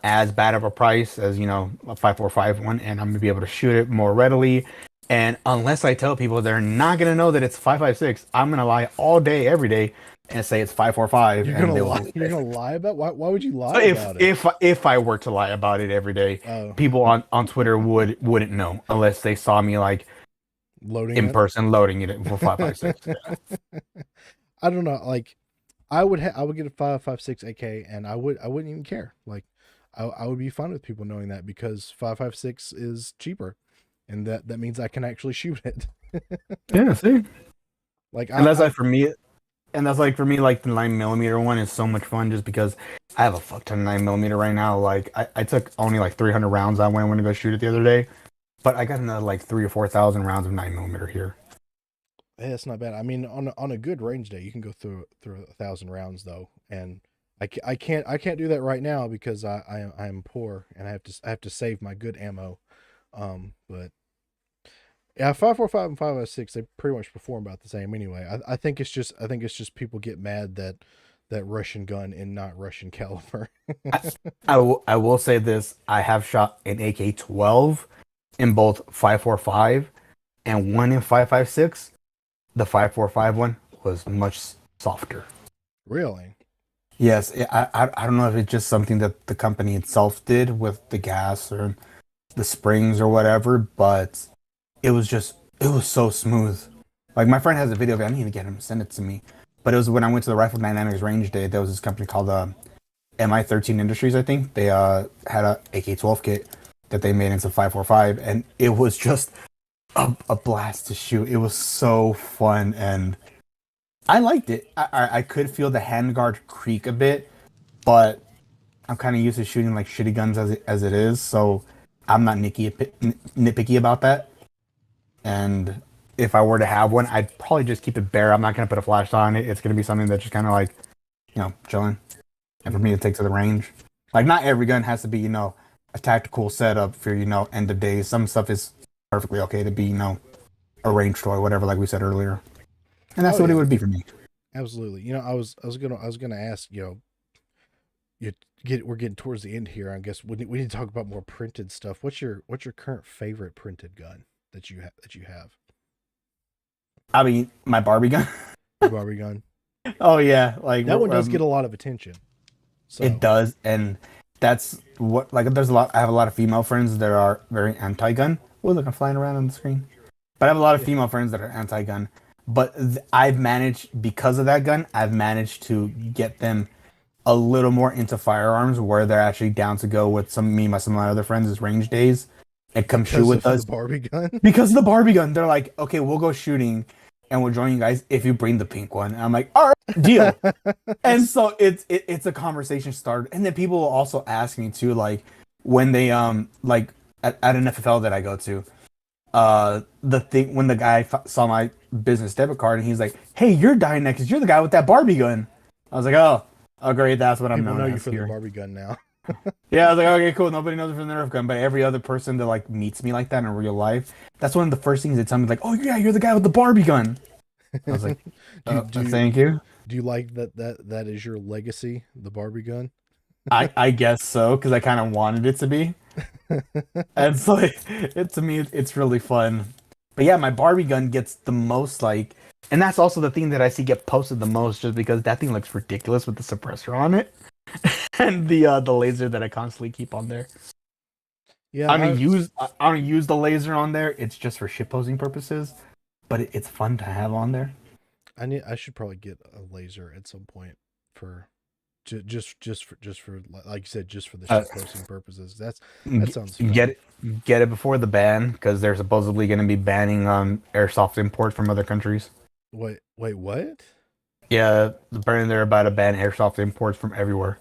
as bad of a price as a 5.45 one, and I'm gonna be able to shoot it more readily. And unless I tell people, they're not gonna know that it's 5.56. I'm gonna lie all day, every day, and say it's 5.45. You're And gonna they lie. will. You're gonna lie about why would you lie So about it? if I were to lie about it every day, Oh, people on Twitter wouldn't know unless they saw me like loading in it. person loading it for 5.56. I don't know. Like, I would get a 5.56 AK, and I wouldn't even care. Like, I would be fine with people knowing that because 5.56 is cheaper, and that means I can actually shoot it. Yeah, see. Like, And that's like for me, like the 9mm one is so much fun just because I have a fuck ton of 9mm right now. Like I took only like 300 rounds out when I went to go shoot it the other day, but I got another like 3 or 4,000 rounds of 9mm here. hey, that's not bad. I mean, on a good range day, you can go through 1,000 rounds though, and I can't do that right now because I'm poor and I have to save my good ammo. But yeah, 5.45 and 5.56 they pretty much perform about the same anyway. I think it's just people get mad that Russian gun and not Russian caliber. I, I will say this: I have shot an AK-12 in both 5.45 and one in 5.56. The 5.45 one was much softer. Really? Yes, I don't know if it's just something that the company itself did with the gas or the springs or whatever, but it was so smooth. Like my friend has a video of it. I need to get him to send it to me. But it was when I went to the Rifle Dynamics range day. There was this company called MI13 Industries, I think. They had a AK-12 kit that they made into 5.45, and it was just a blast to shoot. It was so fun, and I liked it. I could feel the handguard creak a bit, but I'm kind of used to shooting like shitty guns as it is, so I'm not nitpicky about that. And if I were to have one, I'd probably just keep it bare. I'm not gonna put a flash on it. It's gonna be something that's just kind of like, chilling, and for me to take to the range. Like not every gun has to be, a tactical setup for end of days. Some stuff is perfectly okay to be, a range toy, whatever, like we said earlier. And that's what it would be for me. Absolutely. I was gonna ask. We're getting towards the end here. I guess we need to talk about more printed stuff. What's your current favorite printed gun that you have? I mean, my Barbie gun. Your Barbie gun. Oh yeah, like That one does get a lot of attention. So. It does, and that's what there's a lot. I have a lot of female friends that are very anti-gun. Oh, look, I'm flying around on the screen. But I have a lot of female friends that are anti-gun. But I've managed, because of that gun, I've managed to get them a little more into firearms, where they're actually down to go with some of my other friends' range days and come shoot with us. The Barbie gun. Because of the Barbie gun, they're like, okay, we'll go shooting and we'll join you guys if you bring the pink one. And I'm like, all right, deal. And so it's a conversation started, and then people will also ask me too, like when they like at an FFL that I go to, the thing when the guy saw my business debit card and he's like, hey, you're Dianexis, you're the guy with that Barbie gun. I was like, oh great, that's what I'm known know you as for here. the Barbie gun now. Yeah, I was like, okay, cool. Nobody knows it from the Nerf gun, but every other person that like meets me like that in real life, that's one of the first things they tell me, like, oh yeah, you're the guy with the Barbie gun. I was like, thank you. Do you like that is your legacy, the Barbie gun? I guess so, because I kind of wanted it to be. And so to me, it's really fun. But yeah, my Barbie gun gets the most like, and that's also the thing that I see get posted the most, just because that thing looks ridiculous with the suppressor on it. And the laser that I constantly keep on there. Yeah, I don't use the laser on there. It's just for shitposting purposes, but it's fun to have on there. I should probably get a laser at some point for just for like you said, just for the shitposting purposes. That sounds fun. get it before the ban because they're supposedly going to be banning airsoft imports from other countries. Wait, what? Yeah, apparently they're about to ban airsoft imports from everywhere.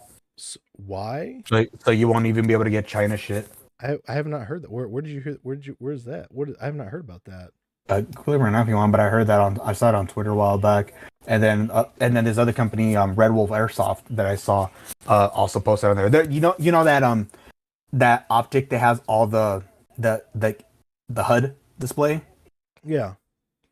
Why? So you won't even be able to get China shit. I have not heard that. Where did you hear? Where's that? I have not heard about that. Clear or not if you want, but I saw it on Twitter a while back, and then this other company, Red Wolf Airsoft, that I saw, also posted on there. You know that that optic that has all the HUD display. Yeah.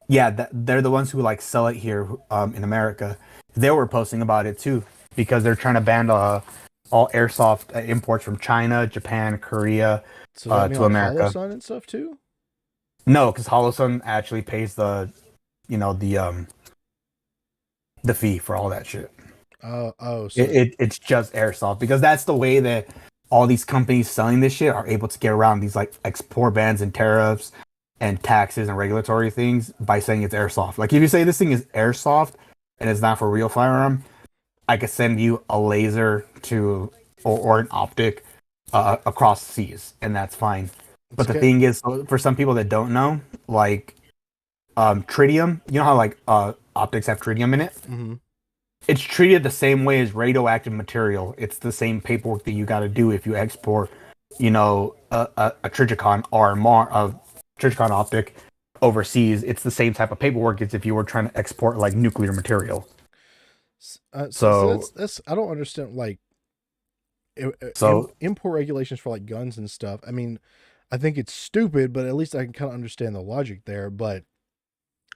Yeah, they're the ones who like sell it here in America. They were posting about it too because they're trying to ban all airsoft imports from China, Japan, Korea So does that mean to like America. Holosun and stuff too? No, because Holosun actually pays the fee for all that shit. So It's just airsoft because that's the way that all these companies selling this shit are able to get around these like export bans and tariffs and taxes and regulatory things by saying it's airsoft. Like if you say this thing is airsoft and it's not for real firearm, I could send you a laser to or an optic across seas, and that's fine. But the thing is, for some people that don't know, like tritium, you know how like optics have tritium in it? Mm-hmm. It's treated the same way as radioactive material. It's the same paperwork that you got to do if you export, a Trigicon or a Trigicon optic overseas. It's the same type of paperwork as if you were trying to export like nuclear material. So that's I don't understand like import regulations for like guns and stuff. I mean, I think it's stupid, but at least I can kind of understand the logic there. But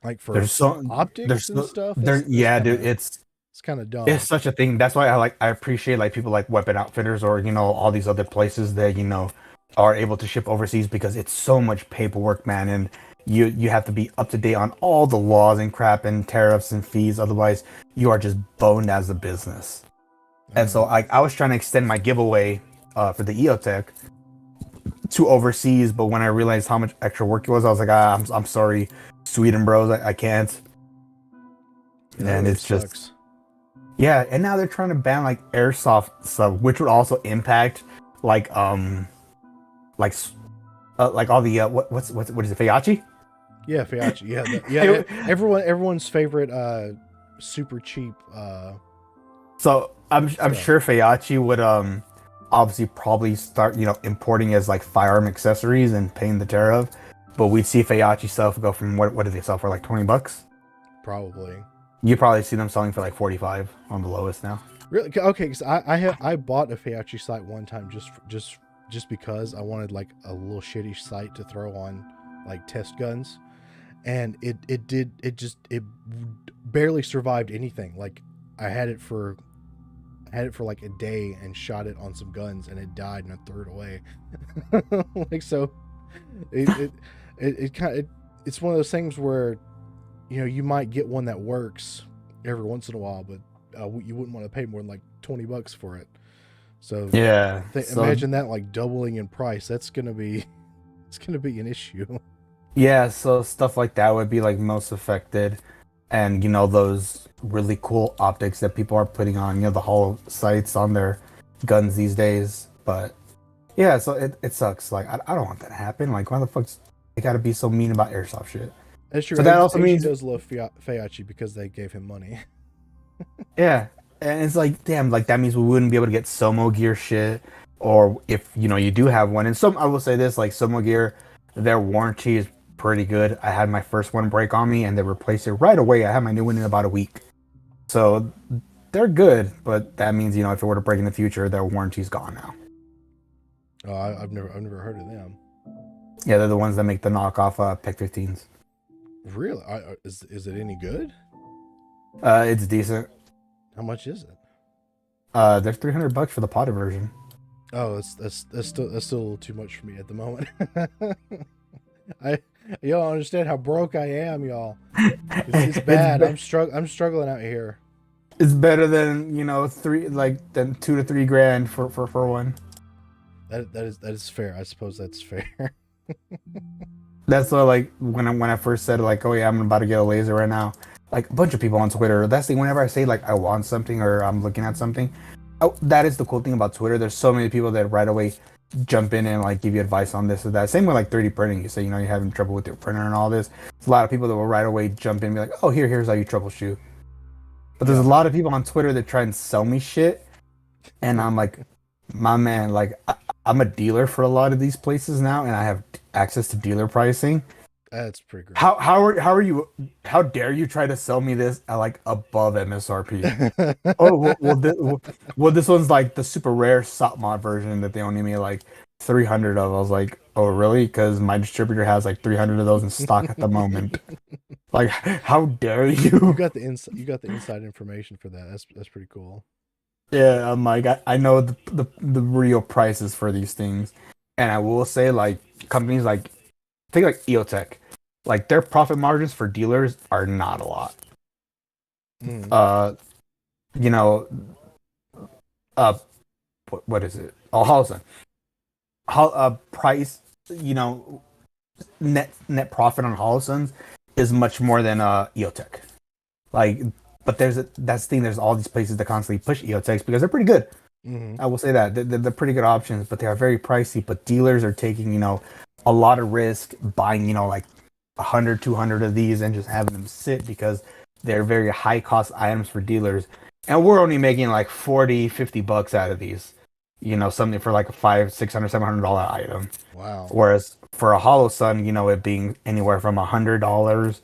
like for optics and stuff, dude, it's kind of dumb. It's such a thing. That's why I appreciate like people like Weapon Outfitters or all these other places that are able to ship overseas because it's so much paperwork, man, and you have to be up to date on all the laws and crap and tariffs and fees. Otherwise, you are just boned as a business. And so I was trying to extend my giveaway for the EOTech to overseas, but when I realized how much extra work it was, I was like, I'm sorry, Sweden bros, I can't. Yeah, and really it's sucks. just. Yeah, and now they're trying to ban like airsoft stuff, which would also impact like all the what is it, Faiachi? Yeah, Faiachi. Yeah, everyone's favorite super cheap. So I'm sure Faiachi would obviously probably start importing as like firearm accessories and paying the tariff, but we'd see Faiachi stuff go from what do they sell for, like $20? Probably. You probably see them selling for like 45 on the lowest now. Really? Okay, because I bought a Faiachi sight one time just because I wanted like a little shitty sight to throw on like test guns, and it barely survived anything. Like I had it for like a day and shot it on some guns, and it died, and I threw it away. Like so, it's one of those things where you might get one that works every once in a while, but you wouldn't want to pay more than like $20 for it. So yeah, imagine that like doubling in price. It's gonna be an issue. Yeah, so stuff like that would be like most affected, and those really cool optics that people are putting on the holo sights on their guns these days. But yeah, so it sucks. Like I don't want that to happen. Like why the fuck's they gotta be so mean about airsoft shit? That's true. So that also means he does love Faiachi because they gave him money. Yeah, and it's like, damn, like that means we wouldn't be able to get Somo gear shit, or if you do have one. And I will say this, like Somo gear, their warranty is pretty good. I had my first one break on me, and they replaced it right away. I had my new one in about a week, so they're good. But that means if it were to break in the future, their warranty's gone now. Oh, I've never heard of them. Yeah, they're the ones that make the knockoff PEC 15s. Really? Is it any good? It's decent. How much is it? There's $300 for the potted version. Oh, that's still a little too much for me at the moment. You don't understand how broke I am, y'all. It's bad. I'm struggling out here. It's better than than $2 to $3 grand for one. That is fair. I suppose that's fair. That's why, like, when I first said, like, oh yeah, I'm about to get a laser right now, like a bunch of people on Twitter, that's the whenever I say like I want something or I'm looking at something, that is the cool thing about Twitter. There's so many people that right away jump in and like give you advice on this or that. Same with like 3D printing. You say, you know, you're having trouble with your printer and all this. There's a lot of people that will right away jump in and be like, oh, here's how you troubleshoot. But there's a lot of people on Twitter that try and sell me shit. And I'm like, my man, like I'm a dealer for a lot of these places now, and I have access to dealer pricing. That's pretty great. How dare you try to sell me this at like above MSRP? Oh, well, this one's like the super rare SOP mod version that they only made like 300 of. I was like, oh really? Because my distributor has like 300 of those in stock at the moment. Like, how dare you? You got the inside information for that. That's pretty cool. Yeah, I'm like, I know the real prices for these things, and I will say like companies like think like EOTech, like their profit margins for dealers are not a lot. You know, what is it? Oh, Holson. Price, you know, net profit on Holosons is much more than EOTech. Like, but that's the thing. There's all these places that constantly push EOTechs because they're pretty good. I will say that they're pretty good options, but they are very pricey. But dealers are taking, you know, a lot of risk buying, you know, like 100, 200 of these and just having them sit because they're very high cost items for dealers. And we're only making like 40, 50 bucks out of these, you know, something for like a $500, $600, $700 item. Wow. Whereas for a Holosun, you know, it being anywhere from $100,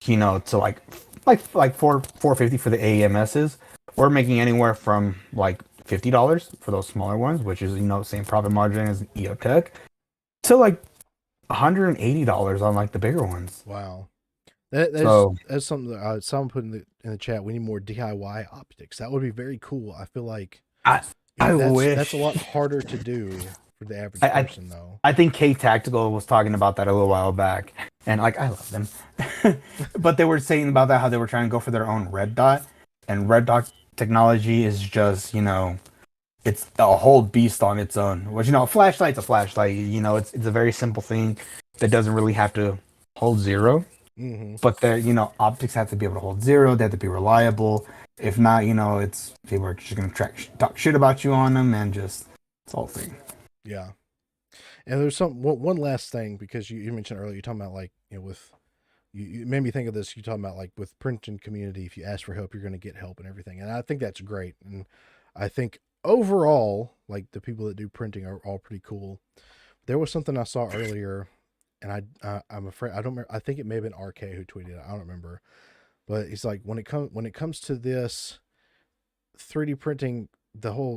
you know, to like $450 for the AEMSs, we're making anywhere from like $50 for those smaller ones, which is, you know, same profit margin as EOTech, to like $180 on like the bigger ones. Wow. That's something that someone put in the chat. We need more DIY optics. That would be very cool. I feel like I wish that's a lot harder to do for the average person, though. I think K Tactical was talking about that a little while back, and like I love them, but they were saying about that how they were trying to go for their own red dot, and red dot technology is just, you know, it's a whole beast on its own. Which, you know, a flashlight's a flashlight. You know, it's a very simple thing that doesn't really have to hold zero. But the, you know, optics have to be able to hold zero. They have to be reliable. If not, you know, it's people are just gonna talk shit about you on them, and just it's all thing. Yeah. And there's one last thing, because you mentioned earlier, you're talking about like, you know, with you made me think of this. You talking about like with printing community, if you ask for help, you're going to get help and everything. And I think that's great. And I think overall, like the people that do printing are all pretty cool. There was something I saw earlier, and I'm afraid I don't remember. I think it may have been RK who tweeted it. I don't remember, but it's like when it comes to this 3D printing, the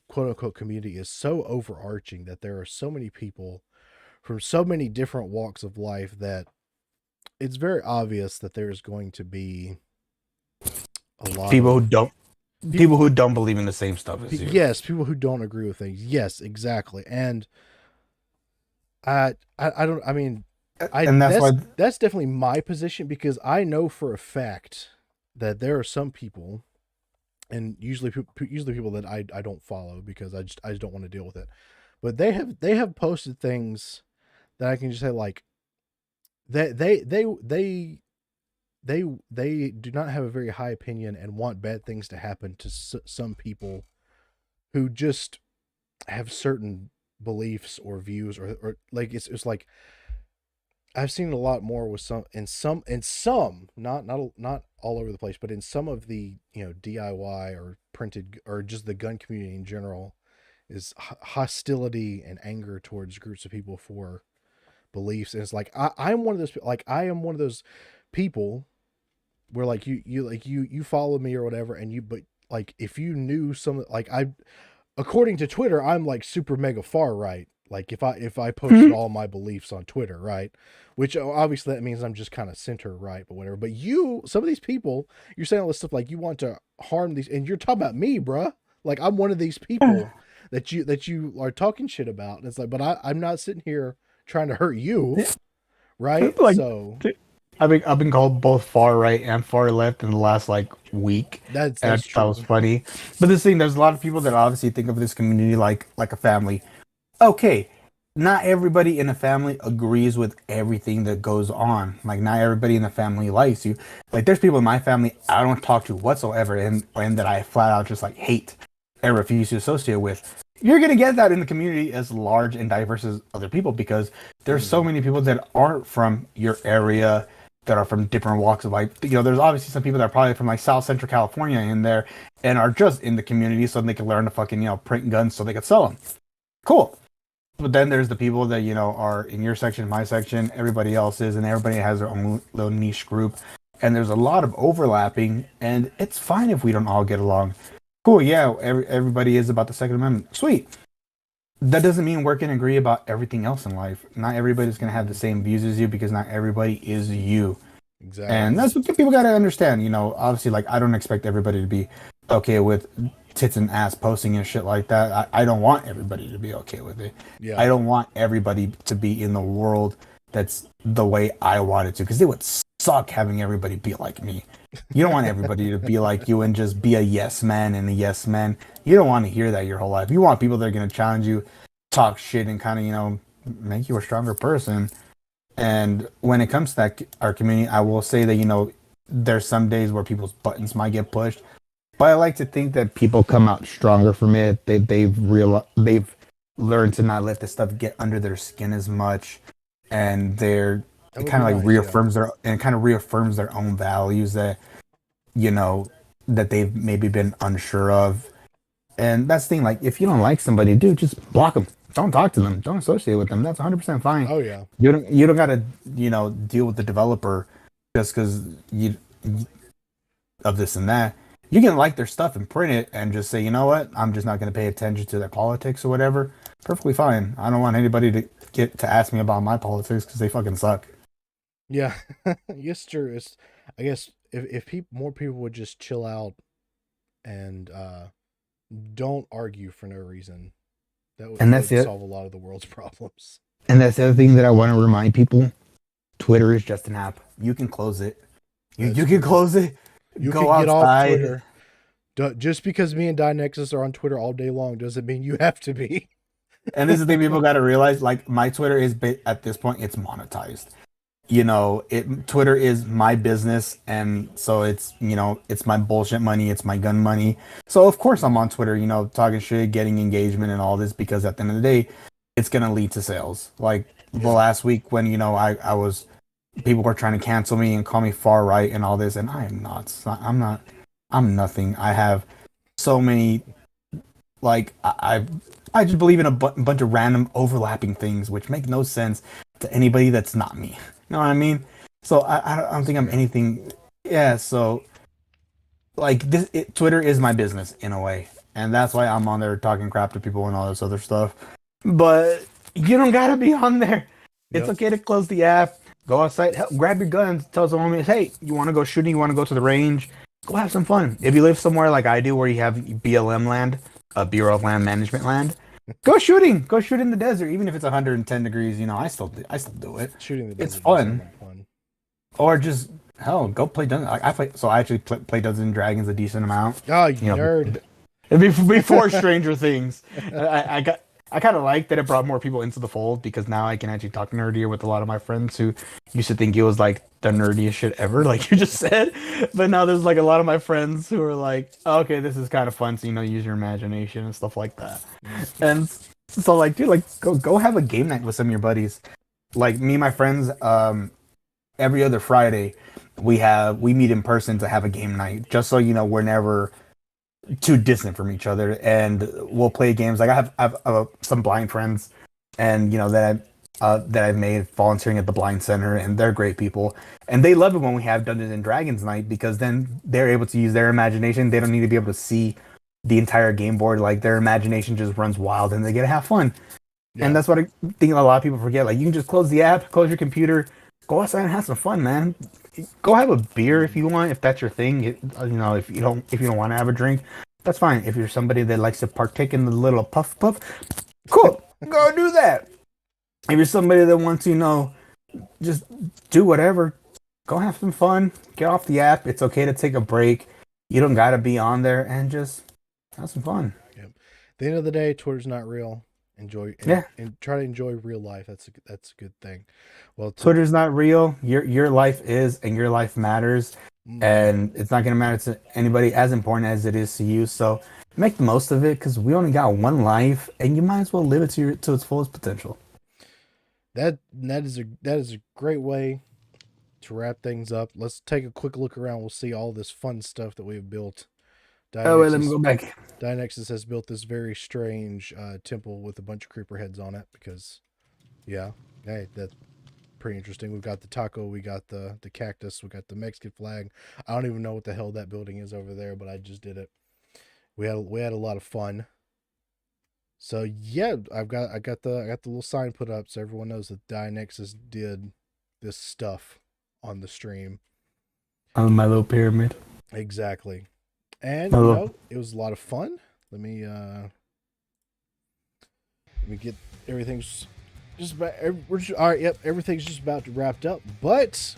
quote unquote community is so overarching that there are so many people from so many different walks of life that it's very obvious that there's going to be a lot people who don't believe in the same stuff as you. Yes, people who don't agree with things. Yes, exactly. And that's definitely my position, because I know for a fact that there are some people, and usually people that I don't follow because I just don't want to deal with it. But they have posted things that I can just say like they do not have a very high opinion and want bad things to happen to some people who just have certain beliefs or views, or like it's like I've seen it a lot more with some not all over the place, but in some of the, you know, DIY or printed or just the gun community in general, is hostility and anger towards groups of people for beliefs. And it's like I'm one of those, like I am one of those people where like you follow me or whatever, and but like if you knew some, like according to Twitter, I'm like super mega far right. Like if I posted all my beliefs on Twitter, right? Which obviously that means I'm just kind of center right, but whatever. But some of these people, you're saying all this stuff like you want to harm these, and you're talking about me, bruh. Like I'm one of these people that you are talking shit about. And it's like, but I'm not sitting here trying to hurt you, right? Like, so I've been called both far right and far left in the last like week. That's that true. was funny. But this thing, there's a lot of people that obviously think of this community like a family. Okay, not everybody in a family agrees with everything that goes on. Like not everybody in the family likes you. Like there's people in my family I don't talk to whatsoever, and that I flat out just like hate and refuse to associate with. you're gonna get that in the community as large and diverse as other people because there's so many people that aren't from your area that are from different walks of life. You know, there's obviously some people that are probably from like South Central California in there and are just in the community so they can learn to fucking, you know, print guns so they can sell them. Cool. But then there's the people that, you know, are in your section, my section, everybody else's, and everybody has their own little niche group. And there's a lot of overlapping, and it's fine if we don't all get along. Cool, yeah, everybody is about the Second Amendment. Sweet. That doesn't mean we're going to agree about everything else in life. Not everybody's going to have the same views as you because not everybody is you. Exactly. And that's what people got to understand. You know, obviously, like, I don't expect everybody to be okay with tits and ass posting and shit like that. I don't want everybody to be okay with it. Yeah. I don't want everybody to be in the world that's the way I want it to because it would suck having everybody be like me. You don't want everybody to be like you and just be a yes man and a yes man. You don't want to hear that your whole life. You want people that are going to challenge you, talk shit, and kind of, you know, make you a stronger person. And when it comes to that, our community, I will say that, you know, there's some days where people's buttons might get pushed, but I like to think that people come out stronger from it. They've learned to not let this stuff get under their skin as much, and it kind of like reaffirms their own values that, you know, that they've maybe been unsure of. And that's the thing, like, if you don't like somebody, dude, just block them. Don't talk to them. Don't associate with them. That's 100% fine. Oh yeah. You don't got to, you know, deal with the developer just because you of this and that. You can like their stuff and print it and just say, you know what, I'm just not going to pay attention to their politics or whatever. Perfectly fine. I don't want anybody to ask me about my politics because they fucking suck. Yeah. Yes, true. I guess if more people would just chill out and don't argue for no reason, that would solve a lot of the world's problems. And that's the other thing that I want to remind people. Twitter is just an app. You can close it. You can close it. You go can get outside. off Twitter. Just because me and Dianexis are on Twitter all day long doesn't mean you have to be. And this is the thing people got to realize. Like, my Twitter is, at this point, it's monetized. You know, Twitter is my business, and so it's, you know, it's my bullshit money, it's my gun money. So of course I'm on Twitter, you know, talking shit, getting engagement and all this, because at the end of the day, it's gonna lead to sales. Like the last week when, you know, people were trying to cancel me and call me far right and all this, and I am not. I'm nothing. I have so many, like, I just believe in a bunch of random overlapping things which make no sense to anybody that's not me. You know what I mean? So I don't think I'm anything. Yeah. So, like, Twitter is my business in a way, and that's why I'm on there talking crap to people and all this other stuff. But you don't gotta be on there. It's okay to close the app. Go outside, grab your guns, tell someone, hey, you want to go shooting? You want to go to the range? Go have some fun. If you live somewhere like I do, where you have BLM land, Bureau of Land Management land, go shooting. Go shoot in the desert, even if it's 110 degrees. You know, I still do it. Shooting the desert, it's fun. Or just go play Dungeons. I actually play Dungeons and Dragons a decent amount. Oh, you nerd! Before Stranger Things, I kind of like that it brought more people into the fold, because now I can actually talk nerdier with a lot of my friends who used to think it was like the nerdiest shit ever, like you just said. But now there's like a lot of my friends who are like, oh, okay, this is kind of fun, so, you know, use your imagination and stuff like that. And so, like, dude, like, go have a game night with some of your buddies. Like, me and my friends, every other Friday, we meet in person to have a game night, just so, you know, we're never too distant from each other, and we'll play games. Like, I have some blind friends, and, you know, that I've made volunteering at the blind center, and they're great people, and they love it when we have Dungeons and Dragons night, because then they're able to use their imagination. They don't need to be able to see the entire game board. Like, their imagination just runs wild, and they get to have fun. Yeah. And that's what I think a lot of people forget. Like, you can just close the app, close your computer, go outside and have some fun, man. Go have a beer if you want, if that's your thing. You know, if you don't want to have a drink, that's fine. If you're somebody that likes to partake in the little puff, cool, go do that. If you're somebody that wants to, you know, just do whatever, go have some fun. Get off the app. It's okay to take a break. You don't gotta be on there, and just have some fun. Yep. At the end of the day, Twitter's not real. Enjoy Yeah. and try to enjoy real life. That's a good thing. Well, Twitter's not real. Your life is, and your life matters, and it's not gonna matter to anybody as important as it is to you. So make the most of it, because we only got one life, and you might as well live it to its fullest potential. that is a great way to wrap things up. Let's take a quick look around. We'll see all this fun stuff that we've built. Oh wait, let me Dianexis, go back. Dianexis has built this very strange temple with a bunch of creeper heads on it because, yeah, hey, that's pretty interesting. We've got the taco, we got the cactus, we got the Mexican flag. I don't even know what the hell that building is over there, but I just did it. We had a lot of fun. So yeah, I got the little sign put up so everyone knows that Dianexis did this stuff on the stream. My little pyramid. Exactly. And My you little know, it was a lot of fun. Let me get everything's just about we're just, all right, yep, everything's just about to wrapped up. But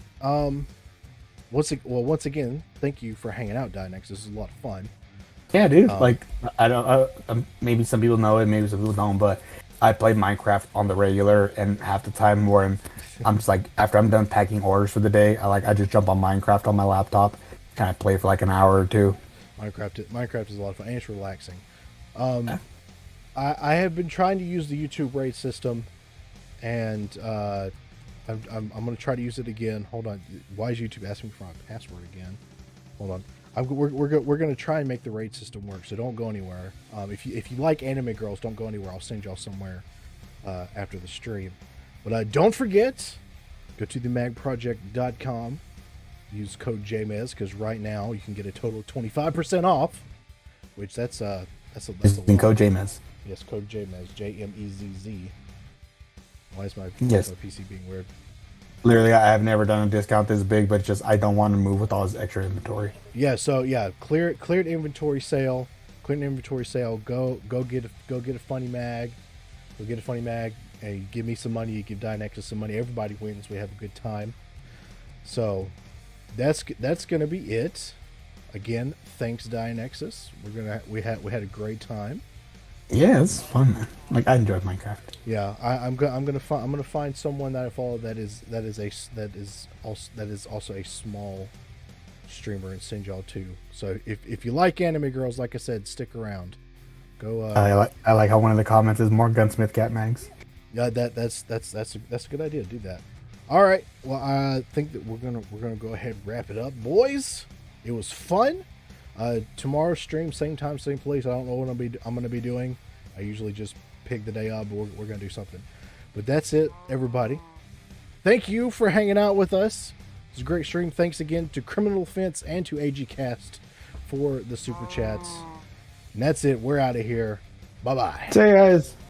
once again, thank you for hanging out, Dianexis. This is a lot of fun. Yeah, dude. Um, Like, I don't. Maybe some people know it, maybe some people don't. But I play Minecraft on the regular, and half the time when I'm just like, after I'm done packing orders for the day, I just jump on Minecraft on my laptop, and I play for like an hour or two. Minecraft is a lot of fun and it's relaxing. I have been trying to use the YouTube raid system, and I'm going to try to use it again. Hold on. Why is YouTube asking for my password again? Hold on. We're going to try and make the raid system work, so don't go anywhere. If you like anime girls, don't go anywhere. I'll send y'all somewhere after the stream. But don't forget, go to themagproject.com. Use code JMeZZ because right now you can get a total of 25% off, which that's a Using code JMeZZ. Yes, code JMeZZ, JMeZZ. Why is my Yes. PC being weird? Literally, I have never done a discount this big, but just I don't want to move with all this extra inventory. Yeah, so yeah, cleared inventory sale. Cleared inventory sale. Go get a funny mag. Go get a funny mag, and you give me some money. You give Dianexis some money. Everybody wins. We have a good time. So that's gonna be it. Again, thanks Dianexis. We had a great time. Yeah, it's fun, man. Like, I enjoyed Minecraft. Yeah, I'm gonna find someone that I follow that is also a small streamer and send y'all to. So if you like anime girls, like I said, stick around. Go. I like how one of the comments is more gunsmith cat mags. Yeah, that's a good idea. Do that. All right. Well, I think that we're gonna go ahead and wrap it up, boys. It was fun. Tomorrow's stream, same time, same place. I don't know what I'm gonna be doing. I usually just pick the day up, but we're gonna do something. But that's it, everybody. Thank you for hanging out with us. It's a great stream. Thanks again to Criminal Fence and to AGCast for the super chats. And that's it. We're out of here. Bye bye. Say guys.